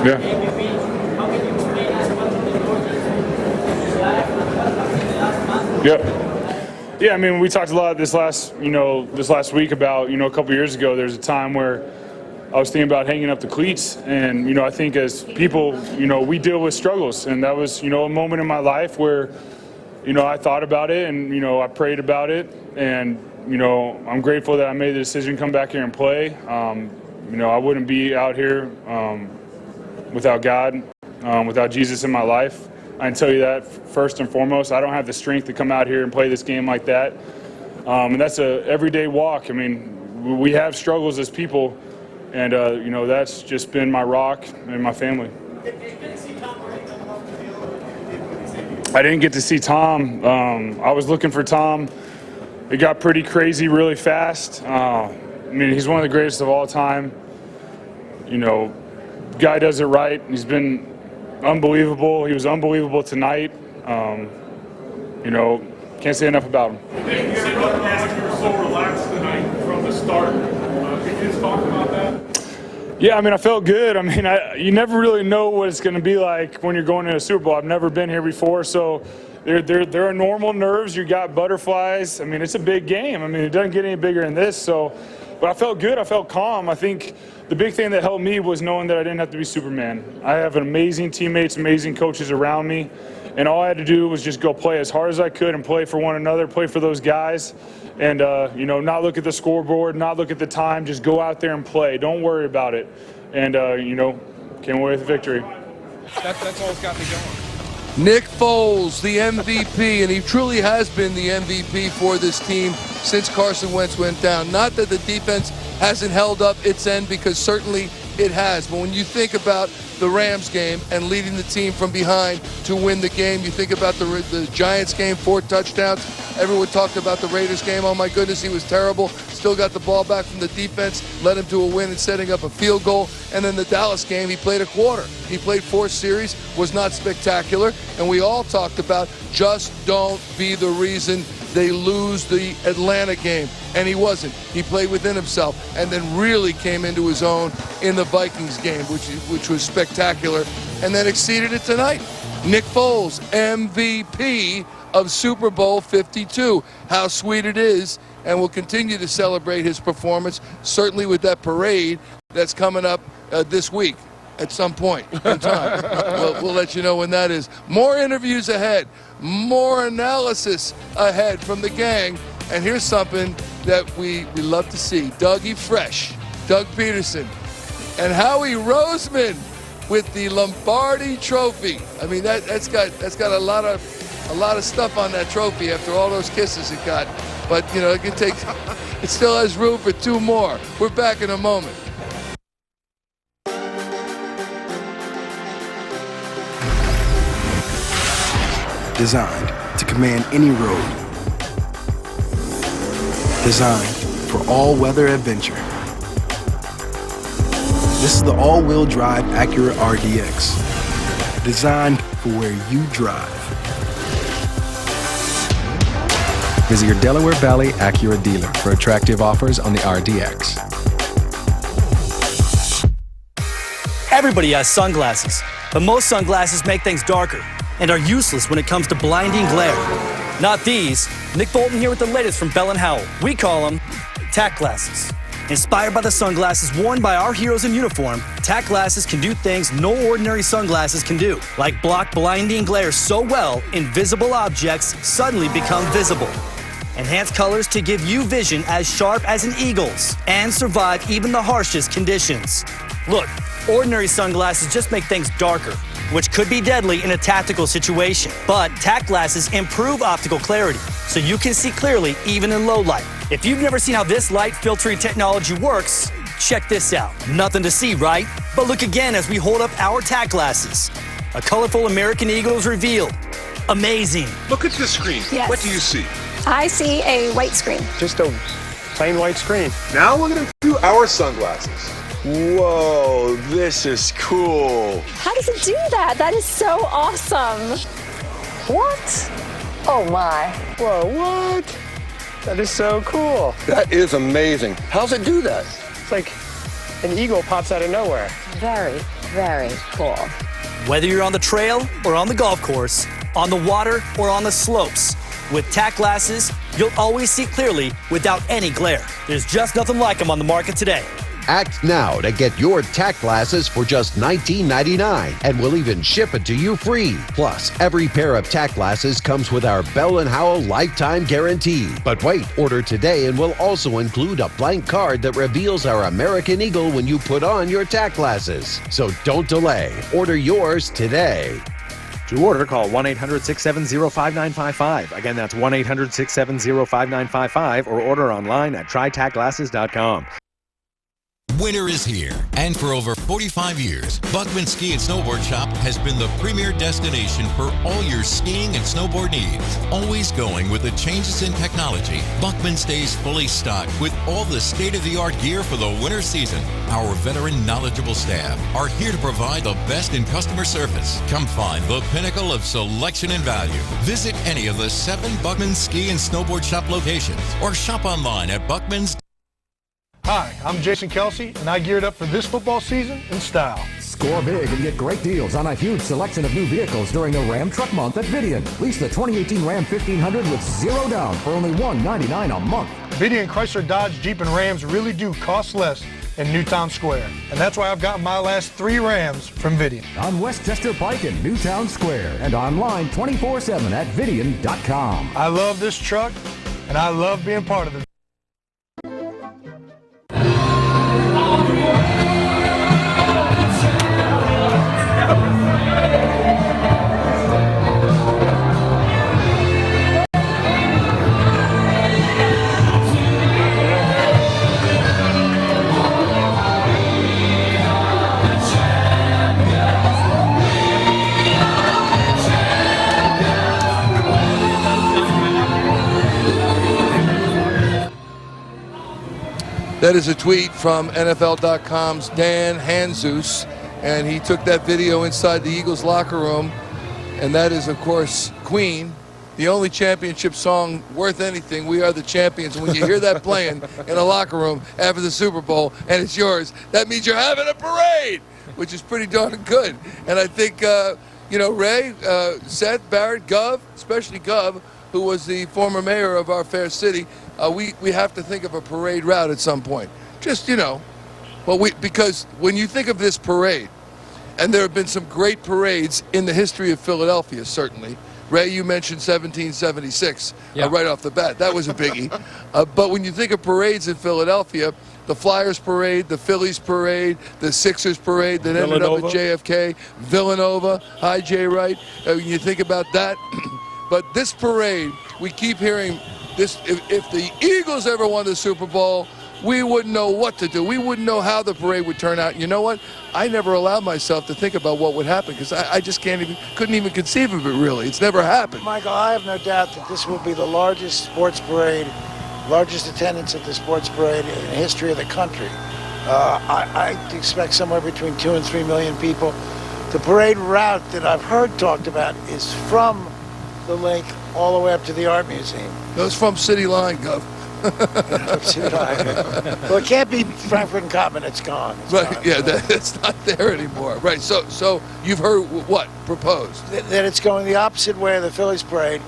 Yeah. Yep. Yeah, we talked a lot this last week about, a couple years ago, there's a time where I was thinking about hanging up the cleats. And, I think as people, we deal with struggles. And that was, a moment in my life where, I thought about it and, I prayed about it. And, I'm grateful that I made the decision to come back here and play. I wouldn't be out here without God, without Jesus in my life. I can tell you that first and foremost. I don't have the strength to come out here and play this game like that. And that's a everyday walk. We have struggles as people, and that's just been my rock and my family. I didn't get to see Tom. I was looking for Tom. It got pretty crazy really fast. He's one of the greatest of all time. Guy does it right. He's been unbelievable. He was unbelievable tonight. Can't say enough about him. You were so relaxed tonight from the start. Could you just talk about that? Yeah, I mean, I felt good. I mean, you never really know what it's going to be like when you're going to a Super Bowl. I've never been here before, so there are normal nerves. You got butterflies. I mean, it's a big game. I mean, it doesn't get any bigger than this. So, but I felt good. I felt calm. I think the big thing that helped me was knowing that I didn't have to be Superman. I have amazing teammates, amazing coaches around me, and all I had to do was just go play as hard as I could and play for one another, play for those guys. And, not look at the scoreboard, not look at the time, just go out there and play. Don't worry about it. And, came away with a victory. That's all that's got me going. Nick Foles, the MVP, and he truly has been the MVP for this team since Carson Wentz went down. Not that the defense hasn't held up its end, because certainly it has. But when you think about the Rams game and leading the team from behind to win the game, you think about the Giants game, 4 touchdowns. Everyone talked about the Raiders game. Oh my goodness, he was terrible. Still got the ball back from the defense, led him to a win and setting up a field goal. And then the Dallas game, he played a quarter. He played 4 series, was not spectacular. And we all talked about just don't be the reason they lose the Atlanta game. And he wasn't. He played within himself and then really came into his own in the Vikings game, which was spectacular, and then exceeded it tonight. Nick Foles, MVP of Super Bowl 52. How sweet it is, and we'll continue to celebrate his performance, certainly with that parade that's coming up this week at some point in time. We'll let you know when that is. More interviews ahead, more analysis ahead from the gang, and here's something that we love to see. Dougie Fresh, Doug Peterson, and Howie Roseman with the Lombardi Trophy. I mean, that's got a lot of stuff on that trophy after all those kisses it got. But it still has room for 2 more. We're back in a moment. Designed to command any road. Designed for all-weather adventure. This is the all-wheel drive Acura RDX. Designed for where you drive. Visit your Delaware Valley Acura dealer for attractive offers on the RDX. Everybody has sunglasses, but most sunglasses make things darker and are useless when it comes to blinding glare. Not these. Nick Bolton here with the latest from Bell & Howell. We call them tack glasses. Inspired by the sunglasses worn by our heroes in uniform, tack glasses can do things no ordinary sunglasses can do, like block blinding glare so well, invisible objects suddenly become visible. Enhance colors to give you vision as sharp as an eagle's and survive even the harshest conditions. Look, ordinary sunglasses just make things darker, which could be deadly in a tactical situation. But tack glasses improve optical clarity, so you can see clearly even in low light. If you've never seen how this light filtering technology works, check this out. Nothing to see, right? But look again as we hold up our tack glasses. A colorful American eagle is revealed. Amazing. Look at this screen. Yes. What do you see? I see a white screen. Just a plain white screen. Now we're going to do our sunglasses. Whoa, this is cool. How does it do that? That is so awesome. What? Oh my. Whoa, what? That is so cool. That is amazing. How's it do that? It's like an eagle pops out of nowhere. Very, very cool. Whether you're on the trail or on the golf course, on the water or on the slopes, with tack glasses, you'll always see clearly without any glare. There's just nothing like them on the market today. Act now to get your tack glasses for just $19.99, and we'll even ship it to you free. Plus, every pair of tack glasses comes with our Bell & Howell lifetime guarantee. But wait, order today and we'll also include a blank card that reveals our American Eagle when you put on your tack glasses. So don't delay. Order yours today. To order, call 1-800-670-5955. Again, that's 1-800-670-5955, or order online at trytackglasses.com. Winter is here, and for over 45 years, Buckman Ski and Snowboard Shop has been the premier destination for all your skiing and snowboard needs. Always going with the changes in technology, Buckman stays fully stocked with all the state-of-the-art gear for the winter season. Our veteran, knowledgeable staff are here to provide the best in customer service. Come find the pinnacle of selection and value. Visit any of the 7 Buckman Ski and Snowboard Shop locations or shop online at Buckman's. Hi, I'm Jason Kelsey, and I geared up for this football season in style. Score big and get great deals on a huge selection of new vehicles during the Ram Truck Month at Vidian. Lease the 2018 Ram 1500 with zero down for only $199 a month. Vidian Chrysler Dodge Jeep and Rams really do cost less in Newtown Square. And that's why I've gotten my last 3 Rams from Vidian. On Westchester Pike in Newtown Square and online 24/7 at Vidian.com. I love this truck, and I love being part of it. That is a tweet from NFL.com's Dan Hanzus, and he took that video inside the Eagles locker room, and that is, of course, Queen, the only championship song worth anything. We are the champions. And when you hear that playing in a locker room after the Super Bowl and it's yours, that means you're having a parade, which is pretty darn good. And I think, Ray, Seth, Barrett, Gov, especially Gov, who was the former mayor of our fair city, we have to think of a parade route at some point. Just, because when you think of this parade, and there have been some great parades in the history of Philadelphia, certainly. Ray, you mentioned 1776 right off the bat. That was a biggie. But when you think of parades in Philadelphia, the Flyers parade, the Phillies parade, the Sixers parade that ended up at JFK, Villanova, hi Jay Wright. When you think about that, but this parade, we keep hearing this. If the Eagles ever won the Super Bowl, we wouldn't know what to do. We wouldn't know how the parade would turn out. You know what? I never allowed myself to think about what would happen because I just couldn't even conceive of it, really. It's never happened. Michael, I have no doubt that this will be the largest sports parade, largest attendance at the sports parade in the history of the country. I expect somewhere between 2 and 3 million people. The parade route that I've heard talked about is from the lake all the way up to the Art Museum. Goes from City Line, Gov. Well, it can't be Frankfurt and Cotman. It's gone. It's not there anymore. Right. So you've heard what proposed? That it's going the opposite way of the Phillies parade,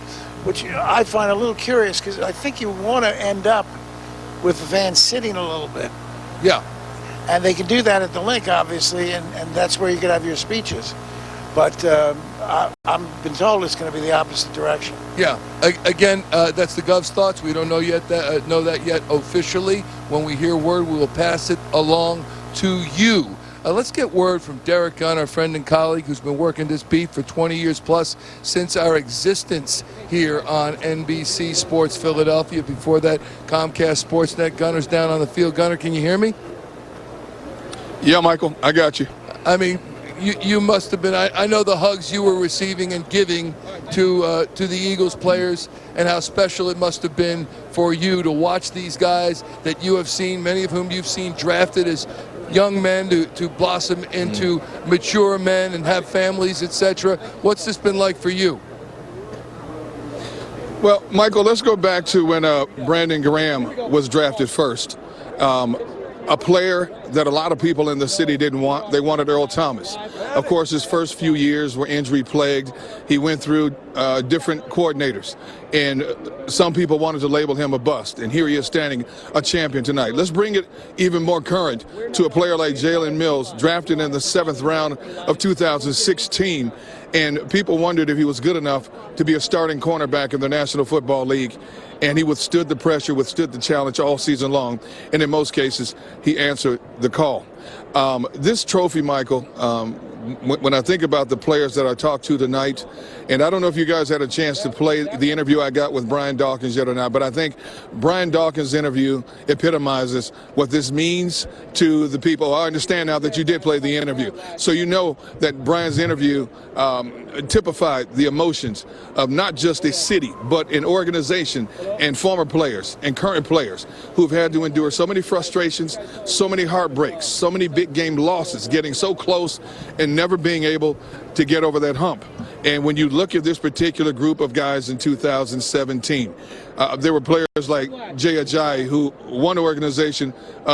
which I find a little curious because I think you want to end up with the fans sitting a little bit. Yeah. And they can do that at the link, obviously, and that's where you could have your speeches. But I've been told it's going to be the opposite direction. Yeah. Again, that's the Gov's thoughts. We don't know that yet officially. When we hear word, we will pass it along to you. Let's get word from Derek Gunn, our friend and colleague, who's been working this beat for 20 years plus since our existence here on NBC Sports Philadelphia. Before that, Comcast Sportsnet. Gunner's down on the field. Gunner, can you hear me? Yeah, Michael, I got you. I mean, you must have been. I know the hugs you were receiving and giving to the Eagles players, and how special it must have been for you to watch these guys that you have seen, many of whom you've seen drafted as young men to blossom into mature men and have families, etc. What's this been like for you? Well, Michael, let's go back to when Brandon Graham was drafted first. A player that a lot of people in the city didn't want. They wanted Earl Thomas. Of course, his first few years were injury-plagued. He went through different coordinators, and some people wanted to label him a bust, and here he is standing a champion tonight. Let's bring it even more current to a player like Jalen Mills, drafted in the 7th round of 2016, and people wondered if he was good enough to be a starting cornerback in the National Football League. And he withstood the pressure, withstood the challenge all season long. And in most cases, he answered the call. This trophy, Michael, when I think about the players that I talked to tonight, and I don't know if you guys had a chance to play the interview I got with Brian Dawkins yet or not, but I think Brian Dawkins' interview epitomizes what this means to the people. I understand now that you did play the interview. So you know that Brian's interview typified the emotions of not just a city, but an organization and former players and current players who've had to endure so many frustrations, so many heartbreaks, so many big game losses, getting so close and never being able to get over that hump. And when you look at this particular group of guys in 2017, there were players like Jay Ajayi, who one organization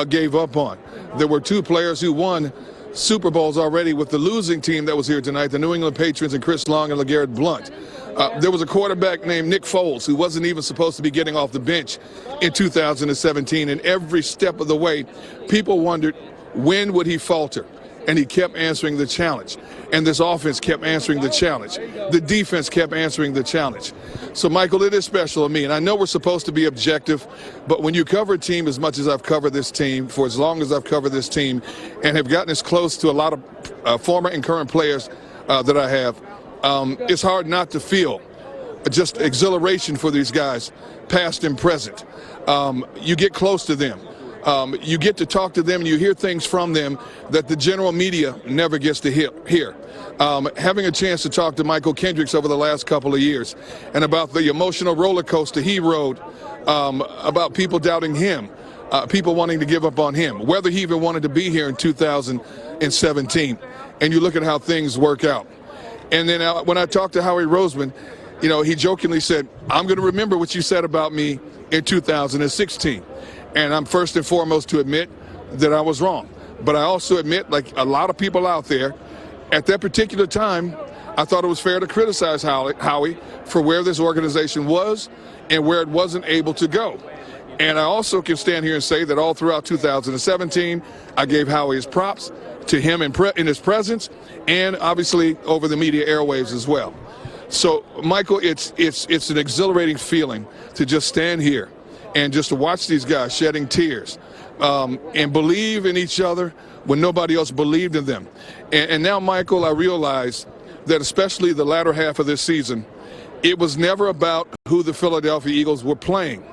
gave up on. There were two players who won Super Bowls already with the losing team that was here tonight, the New England Patriots and Chris Long and LeGarrette Blount. There was a quarterback named Nick Foles who wasn't even supposed to be getting off the bench in 2017. And every step of the way, people wondered, when would he falter? And he kept answering the challenge. And this offense kept answering the challenge. The defense kept answering the challenge. So, Michael, it is special to me. And I know we're supposed to be objective, but when you cover a team as much as I've covered this team, for as long as I've covered this team, and have gotten as close to a lot of former and current players that I have, it's hard not to feel just exhilaration for these guys, past and present. You get close to them. You get to talk to them and you hear things from them that the general media never gets to hear. Having a chance to talk to Michael Kendricks over the last couple of years and about the emotional roller coaster he rode, about people doubting him, people wanting to give up on him, whether he even wanted to be here in 2017. And you look at how things work out. And then when I talked to Howie Roseman, you know, he jokingly said, I'm going to remember what you said about me in 2016. And I'm first and foremost to admit that I was wrong. But I also admit, like a lot of people out there, at that particular time, I thought it was fair to criticize Howie for where this organization was and where it wasn't able to go. And I also can stand here and say that all throughout 2017, I gave Howie his props to him in his presence and obviously over the media airwaves as well. So, Michael, it's an exhilarating feeling to just stand here and just to watch these guys shedding tears and believe in each other when nobody else believed in them. And now, Michael, I realize that especially the latter half of this season, it was never about who the Philadelphia Eagles were playing.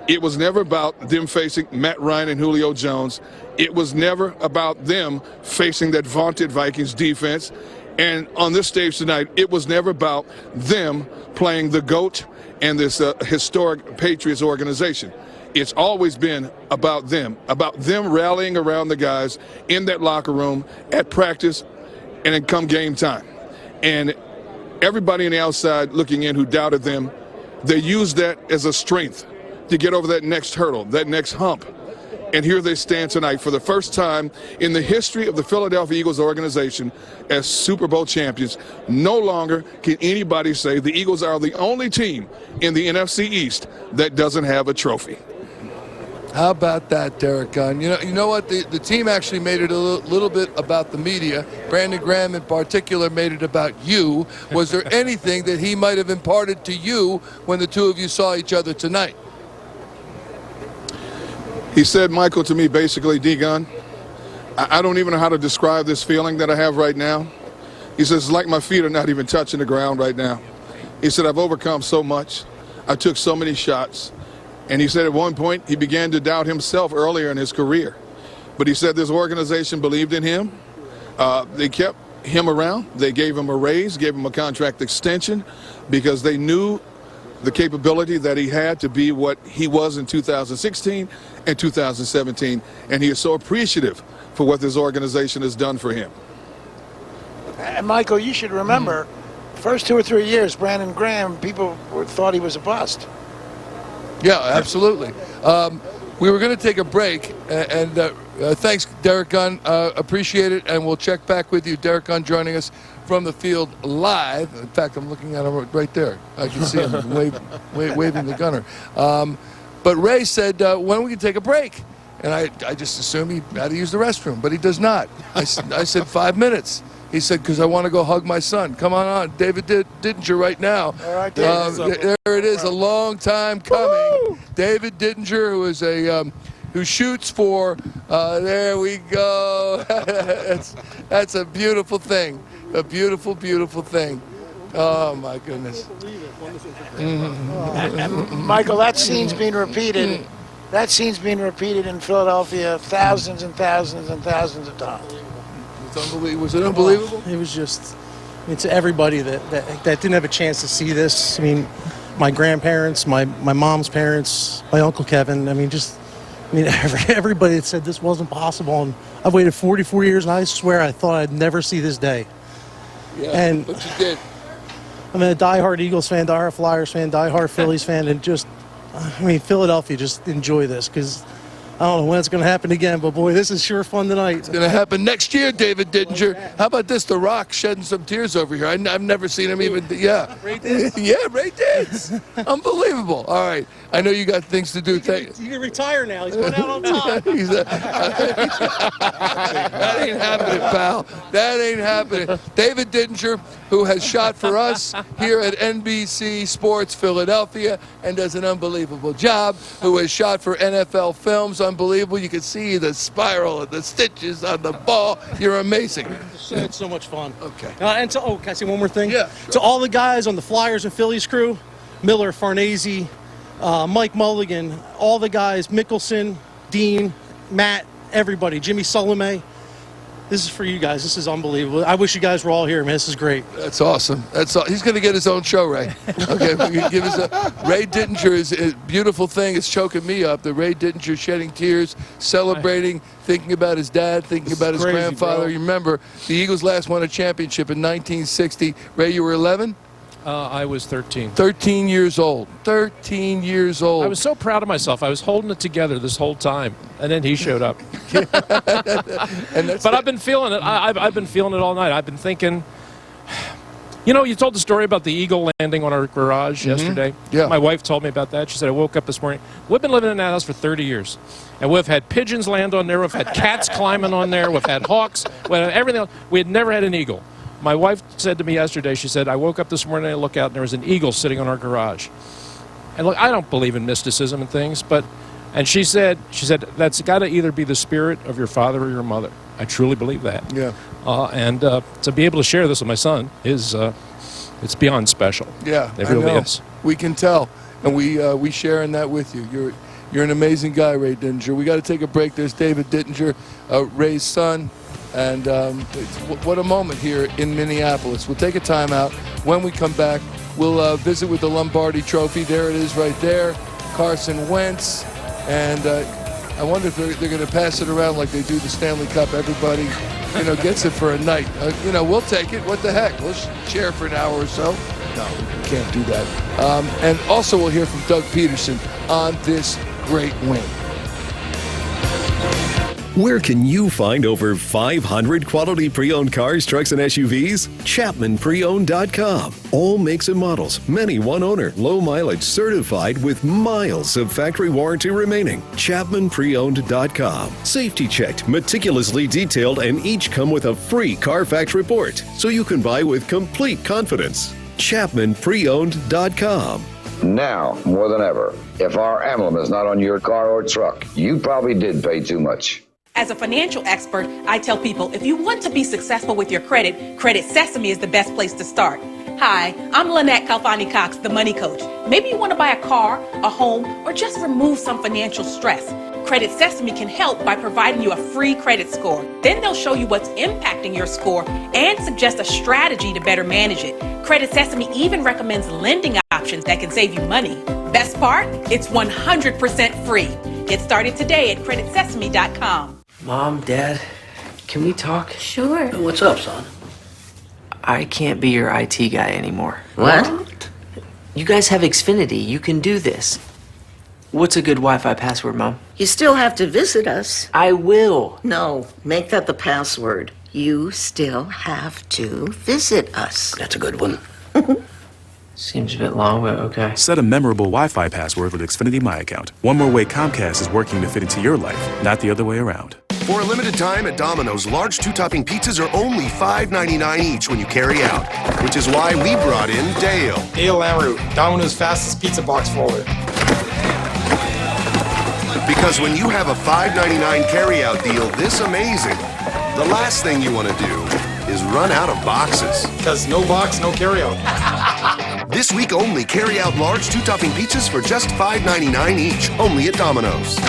It was never about them facing Matt Ryan and Julio Jones. It was never about them facing that vaunted Vikings defense. And on this stage tonight, it was never about them playing the GOAT and this historic Patriots organization. It's always been about them rallying around the guys in that locker room, at practice, and then come game time. And everybody on the outside looking in who doubted them, they used that as a strength to get over that next hurdle, that next hump. And here they stand tonight for the first time in the history of the Philadelphia Eagles organization as Super Bowl champions. No longer can anybody say the Eagles are the only team in the NFC East that doesn't have a trophy. How about that, Derek Gunn? You know what? The team actually made it a little bit about the media. Brandon Graham in particular made it about you. Was there anything that he might have imparted to you when the two of you saw each other tonight? He said, Michael, to me, basically, D-Gun, I don't even know how to describe this feeling that I have right now. He says, it's like my feet are not even touching the ground right now. He said, I've overcome so much. I took so many shots. And he said at one point he began to doubt himself earlier in his career. But he said this organization believed in him. They kept him around. They gave him a raise, gave him a contract extension because they knew the capability that he had to be what he was in 2016 and 2017. And he is so appreciative for what this organization has done for him. And Michael, you should remember, first 2 or 3 years, Brandon Graham, people thought he was a bust. Yeah, absolutely. We were going to take a break, and thanks, Derek Gunn. Appreciate it, and we'll check back with you. Derek Gunn joining us from the field live. In fact, I'm looking at him right there. I can see him waving the gunner. But Ray said, when we can take a break? And I just assumed he had to use the restroom, but he does not. I said 5 minutes. He said, because I want to go hug my son. Come on, David Didinger right now. All right, there it is, a long time coming. Woo! David Didinger, who is who shoots for, there we go. That's a beautiful thing. A beautiful, beautiful thing. Oh, my goodness. Michael, that scene's being repeated. That scene's being repeated in Philadelphia thousands and thousands and thousands of times. Was it unbelievable? It was just, I mean, to everybody that didn't have a chance to see this. I mean, my grandparents, my mom's parents, my Uncle Kevin. I mean, just mean, everybody had said this wasn't possible, and I've waited 44 years, and I swear I thought I'd never see this day. Yeah, but you did. I'm a diehard Eagles fan, diehard Flyers fan, diehard Phillies fan, and Philadelphia, just enjoy this, because I don't know when it's going to happen again, but boy, this is sure fun tonight. It's going to happen next year, David Didinger. How about this? The Rock shedding some tears over here. I've never seen him even. Yeah. Ray did. Yeah, Ray did. Unbelievable. All right. I know you got things to do. You can retire now. He's going out on top. That ain't happening, pal. That ain't happening. David Didinger, who has shot for us here at NBC Sports Philadelphia and does an unbelievable job, who has shot for NFL Films. Unbelievable. You can see the spiral and the stitches on the ball. You're amazing. It's so much fun. Okay. And can I say one more thing? Yeah. Sure. To all the guys on the Flyers and Phillies crew, Miller, Farnese, Mike Mulligan, all the guys, Mickelson, Dean, Matt, everybody, Jimmy Solomay. This is for you guys. This is unbelievable. I wish you guys were all here, man. This is great. That's awesome. He's going to get his own show, Ray. Okay, give us Ray Didinger is a beautiful thing. It's choking me up. The Ray Didinger shedding tears, celebrating, thinking about his dad, thinking about his grandfather. Bro. You remember the Eagles last won a championship in 1960. Ray, you were 11? I was 13. 13 years old. 13 years old. I was so proud of myself. I was holding it together this whole time, and then he showed up. But I've been feeling it. I've been feeling it all night. I've been thinking, you told the story about the eagle landing on our garage yesterday. Yeah. My wife told me about that. She said, I woke up this morning. We've been living in that house for 30 years. And we've had pigeons land on there. We've had cats climbing on there. We've had hawks. We've had everything else. We had never had an eagle. My wife said to me yesterday, she said, I woke up this morning and I look out and there was an eagle sitting on our garage. And look, I don't believe in mysticism and things, and she said, that's got to either be the spirit of your father or your mother. I truly believe that. Yeah. And to be able to share this with my son is, it's beyond special. Yeah, it really I know. is. We can tell, and we share in that with you. You're an amazing guy, Ray Didinger. We got to take a break. There's David Didinger, Ray's son. And what a moment here in Minneapolis. We'll take a timeout. When we come back, we'll visit with the Lombardi Trophy. There it is right there. Carson Wentz. And I wonder if they're going to pass it around like they do the Stanley Cup. Everybody, gets it for a night. We'll take it. What the heck? We'll share for an hour or so. No, we can't do that. And also we'll hear from Doug Peterson on this great win. Where can you find over 500 quality pre-owned cars, trucks, and SUVs? ChapmanPreowned.com. All makes and models, many one owner, low mileage, certified with miles of factory warranty remaining. ChapmanPreowned.com. Safety checked, meticulously detailed, and each come with a free Carfax report, so you can buy with complete confidence. ChapmanPreowned.com. Now, more than ever, if our emblem is not on your car or truck, you probably did pay too much. As a financial expert, I tell people, if you want to be successful with your credit, Credit Sesame is the best place to start. Hi, I'm Lynette Calfani-Cox, the money coach. Maybe you want to buy a car, a home, or just remove some financial stress. Credit Sesame can help by providing you a free credit score. Then they'll show you what's impacting your score and suggest a strategy to better manage it. Credit Sesame even recommends lending options that can save you money. Best part? It's 100% free. Get started today at creditsesame.com. Mom, Dad, can we talk? Sure. What's up, son? I can't be your IT guy anymore. What? You guys have Xfinity. You can do this. What's a good Wi-Fi password, Mom? You still have to visit us. I will. No, make that the password. You still have to visit us. That's a good one. Seems a bit long, but okay. Set a memorable Wi-Fi password with Xfinity My Account. One more way Comcast is working to fit into your life, not the other way around. For a limited time at Domino's, large 2-topping pizzas are only $5.99 each when you carry out, which is why we brought in Dale. Dale Lamoureux, Domino's fastest pizza box forward. Because when you have a $5.99 carry-out deal this amazing, the last thing you want to do is run out of boxes. Because no box, no carry-out. This week only, carry out large 2-topping pizzas for just $5.99 each, only at Domino's.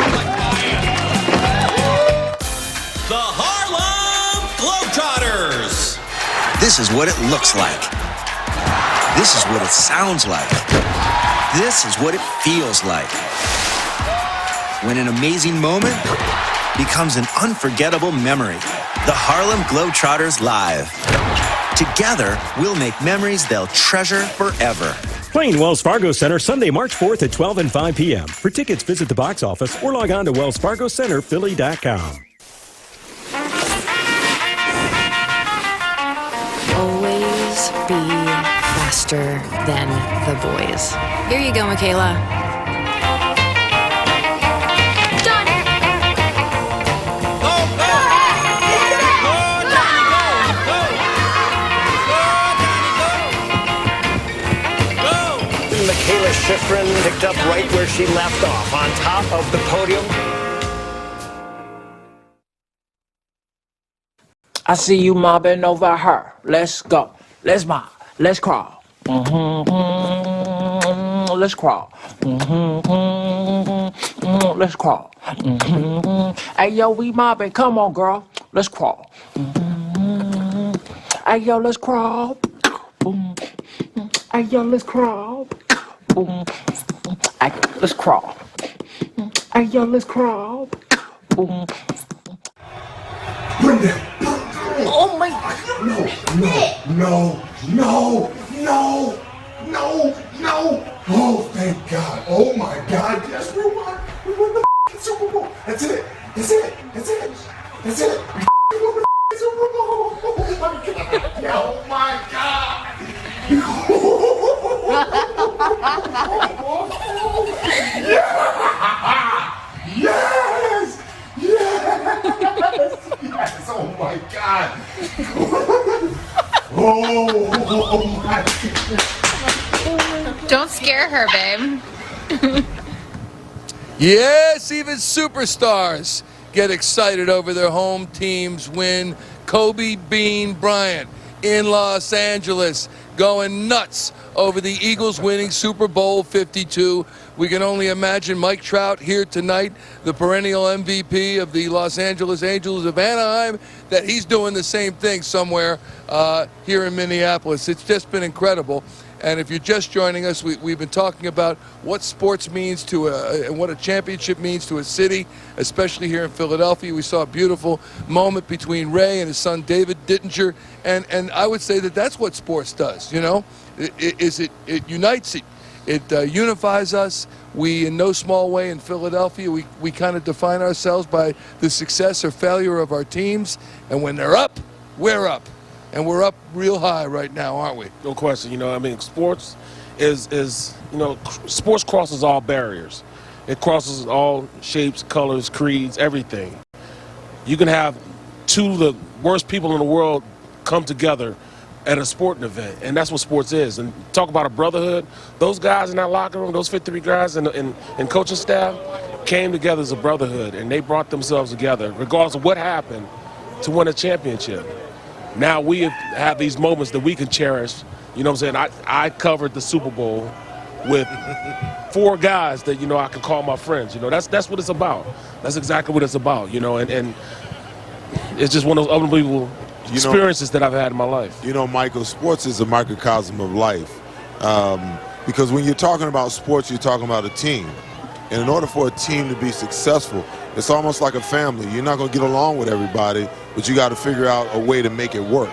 The Harlem Globetrotters. This is what it looks like. This is what it sounds like. This is what it feels like. when an amazing moment becomes an unforgettable memory. The Harlem Globetrotters Live. Together, we'll make memories they'll treasure forever. Playing Wells Fargo Center Sunday, March 4th at 12 and 5 p.m. For tickets, visit the box office or log on to wellsfargocenterphilly.com. Always be faster than the boys. Here you go, Michaela. Done. Michaela Schifrin picked up right where she left off, on top of the podium. I see you mobbing over her. Let's go. Let's mob. Let's crawl. Let's crawl. Let's crawl. Hey, yo, we mobbing. Come on, girl. Let's crawl. Hey, yo, let's crawl. Hey, yo, let's crawl. Hey, let's crawl. Hey, yo, let's crawl. Oh my God. No. Oh, thank God. Oh my God. Yes, we won. We won the Super Bowl. That's it. We won the Super Bowl. Oh my God. Yes. Oh my God. Oh my God. Don't scare her, babe. Yes, even superstars get excited over their home team's win. Kobe Bean Bryant in Los Angeles going nuts over the Eagles winning Super Bowl 52. We can only imagine Mike Trout here tonight, the perennial MVP of the Los Angeles Angels of Anaheim, that he's doing the same thing somewhere here in Minneapolis. It's just been incredible. And if you're just joining us, we've been talking about what sports means to and what a championship means to a city, especially here in Philadelphia. We saw a beautiful moment between Ray and his son David Didinger, and I would say that that's what sports does. You know, it unites, it unifies us. We, in no small way in Philadelphia, we kind of define ourselves by the success or failure of our teams, and when they're up, we're up. And we're up real high right now, aren't we? No question. You know, I mean, sports is sports crosses all barriers. It crosses all shapes, colors, creeds, everything. You can have two of the worst people in the world come together at a sporting event, and that's what sports is. And talk about a brotherhood. Those guys in that locker room, those 53 guys and coaching staff came together as a brotherhood, and they brought themselves together, regardless of what happened, to win a championship. Now we have these moments that we can cherish. You know what I'm saying? I covered the Super Bowl with 4 guys that, you know, I can call my friends. You know, that's what it's about. That's exactly what it's about, you know, and it's just one of those unbelievable experiences that I've had in my life. You know, Michael, sports is a microcosm of life. Because when you're talking about sports, you're talking about a team. And in order for a team to be successful, it's almost like a family. You're not going to get along with everybody, but you got to figure out a way to make it work.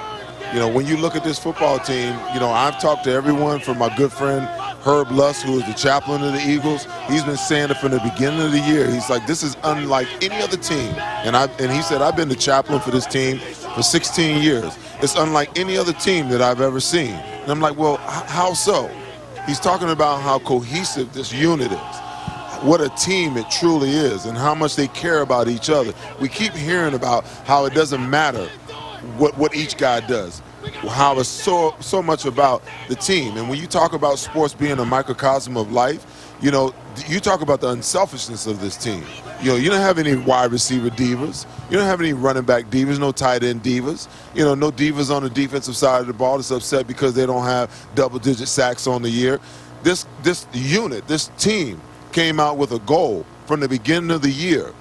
You know, when you look at this football team, you know, I've talked to everyone from my good friend Herb Luss, who is the chaplain of the Eagles. He's been saying it from the beginning of the year. He's like, this is unlike any other team. And he said, I've been the chaplain for this team for 16 years. It's unlike any other team that I've ever seen. And I'm like, well, how so? He's talking about how cohesive this unit is. What a team it truly is, and how much they care about each other. We keep hearing about how it doesn't matter what each guy does, how it's so much about the team. And when you talk about sports being a microcosm of life, you know, you talk about the unselfishness of this team. You know, you don't have any wide receiver divas. You don't have any running back divas, no tight end divas. You know, no divas on the defensive side of the ball that's upset because they don't have double-digit sacks on the year. This unit, this team, came out with a goal from the beginning of the year,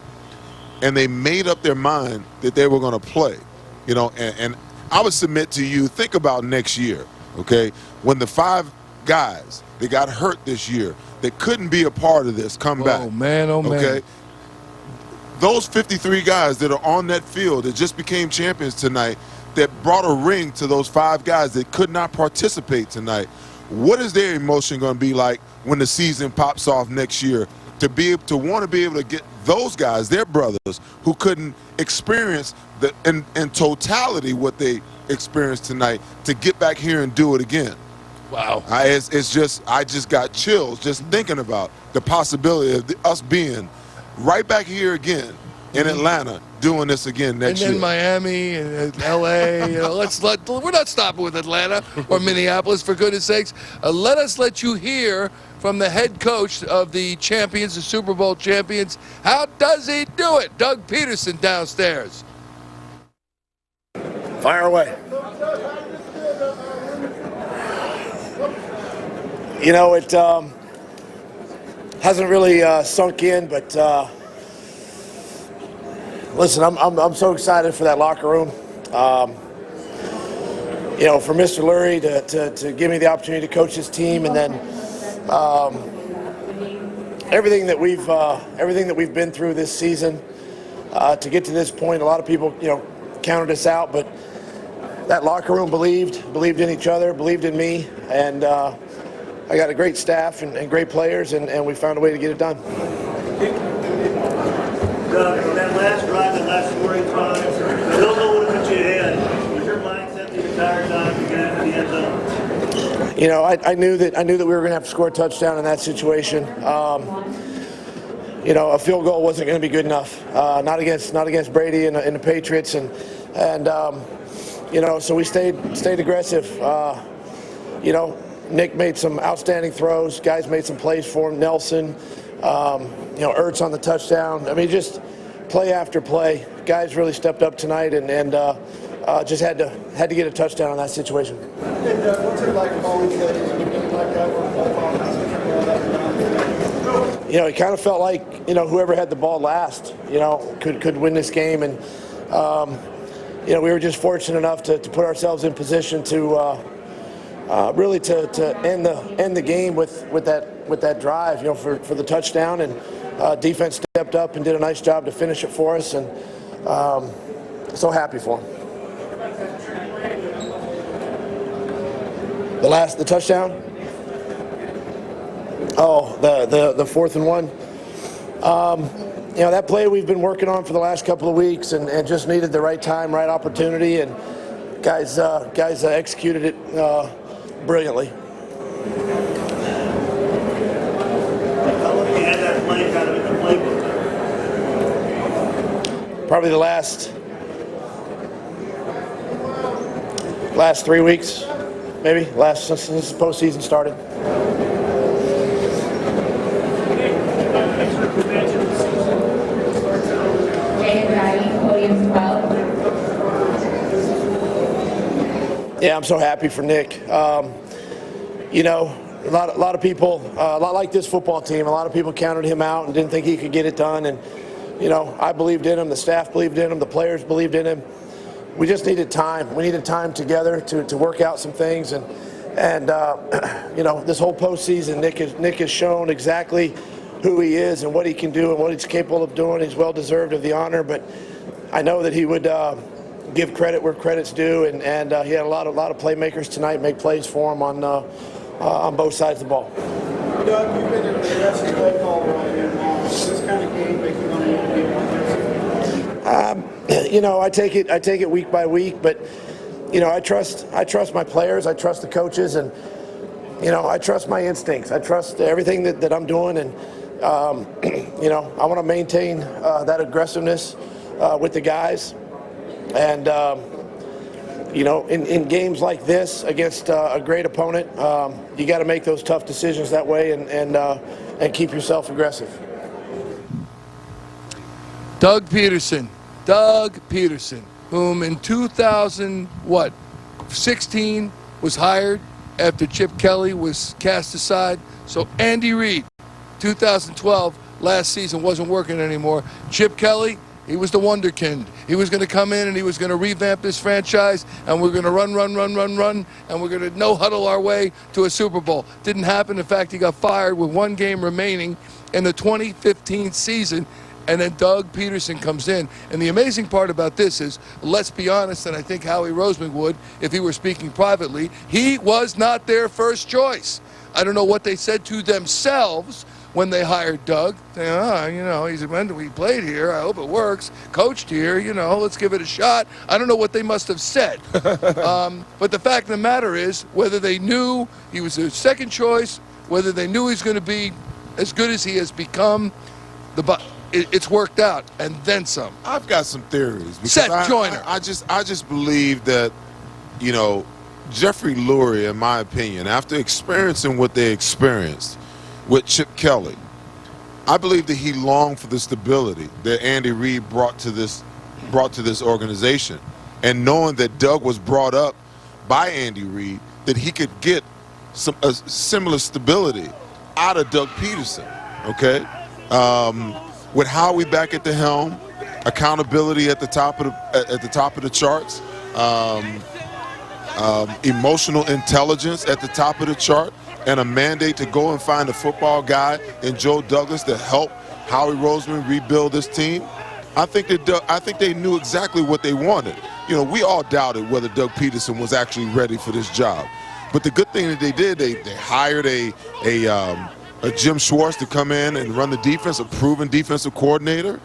and they made up their mind that they were going to play. You know, and I would submit to you, think about next year, okay, when the 5 guys that got hurt this year that couldn't be a part of this come back. Oh, man, okay? those 53 guys that are on that field that just became champions tonight, that brought a ring to those 5 guys that could not participate tonight, what is their emotion going to be like when the season pops off next year, to want to be able to get those guys, their brothers, who couldn't experience in totality what they experienced tonight, to get back here and do it again? Wow. I just got chills just thinking about the possibility of us being right back here again in Atlanta doing this again next year. And then Miami and LA. We're not stopping with Atlanta or Minneapolis, for goodness sakes. Let us let you hear from the head coach of the champions, the Super Bowl champions. How does he do it? Doug Peterson downstairs. Fire away. You know, it hasn't really sunk in, but listen, I'm so excited for that locker room. You know, for Mr. Lurie to give me the opportunity to coach his team, and then everything that we've been through this season to get to this point. A lot of people, you know, counted us out, but that locker room believed in each other, believed in me, and I got a great staff and great players, and we found a way to get it done. Doug, on that last drive, that last scoring drive, I don't know what put you ahead. Was your mindset the entire time to get into the end zone? You know, I knew that we were going to have to score a touchdown in that situation. You know, a field goal wasn't going to be good enough. Not against Brady and the Patriots, and you know, so we stayed aggressive. You know, Nick made some outstanding throws. Guys made some plays for him. Nelson, you know, Ertz on the touchdown. I mean, just play after play. Guys really stepped up tonight, and just had to get a touchdown on that situation. What's it like calling plays in a game like that where both offenses? You know, it kind of felt like, you know, whoever had the ball last, you know, could win this game, and you know, we were just fortunate enough to put ourselves in position to really to end the game with that drive, you know, for the touchdown, and defense stepped up and did a nice job to finish it for us, and so happy for them. The touchdown? Oh, the 4th and 1. You know, that play we've been working on for the last couple of weeks, and just needed the right time, right opportunity, and guys executed it brilliantly. How long have you had that play kind of in the playbook? Probably the last 3 weeks, maybe, since the postseason started. Yeah, I'm so happy for Nick. You know, a lot of people, a lot like this football team, a lot of people counted him out and didn't think he could get it done. And, you know, I believed in him, the staff believed in him, the players believed in him. We just needed time. We needed time together to work out some things. And you know, this whole postseason, Nick has shown exactly who he is and what he can do and what he's capable of doing. He's well deserved of the honor, but I know that he would give credit where credit's due, and he had a lot of playmakers tonight make plays for him on both sides of the ball. Doug, you've been an aggressive play caller all year long. Does this kind of game make you want to be more aggressive? You know, I take it week by week, but you know, I trust my players, I trust the coaches, and you know, I trust my instincts. I trust everything that I'm doing, and you know, I want to maintain that aggressiveness with the guys. And you know, in games like this against a great opponent, you got to make those tough decisions that way, and keep yourself aggressive. Doug Peterson, whom in 2016 was hired after Chip Kelly was cast aside. So Andy Reid, 2012, last season wasn't working anymore. Chip Kelly, he was the wonderkind. He was going to come in and he was going to revamp this franchise, and we're going to run, and we're going to no-huddle our way to a Super Bowl. Didn't happen. In fact, he got fired with one game remaining in the 2015 season, And then Doug Peterson comes in. And the amazing part about this is, let's be honest, and I think Howie Roseman would, if he were speaking privately, he was not their first choice. I don't know what they said to themselves when they hired Doug. Saying, he played here, I hope it works. Coached here, let's give it a shot. I don't know what they must have said. But the fact of the matter is, whether they knew he was their second choice, whether they knew he's going to be as good as he has become, it's worked out, and then some. I've got some theories. Seth, Joyner. I just believe that, Jeffrey Lurie, in my opinion, after experiencing what they experienced with Chip Kelly, I believe that he longed for the stability that Andy Reid brought to this organization, and knowing that Doug was brought up by Andy Reid, that he could get a similar stability out of Doug Peterson. Okay. With Howie back at the helm, accountability at the top of the charts, emotional intelligence at the top of the chart, and a mandate to go and find a football guy in Joe Douglas to help Howie Roseman rebuild this team. I think they knew exactly what they wanted. We all doubted whether Doug Peterson was actually ready for this job, but the good thing that they did, they hired a Jim Schwartz to come in and run the defense, a proven defensive coordinator.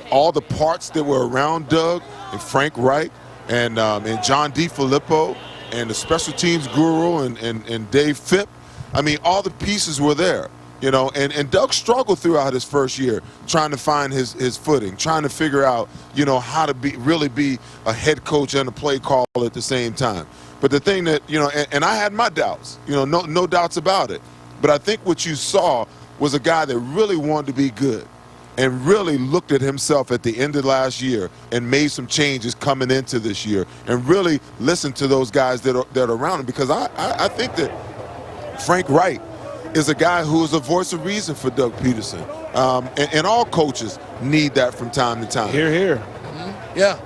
All the parts that were around Doug and Frank Reich and John DeFilippo and the special teams guru and Dave Phipp. I mean, all the pieces were there, and Doug struggled throughout his first year trying to find his footing, trying to figure out, how to really be a head coach and a play caller at the same time. But the thing that, and I had my doubts, no doubts about it. But I think what you saw was a guy that really wanted to be good and really looked at himself at the end of last year and made some changes coming into this year and really listened to those guys that are around him, because I think that Frank Reich is a guy who is a voice of reason for Doug Peterson. And all coaches need that from time to time. Hear, hear. Mm-hmm. Yeah.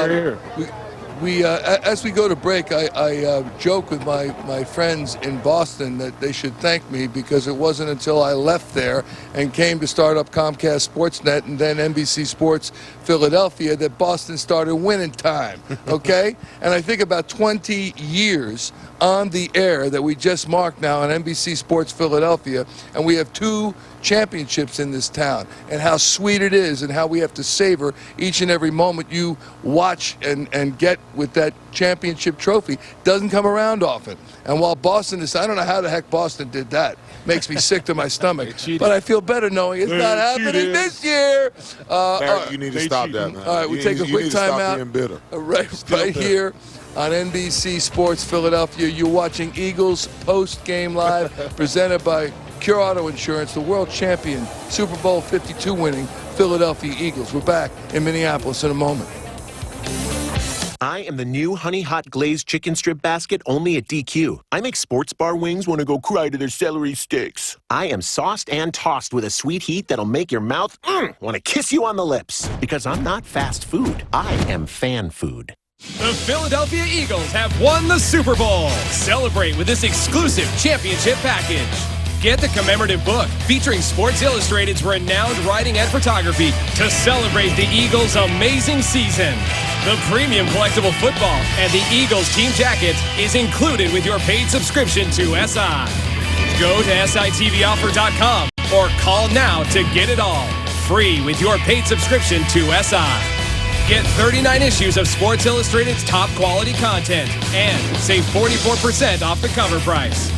Hear, hear. We as we go to break, I joke with my friends in Boston that they should thank me, because it wasn't until I left there and came to start up Comcast Sportsnet and then NBC Sports Philadelphia that Boston started winning time, okay? And I think about 20 years on the air that we just marked now on NBC Sports Philadelphia, and we have 2 championships in this town, and how sweet it is and how we have to savor each and every moment you watch and get with that championship trophy. Doesn't come around often. And while Boston is, I don't know how the heck Boston did that. Makes me sick to my stomach. But I feel better knowing it's not happening this year. Barrett, you need to stop that, man. All right, we take a quick time out. Right here on NBC Sports Philadelphia. You're watching Eagles Post-Game Live, presented by Cure Auto Insurance, the world champion, Super Bowl 52 winning Philadelphia Eagles. We're back in Minneapolis in a moment. I am the new Honey Hot Glazed Chicken Strip Basket only at DQ. I make sports bar wings want to go cry to their celery sticks. I am sauced and tossed with a sweet heat that'll make your mouth want to kiss you on the lips. Because I'm not fast food. I am fan food. The Philadelphia Eagles have won the Super Bowl. Celebrate with this exclusive championship package. Get the commemorative book featuring Sports Illustrated's renowned writing and photography to celebrate the Eagles' amazing season. The premium collectible football and the Eagles team jacket is included with your paid subscription to SI. Go to SITVoffer.com or call now to get it all. Free with your paid subscription to SI. Get 39 issues of Sports Illustrated's top quality content and save 44% off the cover price.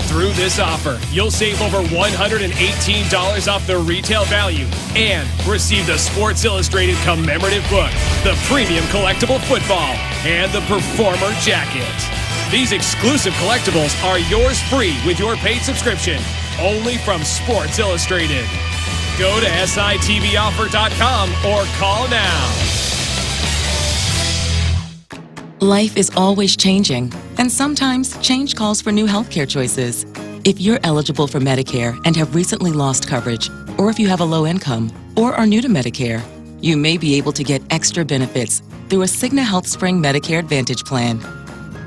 Through this offer, you'll save over $118 off the retail value and receive the Sports Illustrated commemorative book, the premium collectible football, and the performer jacket. These exclusive collectibles are yours free with your paid subscription, only from Sports Illustrated. Go to SITVoffer.com or call now. Life is always changing, and sometimes change calls for new healthcare choices. If you're eligible for Medicare and have recently lost coverage, or if you have a low income, or are new to Medicare, you may be able to get extra benefits through a Cigna Health Spring Medicare Advantage plan.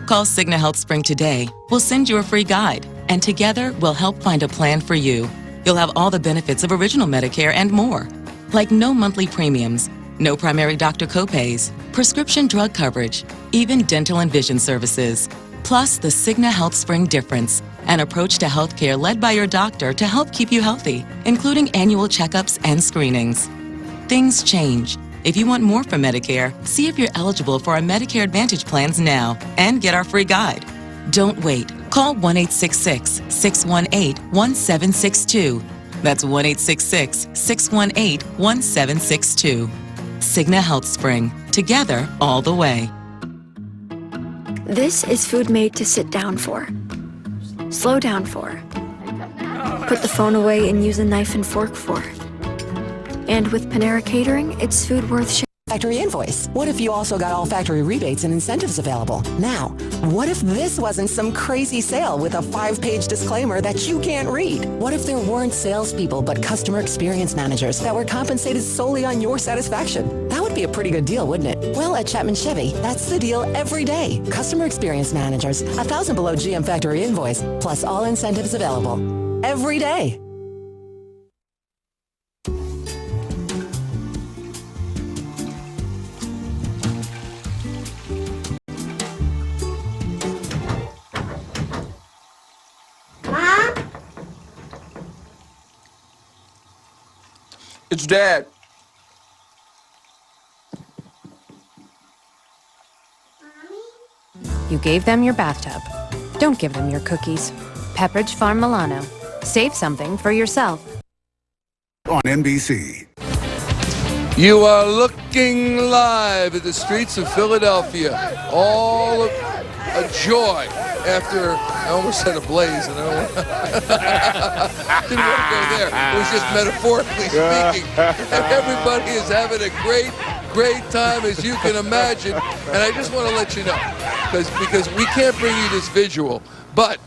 Call Cigna Health Spring today. We'll send you a free guide, and together we'll help find a plan for you. You'll have all the benefits of original Medicare and more. like no monthly premiums, no primary doctor copays, prescription drug coverage, even dental and vision services. Plus the Cigna Health Spring Difference, an approach to healthcare led by your doctor to help keep you healthy, including annual checkups and screenings. Things change. If you want more from Medicare, see if you're eligible for our Medicare Advantage plans now and get our free guide. Don't wait. Call 1-866-618-1762. That's 1-866-618-1762. Cigna Health Spring. Together all the way. This is food made to sit down for. Slow down for. Put the phone away and use a knife and fork for. And with Panera Catering, it's food worth sharing. Factory invoice. What if you also got all factory rebates and incentives available? Now, what if this wasn't some crazy sale with a 5-page disclaimer that you can't read? What if there weren't salespeople but customer experience managers that were compensated solely on your satisfaction? That would be a pretty good deal, wouldn't it? Well, at Chapman Chevy, that's the deal every day. Customer experience managers, 1,000 below GM factory invoice, plus all incentives available. Every day. It's Dad. You gave them your bathtub. Don't give them your cookies. Pepperidge Farm Milano. Save something for yourself. On NBC. You are looking live at the streets of Philadelphia. All of a joy after, I almost said a blaze, and I didn't want to go there. It was just metaphorically speaking. And everybody is having a great time, as you can imagine. And I just want to let you know, because we can't bring you this visual, but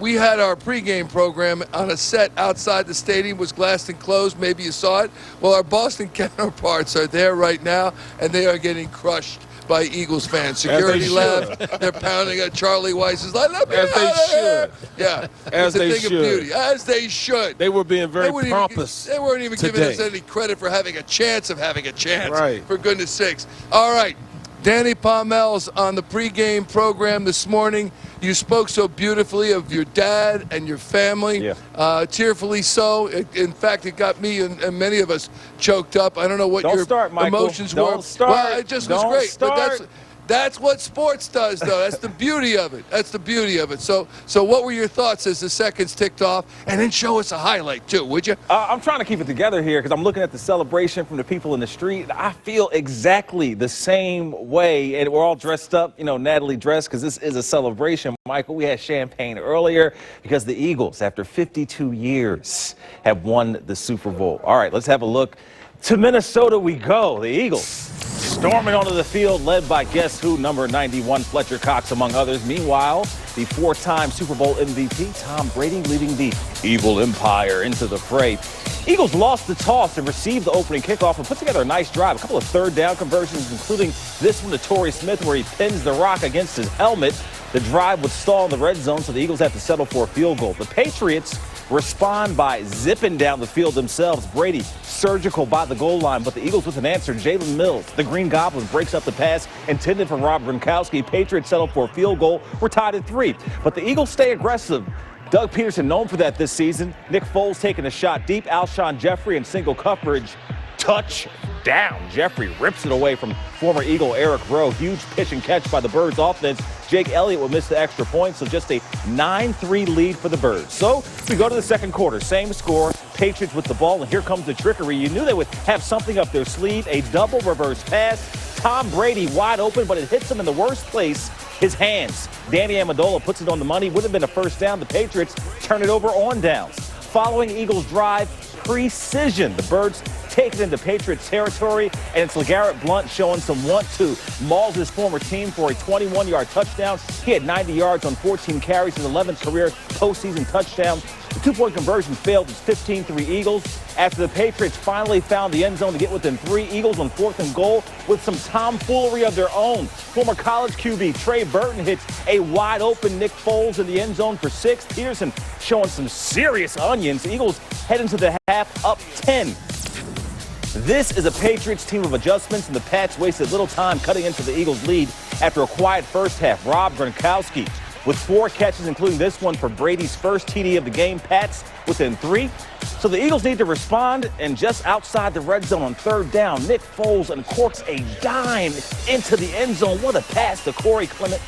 we had our pregame program on a set outside the stadium. It was glassed and closed. Maybe you saw it. Well, our Boston counterparts are there right now, and they are getting crushed by Eagles fans. Security left. They're pounding at Charlie Weiss's like, let me As they should. Yeah. As it's a they thing should. of beauty. As they should. They were being very pompous. They weren't even giving us any credit for having a chance of having a chance. Right. For goodness sakes. All right. Danny Pommels on the pregame program this morning. You spoke so beautifully of your dad and your family, tearfully so. In fact, it got me and many of us choked up. I don't know what your emotions were. Well, it just was great. But that's what sports does, though. That's the beauty of it. That's the beauty of it. So what were your thoughts as the seconds ticked off? And then show us a highlight, too, would you? I'm trying to keep it together here because I'm looking at the celebration from the people in the street. I feel exactly the same way. And we're all dressed up, Natalie dressed, because this is a celebration. Michael, we had champagne earlier because the Eagles, after 52 years, have won the Super Bowl. All right, let's have a look. To Minnesota we go. The Eagles storming onto the field, led by guess who, number 91, Fletcher Cox, among others. Meanwhile, the 4-time Super Bowl MVP, Tom Brady, leading the Evil Empire into the fray. Eagles lost the toss and received the opening kickoff and put together a nice drive. A couple of third down conversions, including this one to Torrey Smith, where he pins the rock against his helmet. The drive would stall in the red zone, so the Eagles have to settle for a field goal. The Patriots respond by zipping down the field themselves. Brady surgical by the goal line, but the Eagles with an answer. Jalen Mills, the Green Goblin, breaks up the pass intended for Rob Gronkowski. Patriots settle for a field goal. We're tied at 3, but the Eagles stay aggressive. Doug Peterson known for that this season. Nick Foles taking a shot deep. Alshon Jeffrey in single coverage. Touchdown. Jeffrey rips it away from former Eagle Eric Rowe. Huge pitch and catch by the Birds offense. Jake Elliott will miss the extra point, so just a 9-3 lead for the Birds. So we go to the second quarter. Same score. Patriots with the ball, and here comes the trickery. You knew they would have something up their sleeve. A double reverse pass. Tom Brady wide open, but it hits him in the worst place, his hands. Danny Amendola puts it on the money. Would have been a first down. The Patriots turn it over on downs. Following Eagles drive, precision. The Birds take it into Patriots territory, and it's LeGarrette Blount showing some want to. Mauls his former team for a 21-yard touchdown. He had 90 yards on 14 carries, his 11th career postseason touchdown. The two-point conversion failed. It's 15-3 Eagles. After the Patriots finally found the end zone to get within 3, Eagles on 4th and goal with some tomfoolery of their own. Former college QB Trey Burton hits a wide-open Nick Foles in the end zone for 6. Peterson showing some serious onions. Eagles head into the half up 10. This is a Patriots team of adjustments, and the Pats wasted little time cutting into the Eagles' lead after a quiet first half. Rob Gronkowski with 4 catches, including this one for Brady's first TD of the game. Pats within 3. So the Eagles need to respond, and just outside the red zone on 3rd down, Nick Foles uncorks a dime into the end zone. What a pass to Corey Clement.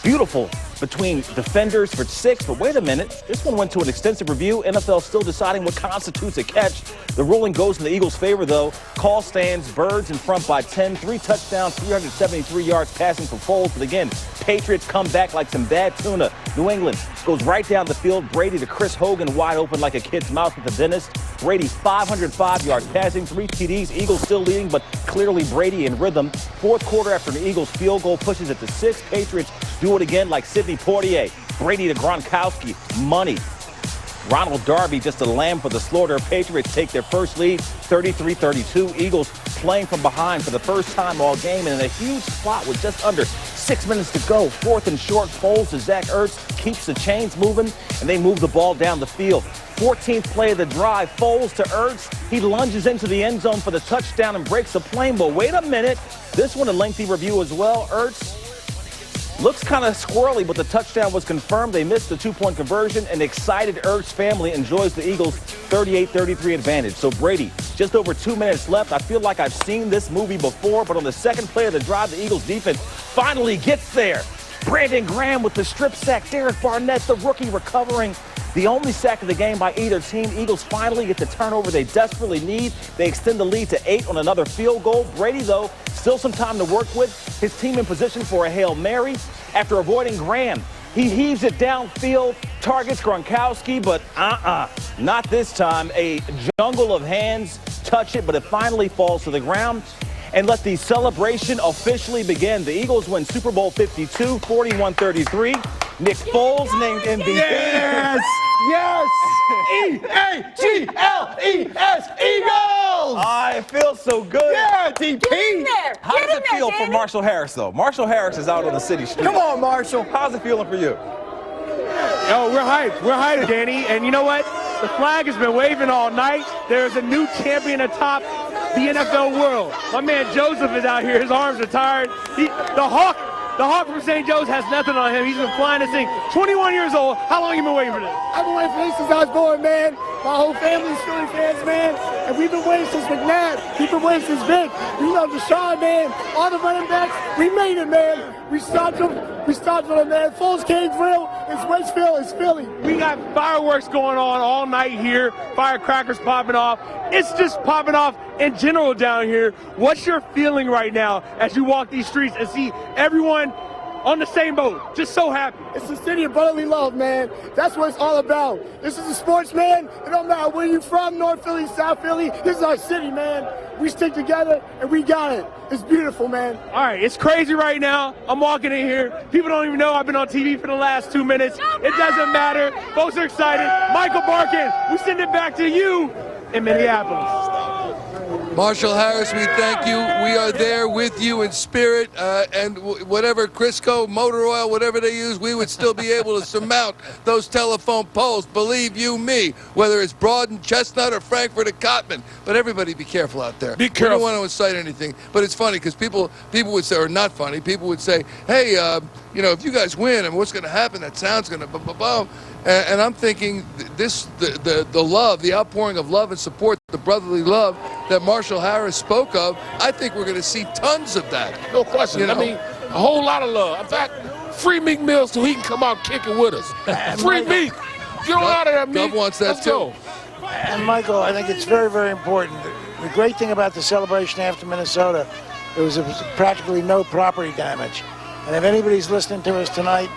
Beautiful between defenders for 6, but wait a minute. This one went to an extensive review. NFL still deciding what constitutes a catch. The ruling goes in the Eagles' favor, though. Call stands, Birds in front by 10, 3 touchdowns, 373 yards passing for Foles. But again, Patriots come back like some bad tuna. New England goes right down the field. Brady to Chris Hogan, wide open like a kid's mouth at the dentist. Brady 505 yards passing, 3 TDs. Eagles still leading, but clearly Brady in rhythm. 4th quarter after an Eagles field goal pushes it to 6. Patriots do it again like Sidney Poitier. Brady to Gronkowski. Money. Ronald Darby just a lamb for the slaughter. Patriots take their first lead, 33-32. Eagles playing from behind for the first time all game, and in a huge spot with just under 6 minutes to go. 4th and short. Foles to Zach Ertz keeps the chains moving, and they move the ball down the field. 14th play of the drive. Foles to Ertz. He lunges into the end zone for the touchdown and breaks the plane. But wait a minute. This one a lengthy review as well. Ertz looks kind of squirrely, but the touchdown was confirmed. They missed the 2-point conversion. An excited Ertz family enjoys the Eagles' 38-33 advantage. So Brady, just over 2 minutes left. I feel like I've seen this movie before, but on the second play of the drive, the Eagles defense finally gets there. Brandon Graham with the strip sack. Derek Barnett, the rookie, recovering. The only sack of the game by either team. Eagles finally get the turnover they desperately need. They extend the lead to 8 on another field goal. Brady, though, still some time to work with. His team in position for a Hail Mary. After avoiding Graham, he heaves it downfield, targets Gronkowski, but not this time. A jungle of hands touch it, but it finally falls to the ground. And let the celebration officially begin. The Eagles win Super Bowl 52, 41-33. Nick Foles named MVP. Yes! Yes! E-A-G-L-E-S, Eagles! It feels so good. Yeah, DP! How does it feel for Marshall Harris, though? Marshall Harris is out on the city street. Come on, Marshall. How's it feeling for you? Yo, we're hyped. We're hyped, Danny. And you know what? The flag has been waving all night. There's a new champion atop the NFL world. My man Joseph is out here. His arms are tired. The Hawk from St. Joe's has nothing on him. He's been flying this thing. 21 years old. How long have you been waiting for this? I've been waiting for this since I was born, man. My whole family's Philly fans, man. And we've been waiting since McNabb. We've been waiting since Vic. You know, Deshaun, man. All the running backs. We made it, man. We stopped them. We stopped them, man. Foles came real. It's Westfield. It's Philly. We got fireworks going on all night here. Firecrackers popping off. It's just popping off in general down here. What's your feeling right now as you walk these streets and see everyone on the same boat, just so happy? It's the city of brotherly love, man. That's what it's all about. This is a sports, man. It don't matter where you're from, North Philly, South Philly. This is our city, man. We stick together, and we got it. It's beautiful, man. All right, it's crazy right now. I'm walking in here. People don't even know I've been on TV for the last 2 minutes. It doesn't matter. Folks are excited. Michael Barkann, we send it back to you in Minneapolis. Marshall Harris, we thank you. We are there with you in spirit, and whatever Crisco, motor oil, whatever they use, we would still be able to surmount those telephone poles. Believe you me, whether it's Broad and Chestnut or Frankfurt and Cottman. But everybody be careful out there. Be careful. We don't want to incite anything. But it's funny because people would say, or not funny, people would say, hey, if you guys win, and what's going to happen? That sound's going to blah. And I'm thinking the love, the outpouring of love and support, the brotherly love that Marshall Harris spoke of, I think we're going to see tons of that. No question. You know? I mean, a whole lot of love. In fact, free Meek Mill so he can come out kicking with us. Free Meek. Get on out of there, Meek. Gov wants that Let's too. go. And Michael, I think it's very, very important. The great thing about the celebration after Minnesota, there was practically no property damage. And if anybody's listening to us tonight,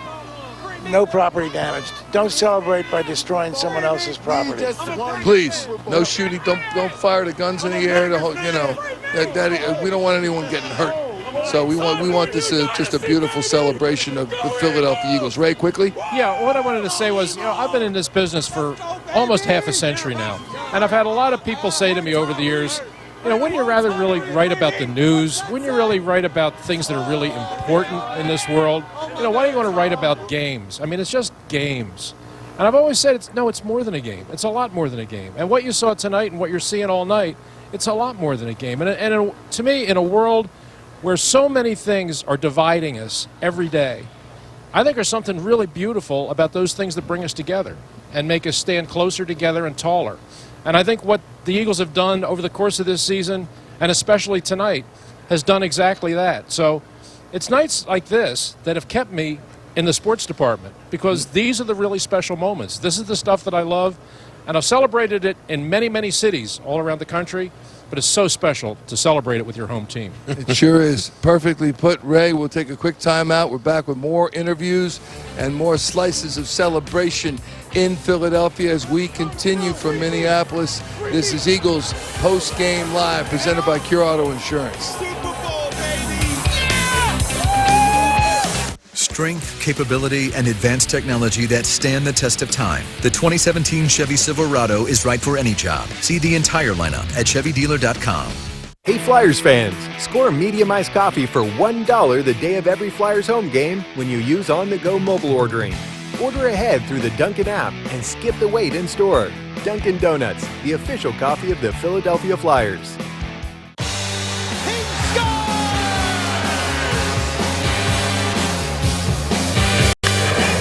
no property damage. Don't celebrate by destroying someone else's property. Please, no shooting. Don't fire the guns in the air. We don't want anyone getting hurt. So we want this just a beautiful celebration of the Philadelphia Eagles. Ray, quickly. Yeah, what I wanted to say was, I've been in this business for almost half a century now, and I've had a lot of people say to me over the years, when you rather really write about the news, when you really write about things that are really important in this world, why do you want to write about games? I mean, it's just games. And I've always said, it's more than a game. It's a lot more than a game. And what you saw tonight and what you're seeing all night, it's a lot more than a game. And to me, in a world where so many things are dividing us every day, I think there's something really beautiful about those things that bring us together and make us stand closer together and taller. And I think what the Eagles have done over the course of this season, and especially tonight, has done exactly that. So it's nights like this that have kept me in the sports department, because these are the really special moments. This is the stuff that I love, and I've celebrated it in many, many cities all around the country, but it's so special to celebrate it with your home team. It sure is. Perfectly put, Ray. We'll take a quick timeout. We're back with more interviews and more slices of celebration in Philadelphia as we continue from Minneapolis. This is Eagles Post-Game Live, presented by Cure Auto Insurance. Strength, capability, and advanced technology that stand the test of time. The 2017 Chevy Silverado is right for any job. See the entire lineup at ChevyDealer.com. Hey Flyers fans, score a medium iced coffee for $1 the day of every Flyers home game when you use on-the-go mobile ordering. Order ahead through the Dunkin' app and skip the wait in store. Dunkin' Donuts, the official coffee of the Philadelphia Flyers.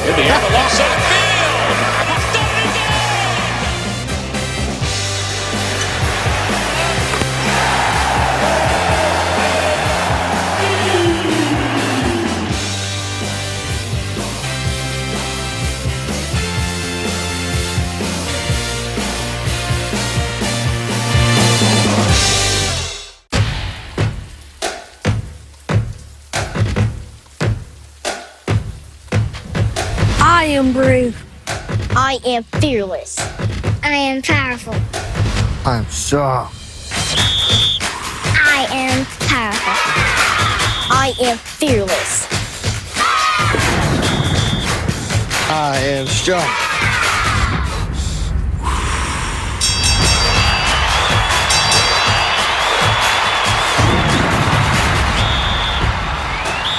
In the air, the long center field. He's done it again. I am brave. I am fearless. I am powerful. I am strong. I am powerful. I am fearless. I am strong.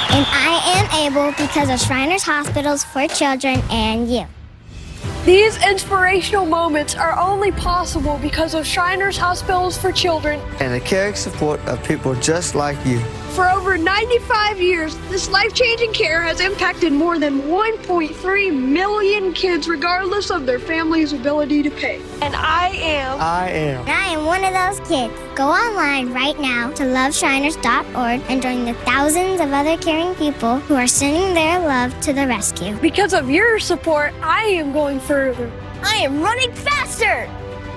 And I am able because of Shriners Hospitals for Children and you. These inspirational moments are only possible because of Shriners Hospitals for Children. And the caring support of people just like you. For over 95 years, this life-changing care has impacted more than 1.3 million kids regardless of their family's ability to pay. And I am one of those kids. Go online right now to loveshriners.org and join the thousands of other caring people who are sending their love to the rescue. Because of your support, I am going further. I am running faster.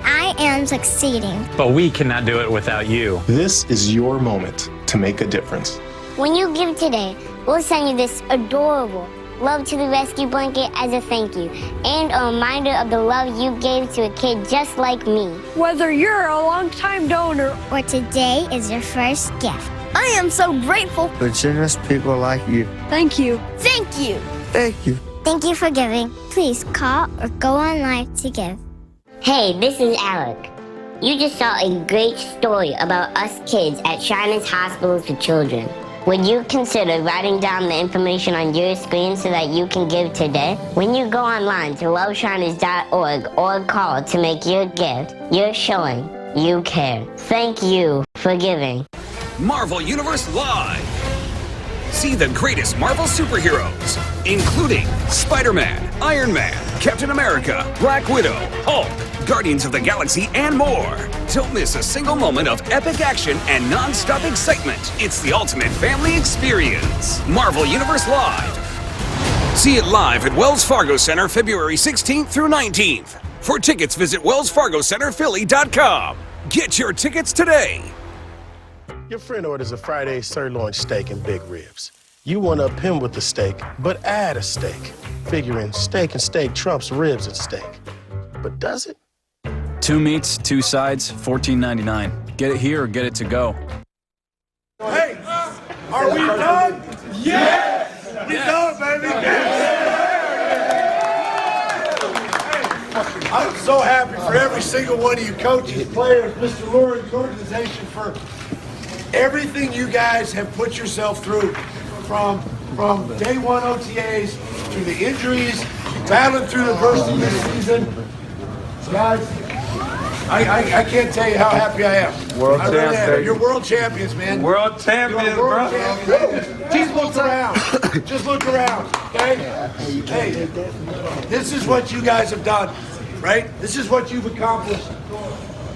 I am succeeding. But we cannot do it without you. This is your moment to make a difference. When you give today, we'll send you this adorable Love to the Rescue blanket as a thank you and a reminder of the love you gave to a kid just like me. Whether you're a long-time donor or today is your first gift, I am so grateful for generous people like you. Thank you. Thank you. Thank you. Thank you for giving. Please call or go online to give. Hey, this is Alec. You just saw a great story about us kids at Shriners Hospitals for Children. Would you consider writing down the information on your screen so that you can give today? When you go online to loveshriners.org or call to make your gift, you're showing you care. Thank you for giving. Marvel Universe Live. See the greatest Marvel superheroes, including Spider-Man, Iron Man, Captain America, Black Widow, Hulk, Guardians of the Galaxy, and more. Don't miss a single moment of epic action and non-stop excitement. It's the ultimate family experience. Marvel Universe Live. See it live at Wells Fargo Center February 16th through 19th. For tickets, visit wellsfargocenterphilly.com. Get your tickets today. Your friend orders a Friday sirloin steak and big ribs. You one-up him with the steak, but add a steak. Figuring steak and steak trumps ribs and steak. But does it? 2 meats, 2 sides, $14.99. Get it here or get it to go. Hey, are we done? Yes! We done, baby! I'm so happy for every single one of you coaches, players, Mr. Lawrence, organization for everything you guys have put yourself through from day one OTAs to the injuries battling through the adversity this season. Guys, I can't tell you how happy I am. World I really champions. am. You're world champions, man. World champions, You're world bro. champions. Just look around. Just look around, okay? Hey, this is what you guys have done, right? This is what you've accomplished.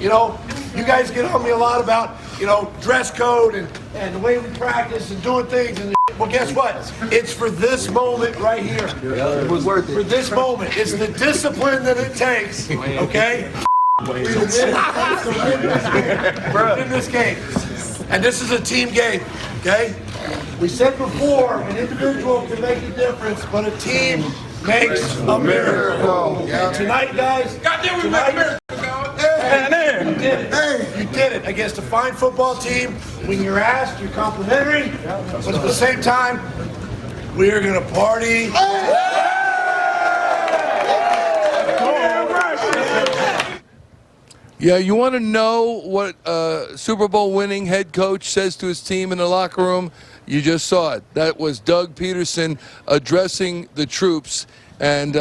You know, you guys get on me a lot about, you know, dress code and the way we practice and doing things. And well, guess what? It's for this moment right here. It was worth it. For this moment. It's the discipline that it takes, okay? To win this game. And this is a team game, okay? We said before, an individual can make a difference, but a team makes a miracle. And tonight, guys, tonight, you did it. You did it against a fine football team. When you're asked, you're complimentary, but at the same time, we are going to party. Yeah, you want to know what Super Bowl winning head coach says to his team in the locker room? You just saw it. That was Doug Peterson addressing the troops, and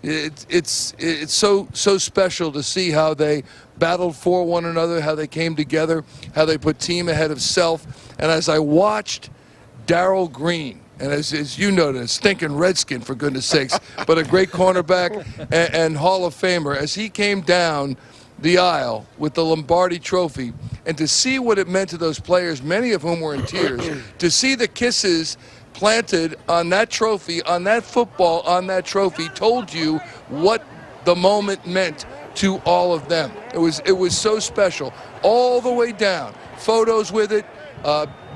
it's so special to see how they battled for one another, how they came together, how they put team ahead of self. And as I watched Darryl Green, and as you know, a stinking Redskin, for goodness sakes, but a great cornerback and Hall of Famer, as he came down the aisle with the Lombardi Trophy, and to see what it meant to those players, many of whom were in tears, to see the kisses planted on that trophy, on that football, on that trophy, told you what the moment meant to all of them. It was so special, all the way down. Photos with it,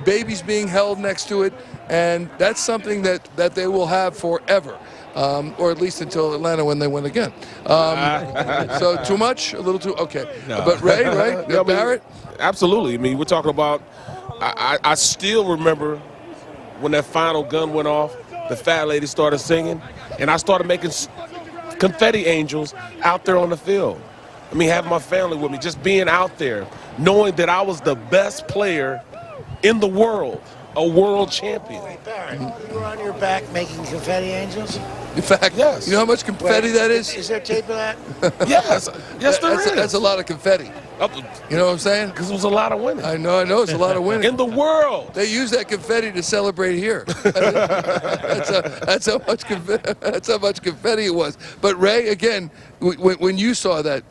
babies being held next to it, and that's something that they will have forever. Or at least until Atlanta when they win again. So too much? A little too? Okay. No. But Ray, right? Yeah, Barrett? Absolutely. I mean, we're talking about, I still remember when that final gun went off, the fat lady started singing, and I started making confetti angels out there on the field. I mean, having my family with me, just being out there, knowing that I was the best player in the world, a world champion. Wait, Barrett, you were on your back making confetti angels? In fact, yes. You know how much confetti that is? Is there tape of that? Yes, yes, there is. That's a lot of confetti. You know what I'm saying? Because it was a lot of winning. I know, it's a lot of winning. In the world. They use that confetti to celebrate here. That's how much confetti it was. But Ray, again, when you saw that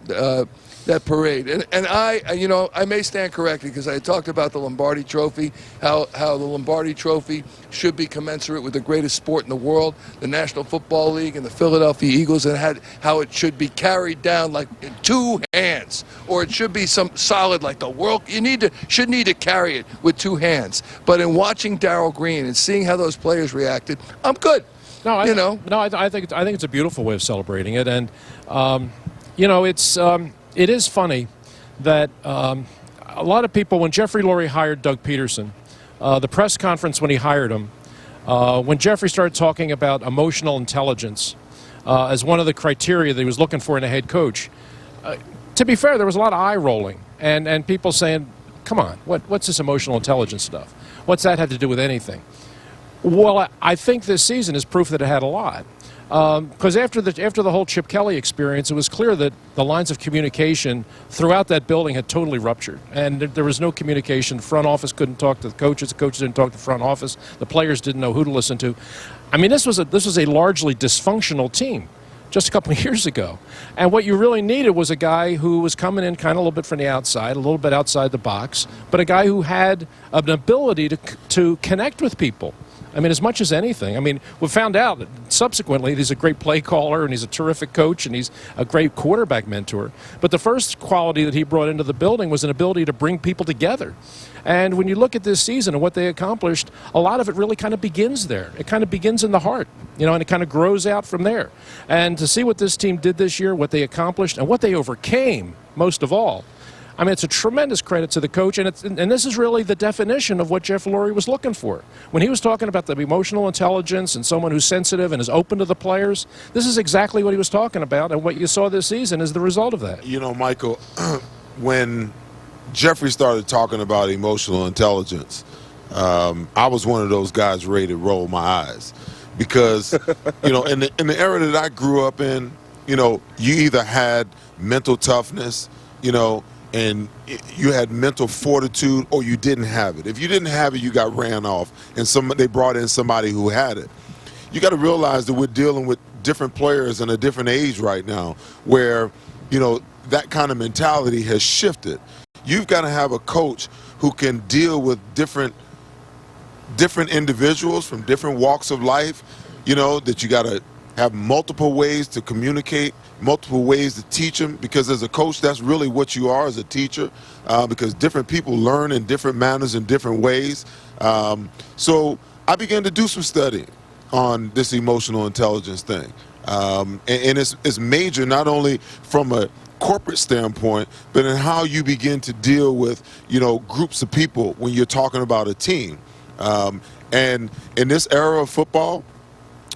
parade, and I may stand corrected because I talked about the Lombardi Trophy, how the Lombardi Trophy should be commensurate with the greatest sport in the world, the National Football League and the Philadelphia Eagles, and how it should be carried down like in two hands, or it should be some solid like the world. Should need to carry it with two hands. But in watching Darryl Green and seeing how those players reacted, I'm good. No, I think it's a beautiful way of celebrating it, and it is funny that a lot of people, when Jeffrey Lurie hired Doug Peterson, the press conference when he hired him, when Jeffrey started talking about emotional intelligence as one of the criteria that he was looking for in a head coach, to be fair, there was a lot of eye rolling and people saying, come on, what's this emotional intelligence stuff? What's that have to do with anything? Well, I think this season is proof that it had a lot. Because after the whole Chip Kelly experience, it was clear that the lines of communication throughout that building had totally ruptured, and there was no communication. The front office couldn't talk to the coaches didn't talk to the front office, the players didn't know who to listen to. I mean, this was a largely dysfunctional team just a couple of years ago, and what you really needed was a guy who was coming in kind of a little bit from the outside, a little bit outside the box, but a guy who had an ability to connect with people. I mean, as much as anything. I mean, we found out that subsequently he's a great play caller and he's a terrific coach and he's a great quarterback mentor. But the first quality that he brought into the building was an ability to bring people together. And when you look at this season and what they accomplished, a lot of it really kind of begins there. It kind of begins in the heart, and it kind of grows out from there. And to see what this team did this year, what they accomplished, and what they overcame, most of all, I mean, it's a tremendous credit to the coach, and this is really the definition of what Jeff Lurie was looking for. When he was talking about the emotional intelligence and someone who's sensitive and is open to the players, this is exactly what he was talking about, and what you saw this season is the result of that. You know, Michael, when Jeffrey started talking about emotional intelligence, I was one of those guys ready to roll my eyes because, you know, in the era that I grew up in, you know, you either had mental toughness, you know, and you had mental fortitude, or you didn't have it. If you didn't have it, you got ran off, and they brought in somebody who had it. You got to realize that we're dealing with different players in a different age right now, where, you know, that kind of mentality has shifted. You've got to have a coach who can deal with different individuals from different walks of life, you know, that you got to have multiple ways to communicate, multiple ways to teach them, because as a coach, that's really what you are as a teacher, because different people learn in different manners in different ways. So I began to do some studying on this emotional intelligence thing. And it's major not only from a corporate standpoint, but in how you begin to deal with, you know, groups of people when you're talking about a team. And in this era of football,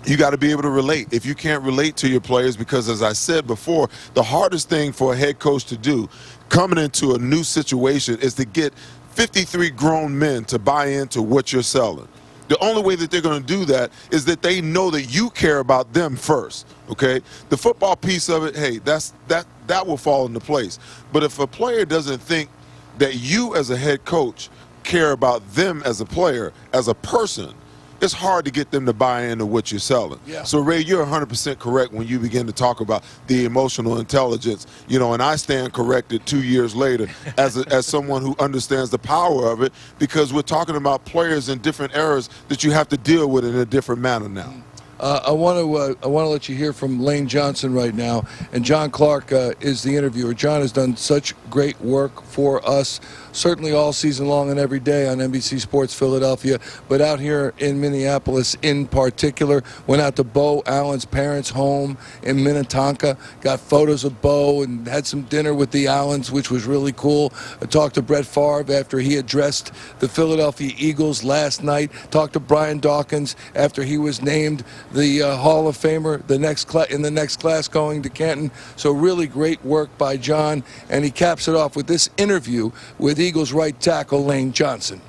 you got to be able to relate. If you can't relate to your players, because as I said before, the hardest thing for a head coach to do coming into a new situation is to get 53 grown men to buy into what you're selling. The only way that they're going to do that is that they know that you care about them first, okay? The football piece of it, hey, that will fall into place. But if a player doesn't think that you as a head coach care about them as a player, as a person, it's hard to get them to buy into what you're selling. Yeah. So, Ray, you're 100% correct when you begin to talk about the emotional intelligence, you know, and I stand corrected 2 years later as someone who understands the power of it, because we're talking about players in different eras that you have to deal with in a different manner now. I want to let you hear from Lane Johnson right now, and John Clark is the interviewer. John has done such great work for us, certainly all season long and every day on NBC Sports Philadelphia, but out here in Minneapolis in particular. Went out to Bo Allen's parents' home in Minnetonka, got photos of Bo and had some dinner with the Allens, which was really cool. I talked to Brett Favre after he addressed the Philadelphia Eagles last night. Talked to Brian Dawkins after he was named the Hall of Famer in the next class going to Canton. So really great work by John, and he caps it off with this interview with Eagles right tackle Lane Johnson.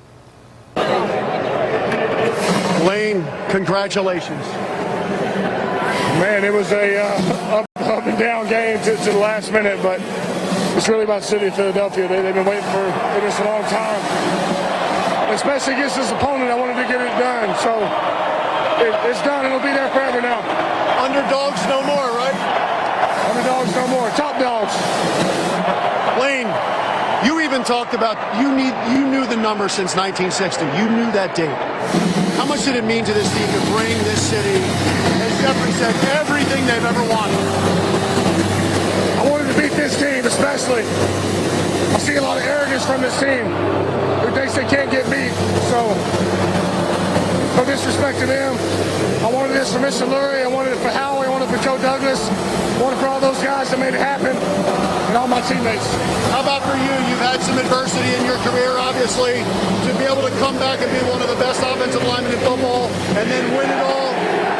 Lane, congratulations. Man, it was a up and down game to the last minute, but it's really about the city of Philadelphia. They've been waiting for this a long time. Especially against this opponent, I wanted to get it done. So it's done. It'll be there forever now. Underdogs no more, right? Underdogs no more. Top dogs. Lane, you even talked about you knew the number since 1960. You knew that date. How much did it mean to this team to bring this city, as Jeffrey said, everything they've ever wanted? I wanted to beat this team, especially. I see a lot of arrogance from this team who thinks they can't get beat. So, no disrespect to them. I wanted this for Mr. Lurie. I wanted it for Howie. I wanted it for Joe Douglas. I wanted it for all those guys that made it happen, and all my teammates. How about for you? You've had some adversity in your career, obviously. To be able to come back and be one of the best offensive linemen in football and then win it all,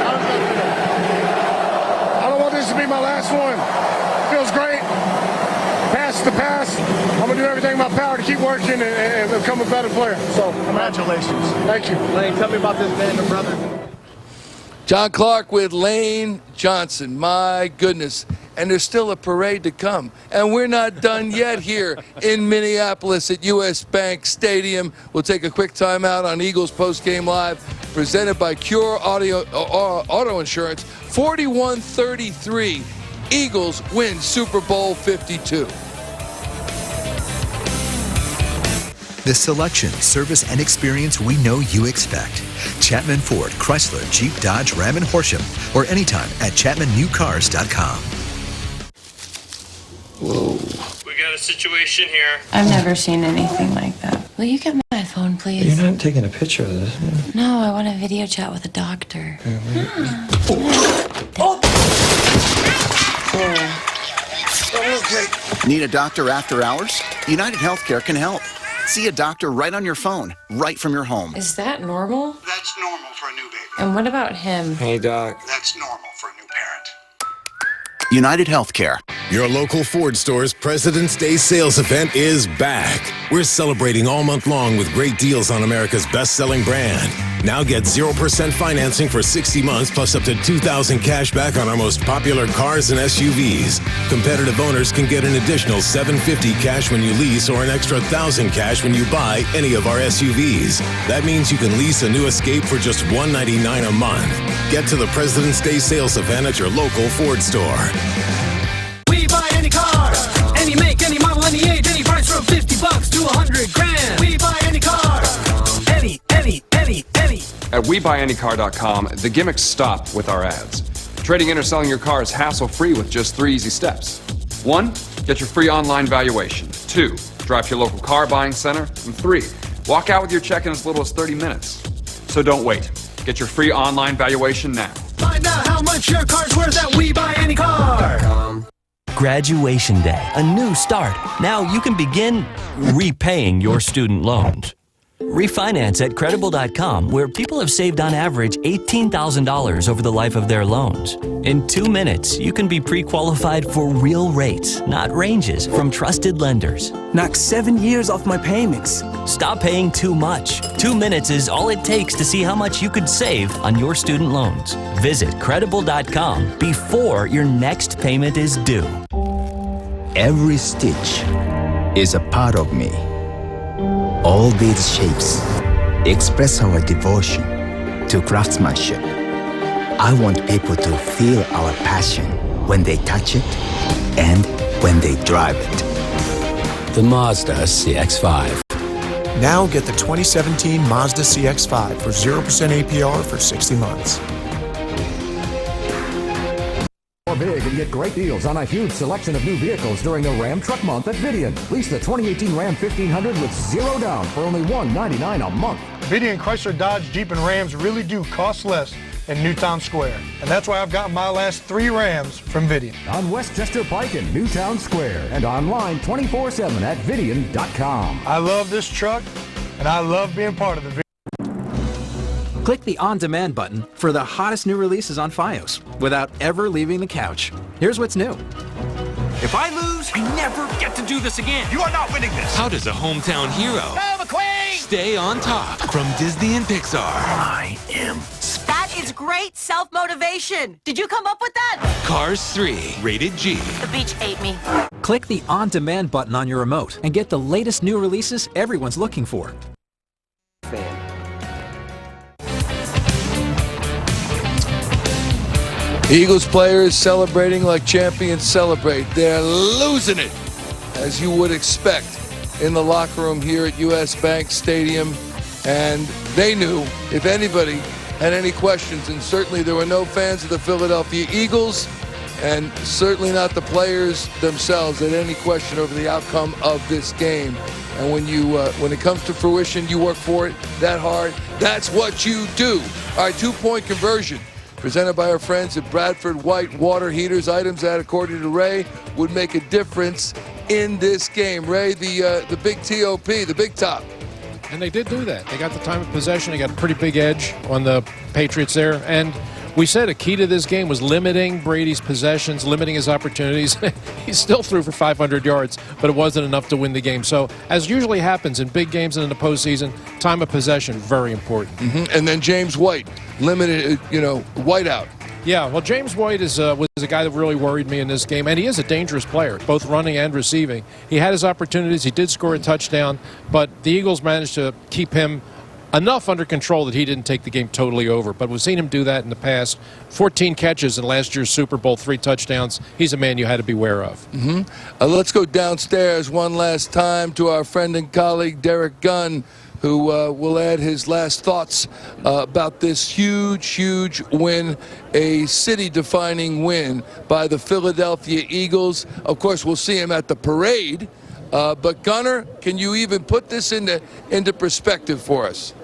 how does that feel? I don't want this to be my last one. It feels great. Past the past. I'm going to do everything in my power to keep working and become a better player. So, congratulations. Thank you. Lane, tell me about this band of brothers. John Clark with Lane Johnson. My goodness. And there's still a parade to come. And we're not done yet here in Minneapolis at US Bank Stadium. We'll take a quick timeout on Eagles Postgame Live, presented by Cure Auto Insurance. 41-33. Eagles win Super Bowl 52. The selection, service, and experience we know you expect. Chapman Ford, Chrysler, Jeep, Dodge, Ram, and Horsham, or anytime at ChapmanNewCars.com. Whoa. We got a situation here. I've never seen anything like that. Will you get my phone, please? You're not taking a picture of this. No, I want a video chat with a doctor. Need a doctor after hours? United Healthcare can help. See a doctor right on your phone, right from your home. Is that normal? That's normal for a new baby. And what about him? Hey, Doc. That's normal for a new parent. United Healthcare. Your local Ford store's President's Day sales event is back. We're celebrating all month long with great deals on America's best-selling brand. Now get 0% financing for 60 months plus up to $2,000 cash back on our most popular cars and SUVs. Competitive owners can get an additional $750 cash when you lease or an extra $1,000 cash when you buy any of our SUVs. That means you can lease a new Escape for just $199 a month. Get to the President's Day sales event at your local Ford store. We buy any car, any make, any model, any age, any price from $50 to $100,000. We buy any car, any. At WeBuyAnyCar.com, the gimmicks stop with our ads. Trading in or selling your car is hassle-free with just 3 easy steps. 1, get your free online valuation. 2, drive to your local car buying center. And 3, walk out with your check in as little as 30 minutes. So don't wait. Get your free online valuation now. Find out how much your car's worth at WeBuyAnyCar. Graduation day, a new start. Now you can begin repaying your student loans. Refinance at Credible.com, where people have saved on average $18,000 over the life of their loans. In 2 minutes, you can be pre-qualified for real rates, not ranges, from trusted lenders. Knock 7 years off my payments. Stop paying too much. 2 minutes is all it takes to see how much you could save on your student loans. Visit Credible.com before your next payment is due. Every stitch is a part of me. All these shapes express our devotion to craftsmanship. I want people to feel our passion when they touch it and when they drive it. The Mazda CX-5. Now get the 2017 Mazda CX-5 for 0% APR for 60 months. Big and get great deals on a huge selection of new vehicles during the Ram Truck Month at Vidian. Lease the 2018 Ram 1500 with 0 down for only $199 a month. Vidian Chrysler, Dodge, Jeep, and Rams really do cost less in Newtown Square. And that's why I've gotten my last 3 Rams from Vidian. On Westchester Pike in Newtown Square and online 24/7 at Vidian.com. I love this truck, and I love being part of the Vidian. Click the on-demand button for the hottest new releases on Fios without ever leaving the couch. Here's what's new. If I lose, I never get to do this again. You are not winning this. How does a hometown hero stay on top from Disney and Pixar? I am. That is great self-motivation. Did you come up with that? Cars 3, rated G. The beach ate me. Click the on-demand button on your remote and get the latest new releases everyone's looking for. Eagles players celebrating like champions celebrate. They're losing it, as you would expect, in the locker room here at US Bank Stadium. And they knew if anybody had any questions, and certainly there were no fans of the Philadelphia Eagles, and certainly not the players themselves, had any question over the outcome of this game. And when it comes to fruition, you work for it that hard. That's what you do. All right, 2-point conversion. Presented by our friends at Bradford White Water Heaters, items that, according to Ray, would make a difference in this game. Ray, the big TOP, the big top. And they did do that. They got the time of possession. They got a pretty big edge on the Patriots there. And we said a key to this game was limiting Brady's possessions, limiting his opportunities. He still threw for 500 yards, but it wasn't enough to win the game. So, as usually happens in big games and in the postseason, time of possession, very important. And then James White, limited, White out. Yeah, well, James White was a guy that really worried me in this game, and he is a dangerous player, both running and receiving. He had his opportunities. He did score a touchdown, but the Eagles managed to keep him enough under control that he didn't take the game totally over. But we've seen him do that in the past. 14 catches in last year's Super Bowl, 3 touchdowns. He's a man you had to beware of. Let's go downstairs one last time to our friend and colleague Derek Gunn, who will add his last thoughts about this huge win, a city-defining win by the Philadelphia Eagles. Of course, we'll see him at the parade. But Gunner, can you even put this into perspective for us?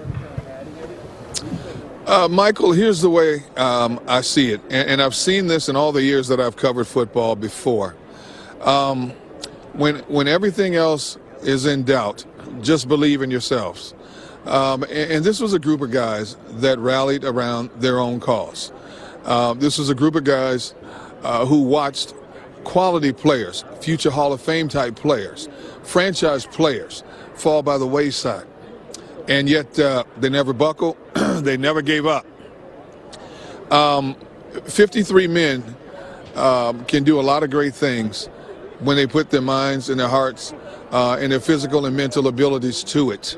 Michael, here's the way I see it, and I've seen this in all the years that I've covered football before. When everything else is in doubt, just believe in yourselves. And this was a group of guys that rallied around their own cause. This was a group of guys who watched quality players, future Hall of Fame type players, franchise players fall by the wayside. And yet they never buckle. They never gave up. 53 men can do a lot of great things when they put their minds and their hearts and their physical and mental abilities to it.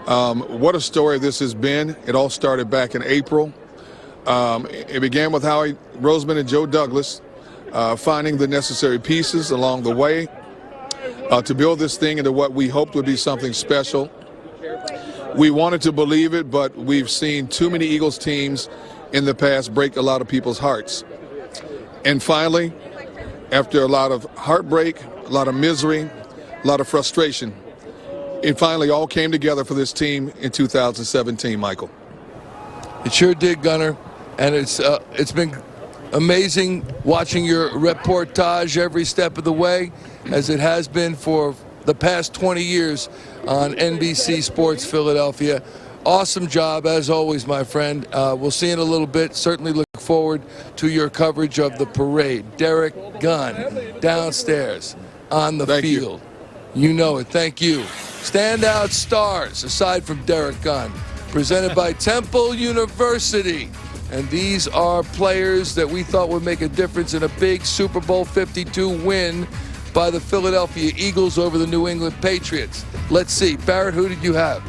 What a story this has been. It all started back in April. It began with Howie Roseman and Joe Douglas finding the necessary pieces along the way to build this thing into what we hoped would be something special. We wanted to believe it, but we've seen too many Eagles teams in the past break a lot of people's hearts. And finally, after a lot of heartbreak, a lot of misery, a lot of frustration, it finally all came together for this team in 2017, Michael. It sure did, Gunner. And it's been amazing watching your reportage every step of the way, as it has been for the past 20 years on NBC Sports Philadelphia. Awesome job, as always, my friend. We'll see you in a little bit. Certainly look forward to your coverage of the parade. Derek Gunn downstairs on the field. You know it. Thank you. Standout stars, aside from Derek Gunn, presented by Temple University. And these are players that we thought would make a difference in a big Super Bowl 52 win by the Philadelphia Eagles over the New England Patriots. Let's see. Barrett, who did you have?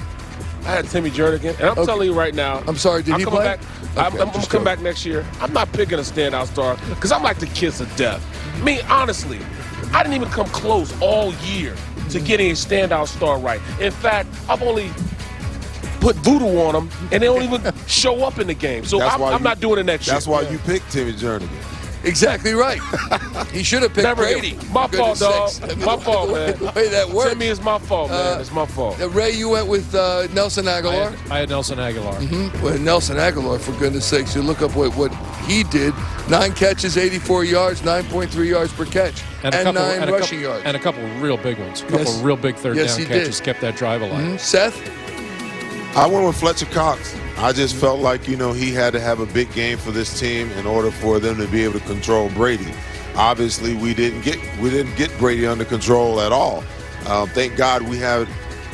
I had Timmy Jernigan, and I'm telling you right now. I'm sorry, did he play? I'm going to come back next year. I'm not picking a standout star because I'm like the kiss of death. I mean, honestly, I didn't even come close all year to getting a standout star right. In fact, I've only put voodoo on them, and they don't even show up in the game. So I'm not doing it next year. That's why you picked Timmy Jernigan. Exactly right. He should have picked Brady. My fault, dog. My fault, man. The way that works. Timmy is my fault, man. It's my fault. Ray, you went with Nelson Aguilar? I had Nelson Aguilar. Mm-hmm. Well, Nelson Aguilar, for goodness sakes, you look up what he did. 9 catches, 84 yards, 9.3 yards per catch, and 9 rushing yards. And a couple of real big ones. A couple of real big third down catches kept that drive alive. Mm-hmm. Seth? I went with Fletcher Cox. I just felt like, he had to have a big game for this team in order for them to be able to control Brady. Obviously, we didn't get Brady under control at all. Thank God we had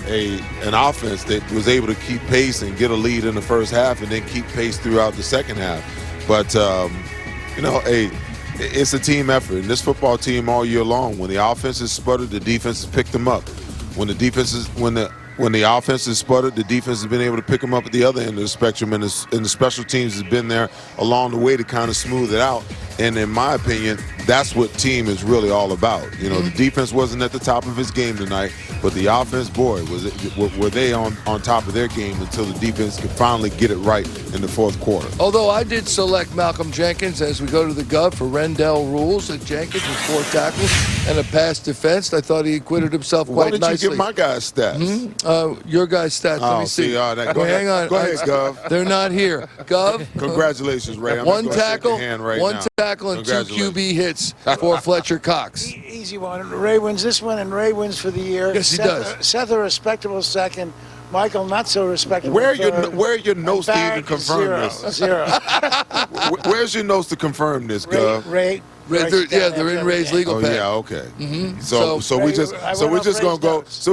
an offense that was able to keep pace and get a lead in the first half and then keep pace throughout the second half. But, it's a team effort. And this football team all year long, when the offense is sputtered, the defense has picked them up. When the offense has sputtered, the defense has been able to pick them up at the other end of the spectrum, and the special teams has been there along the way to kind of smooth it out. And in my opinion, that's what team is really all about. The defense wasn't at the top of his game tonight, but the offense, boy, were they on top of their game until the defense could finally get it right in the fourth quarter. Although I did select Malcolm Jenkins as we go to the Gov for Rendell rules at Jenkins with 4 tackles and a pass defense. I thought he acquitted himself quite nicely. Why did you get my guy's stats? Mm-hmm. Your guy's stats. Let me see. Go hang on. Go ahead, Gov. They're not here. Gov. Congratulations, Ray. I'm one tackle, now. Tackle, and 2 QB hits for Fletcher Cox. Easy one. Ray wins this one, and Ray wins for the year. Yes, he does. Seth a respectable second. Michael not so respectable. Where are your notes to even confirm this? Zero. Where's your notes to confirm this, Gov? Ray. They're in Ray's legal pad. Yeah, okay. Mm-hmm. So we're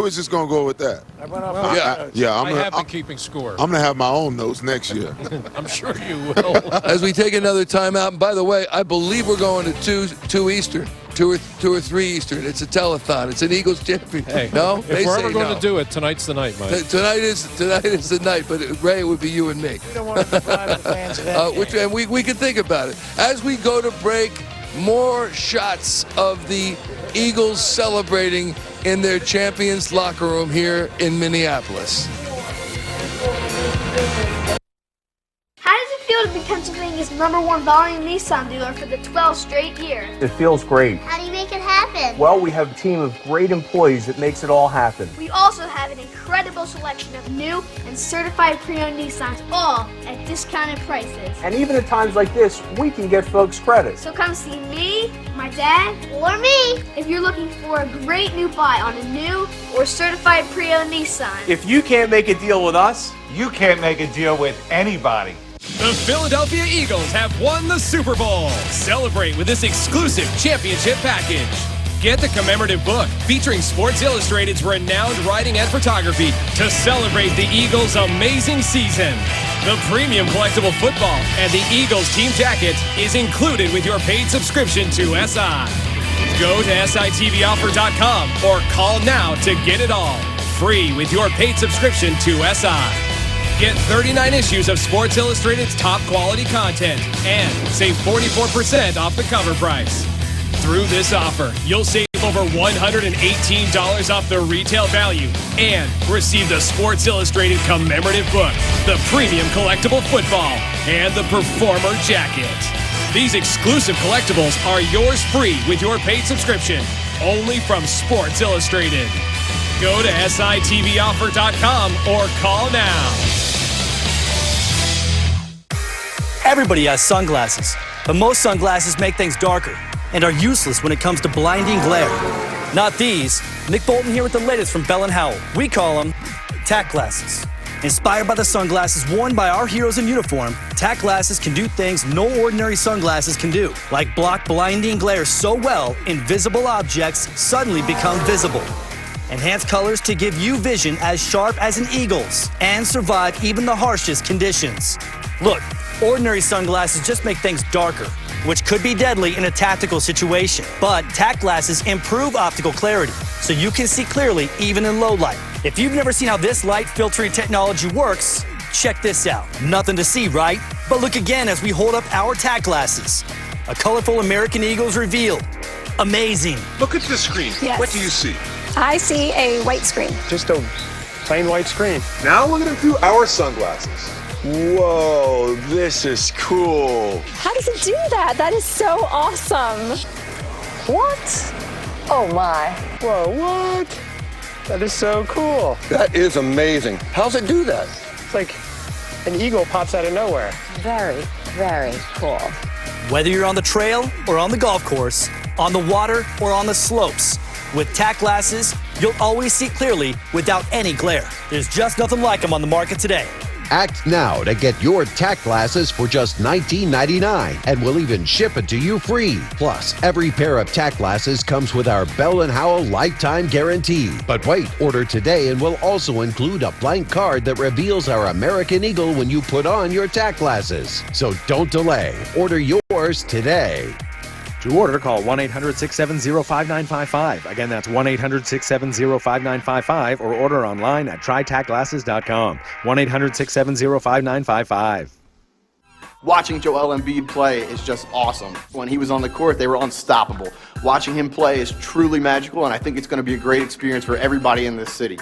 just gonna go with that. I went off. I have been keeping score. I'm gonna have my own notes next year. I'm sure you will. As we take another timeout, and by the way, I believe we're going to 2 Eastern. 2 or 3 Eastern. It's a telethon. It's an Eagles championship. Hey, no? If we're ever going to do it, tonight's the night, Mike. Tonight is the night, but Ray, it would be you and me. We don't want to deprive the fans of anything. And we can think about it. As we go to break, more shots of the Eagles celebrating in their champions locker room here in Minneapolis. How does it feel to be Pennsylvania's #1 volume Nissan dealer for the 12th straight year? It feels great. How do you make it happen? Well, we have a team of great employees that makes it all happen. We also have an incredible selection of new and certified pre-owned Nissans, all at discounted prices. And even at times like this, we can get folks credit. So come see me, my dad, or me if you're looking for a great new buy on a new or certified pre-owned Nissan. If you can't make a deal with us, you can't make a deal with anybody. The Philadelphia Eagles have won the Super Bowl. Celebrate with this exclusive championship package. Get the commemorative book featuring Sports Illustrated's renowned writing and photography to celebrate the Eagles' amazing season. The premium collectible football and the Eagles team jacket is included with your paid subscription to SI. Go to SITVoffer.com or call now to get it all. Free with your paid subscription to SI. Get 39 issues of Sports Illustrated's top quality content and save 44% off the cover price. Through this offer, you'll save over $118 off the retail value and receive the Sports Illustrated commemorative book, the premium collectible football, and the Performer jacket. These exclusive collectibles are yours free with your paid subscription, only from Sports Illustrated. Go to SITVoffer.com or call now. Everybody has sunglasses, but most sunglasses make things darker and are useless when it comes to blinding glare. Not these. Nick Bolton here with the latest from Bell & Howell. We call them tack glasses. Inspired by the sunglasses worn by our heroes in uniform, tack glasses can do things no ordinary sunglasses can do, like block blinding glare so well, invisible objects suddenly become visible. Enhance colors to give you vision as sharp as an eagle's and survive even the harshest conditions. Look, ordinary sunglasses just make things darker, which could be deadly in a tactical situation. But tack glasses improve optical clarity, so you can see clearly even in low light. If you've never seen how this light filtering technology works, check this out. Nothing to see, right? But look again as we hold up our tack glasses. A colorful American Eagle's revealed. Amazing. Look at the screen. Yes. What do you see? I see a white screen. Just a plain white screen. Now look at it through our sunglasses. Whoa, this is cool. How does it do that? That is so awesome. What? Oh my. Whoa, what? That is so cool. That is amazing. How's it do that? It's like an eagle pops out of nowhere. Very, very cool. Whether you're on the trail or on the golf course, on the water or on the slopes, with tack glasses, you'll always see clearly without any glare. There's just nothing like them on the market today. Act now to get your tack glasses for just $19.99, and we'll even ship it to you free. Plus, every pair of tack glasses comes with our Bell & Howell lifetime guarantee. But wait, order today and we'll also include a blank card that reveals our American Eagle when you put on your tack glasses. So don't delay. Order yours today. To order, call 1-800-670-5955. Again, that's 1-800-670-5955, or order online at trytackglasses.com. 1-800-670-5955. Watching Joel Embiid play is just awesome. When he was on the court, they were unstoppable. Watching him play is truly magical, and I think it's going to be a great experience for everybody in this city.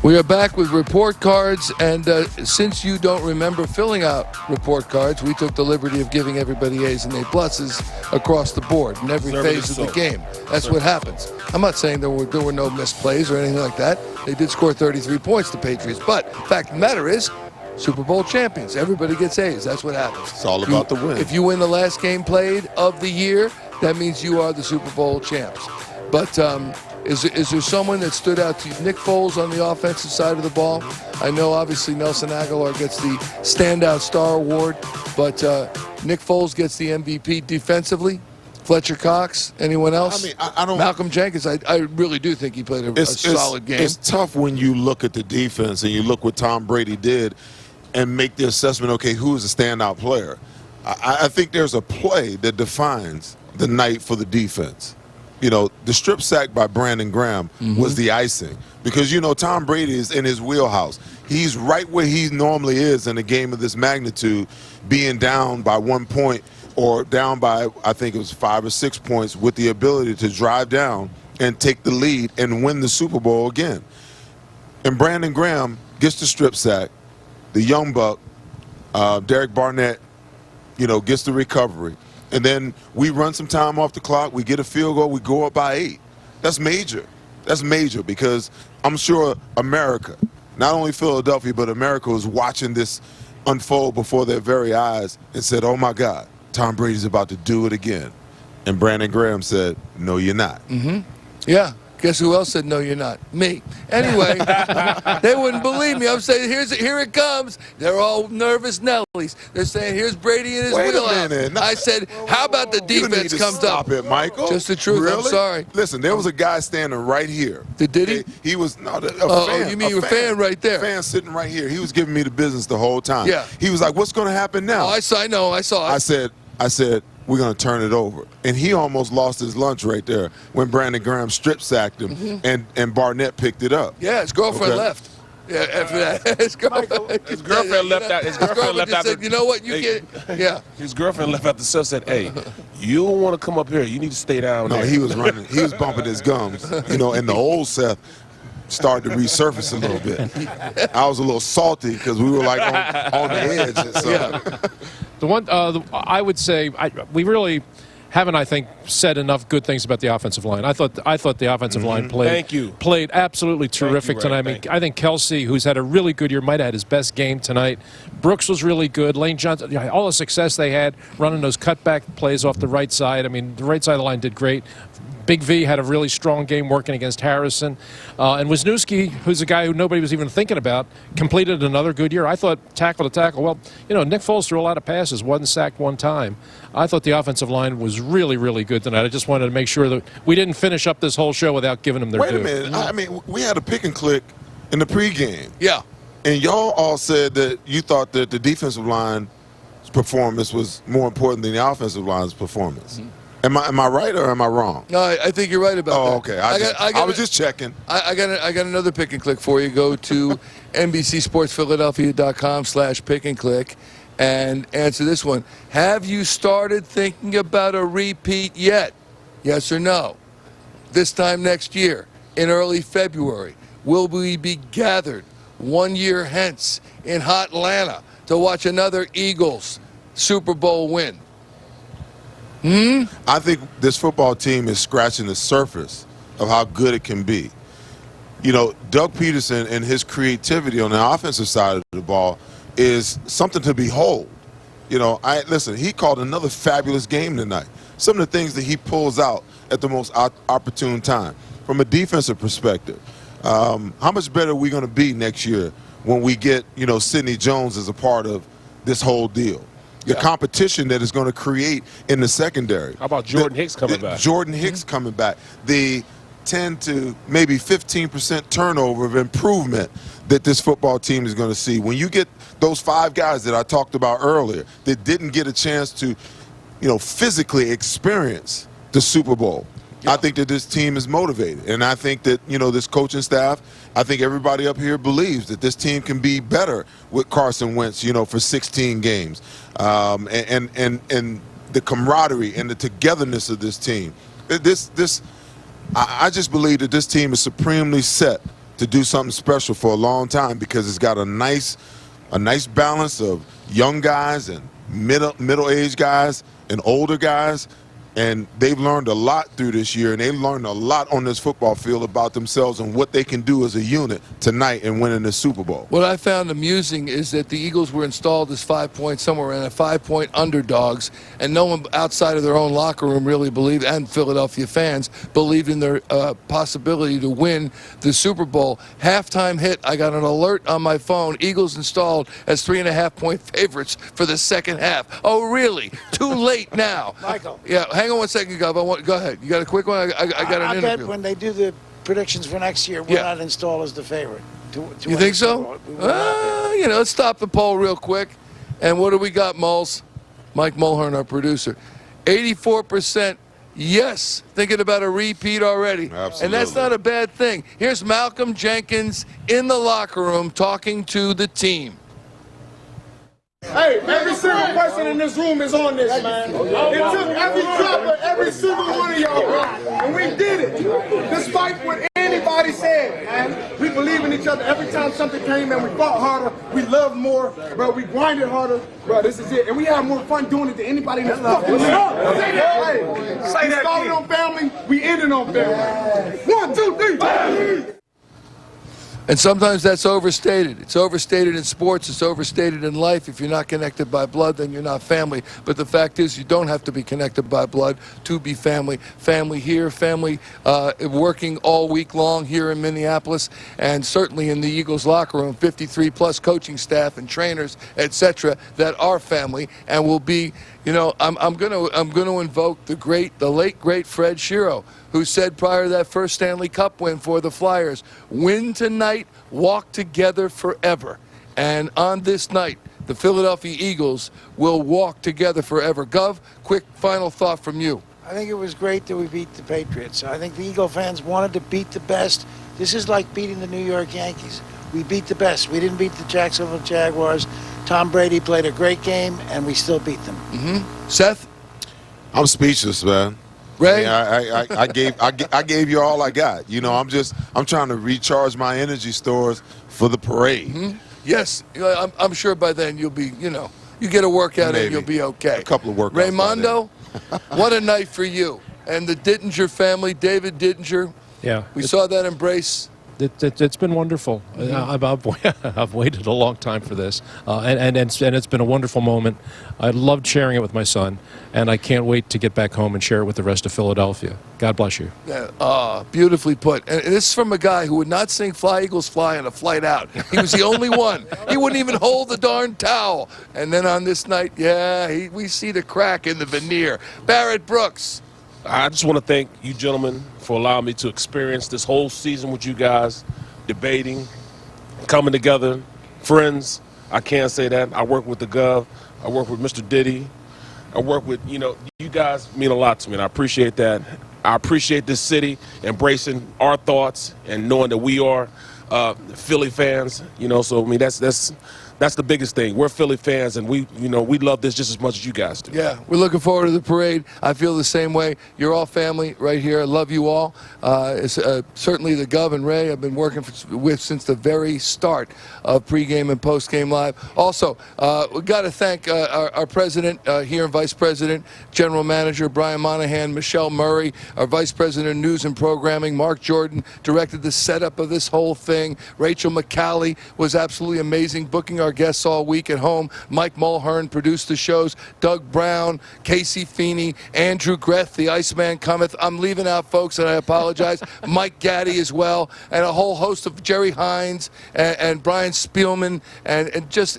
We are back with report cards, and since you don't remember filling out report cards, we took the liberty of giving everybody A's and A pluses across the board in every phase of the game. That's what happens. I'm not saying there were no missed plays or anything like that. They did score 33 points, the Patriots. But the fact of the matter is, Super Bowl champions. Everybody gets A's. That's what happens. It's all about the win. If you win the last game played of the year, that means you are the Super Bowl champs. But is there someone that stood out to you? Nick Foles on the offensive side of the ball. I know obviously Nelson Aguilar gets the standout star award, but Nick Foles gets the MVP defensively. Fletcher Cox, anyone else? I mean, I don't. Malcolm Jenkins, I really do think he played a solid game. It's tough when you look at the defense and you look what Tom Brady did and make the assessment, okay, who is a standout player? I think there's a play that defines the night for the defense. You know, the strip sack by Brandon Graham was the icing because, you know, Tom Brady is in his wheelhouse. He's right where he normally is in a game of this magnitude, being down by 1 point or down by, I think it was 5 or 6 points, with the ability to drive down and take the lead and win the Super Bowl again. And Brandon Graham gets the strip sack. The young buck, Derek Barnett, you know, gets the recovery. And then we run some time off the clock, we get a field goal, we go up by 8. That's major. That's major because I'm sure America, not only Philadelphia, but America was watching this unfold before their very eyes and said, oh my God, Tom Brady's about to do it again. And Brandon Graham said, no, you're not. Yeah, Guess who else said, no, you're not? Me. Anyway, they wouldn't believe me. I'm saying, here it comes. They're all nervous Nellies. They're saying, here's Brady in his wheelhouse. I said, how about the defense comes up? Stop it, Michael. Just the truth. Really? I'm sorry. Listen, there was a guy standing right here. Did he? He was a fan. Oh, you mean a fan right there? A fan sitting right here. He was giving me the business the whole time. Yeah. He was like, what's going to happen now? Oh, I saw it. I said, we're going to turn it over. And he almost lost his lunch right there when Brandon Graham strip sacked him and Barnett picked it up. Yeah, his girlfriend left. Yeah, after that, his girlfriend left out. His girlfriend left out. Said, you know what? You can't. Yeah. His girlfriend left out the cell. Said, "Hey, you don't want to come up here. You need to stay down there." No, he was running. He was bumping his gums. And the old Seth started to resurface a little bit. I was a little salty because we were like on the edge. And so. Yeah. The one I would say we really haven't, I think, said enough good things about the offensive line. I thought the offensive line played absolutely terrific tonight. I think Kelsey, who's had a really good year, might have had his best game tonight. Brooks was really good. Lane Johnson, all the success they had running those cutback plays off the right side. I mean, the right side of the line did great. Big V had a really strong game working against Harrison. And Wisniewski, who's a guy who nobody was even thinking about, completed another good year. I thought tackle to tackle. Well, Nick Foles threw a lot of passes, wasn't sacked one time. I thought the offensive line was really, really good tonight. I just wanted to make sure that we didn't finish up this whole show without giving them their due. Wait a minute. I mean, we had a pick and click in the pregame. Yeah. And y'all all said that you thought that the defensive line's performance was more important than the offensive line's performance. Am I right or am I wrong? No, I think you're right about that. Oh, okay. I was just checking. I got another pick and click for you. Go to NBCSportsPhiladelphia.com/pick and click and answer this one. Have you started thinking about a repeat yet? Yes or no? This time next year, in early February, will we be gathered 1 year hence in hot Atlanta to watch another Eagles Super Bowl win? I think this football team is scratching the surface of how good it can be. Doug Peterson and his creativity on the offensive side of the ball is something to behold. Listen, he called another fabulous game tonight. Some of the things that he pulls out at the most opportune time. From a defensive perspective, how much better are we going to be next year when we get, Sidney Jones as a part of this whole deal? The competition that is going to create in the secondary. How about Jordan Hicks coming back? Jordan Hicks coming back. The 10 to maybe 15% turnover of improvement that this football team is going to see. When you get those 5 guys that I talked about earlier that didn't get a chance to, physically experience the Super Bowl, I think that this team is motivated. And I think that, this coaching staff, I think everybody up here believes that this team can be better with Carson Wentz, for 16 games. And the camaraderie and the togetherness of this team. I just believe that this team is supremely set to do something special for a long time because it's got a nice balance of young guys and middle-aged guys and older guys. And they've learned a lot through this year, and they've learned a lot on this football field about themselves and what they can do as a unit tonight and winning the Super Bowl. What I found amusing is that the Eagles were installed as 5-point, somewhere around 5-point underdogs, and no one outside of their own locker room really believed, and Philadelphia fans believed in their possibility to win the Super Bowl. Halftime hit, I got an alert on my phone. Eagles installed as 3.5-point favorites for the second half. Oh, really? Too late now. Michael. Yeah, hang on one second, Gov. Go ahead. You got a quick one? I got an interview. I bet when they do the predictions for next year, we're not installed as the favorite. You think so? Let's stop the poll real quick. And what do we got, Moles? Mike Mulhern, our producer. 84% yes, thinking about a repeat already. Absolutely. And that's not a bad thing. Here's Malcolm Jenkins in the locker room talking to the team. Hey, every single person in this room is on this, man. It took every dropper, every single one of y'all, bro. And we did it. Despite what anybody said, man. We believe in each other. Every time something came, man, we fought harder. We loved more, bro. We grinded harder. Bro, this is it. And we have more fun doing it than anybody in this fucking room. Say that. Hey, we started on family. We ended on family. 1, 2, 3. And sometimes that's overstated. It's overstated in sports. It's overstated in life. If you're not connected by blood, then you're not family. But the fact is, you don't have to be connected by blood to be family. Family here, family working all week long here in Minneapolis, and certainly in the Eagles locker room, 53-plus coaching staff and trainers, etc., that are family and will be. You know, I'm gonna invoke the late great Fred Shiro, who said prior to that first Stanley Cup win for the Flyers, "Win tonight, walk together forever." And on this night, the Philadelphia Eagles will walk together forever. Gov, quick final thought from you. I think it was great that we beat the Patriots. I think the Eagle fans wanted to beat the best. This is like beating the New York Yankees. We beat the best. We didn't beat the Jacksonville Jaguars. Tom Brady played a great game, and we still beat them. Seth? I'm speechless, man. Ray? I gave you all I got. You know, I'm trying to recharge my energy stores for the parade. Yes, I'm sure by then you'll be, you get a workout and you'll be okay. A couple of workouts. Raymondo, what a night for you. And the Didinger family, David Didinger. Yeah. We saw that embrace. It's been wonderful. I've waited a long time for this, and it's been a wonderful moment. I loved sharing it with my son, and I can't wait to get back home and share it with the rest of Philadelphia. God bless you. Yeah, beautifully put. And this is from a guy who would not sing "Fly Eagles Fly" on a flight out. He was the only one. He wouldn't even hold the darn towel. And then on this night, we see the crack in the veneer. Barrett Brooks. I just want to thank you gentlemen for allowing me to experience this whole season with you guys, debating, coming together, friends. I can't say that. I work with the Gov. I work with Mr. Diddy. I work with, you guys mean a lot to me, and I appreciate that. I appreciate this city embracing our thoughts and knowing that we are Philly fans, so, I mean, that's the biggest thing. We're Philly fans, and we love this just as much as you guys do. Yeah, we're looking forward to the parade. I feel the same way. You're all family right here. I love you all. Certainly the Gov and Ray I've been working with since the very start of pregame and postgame live. Also, we've got to thank our president here and vice president, general manager Brian Monahan, Michelle Murray, our vice president of news and programming, Mark Jordan, directed the setup of this whole thing. Rachel McCallie was absolutely amazing, booking our guests all week at home. Mike Mulhern produced the shows. Doug Brown, Casey Feeney, Andrew Greth, the Iceman cometh. I'm leaving out folks, and I apologize. Mike Gaddy as well, and a whole host of Jerry Hines and Brian Spielman, and just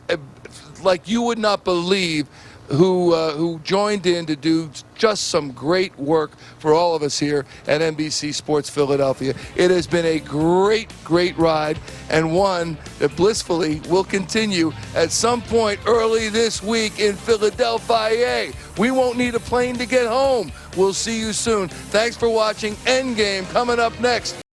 like you would not believe who joined in to do just some great work for all of us here at NBC Sports Philadelphia. It has been a great, great ride, and one that blissfully will continue at some point early this week in Philadelphia. We won't need a plane to get home. We'll see you soon. Thanks for watching. Endgame coming up next.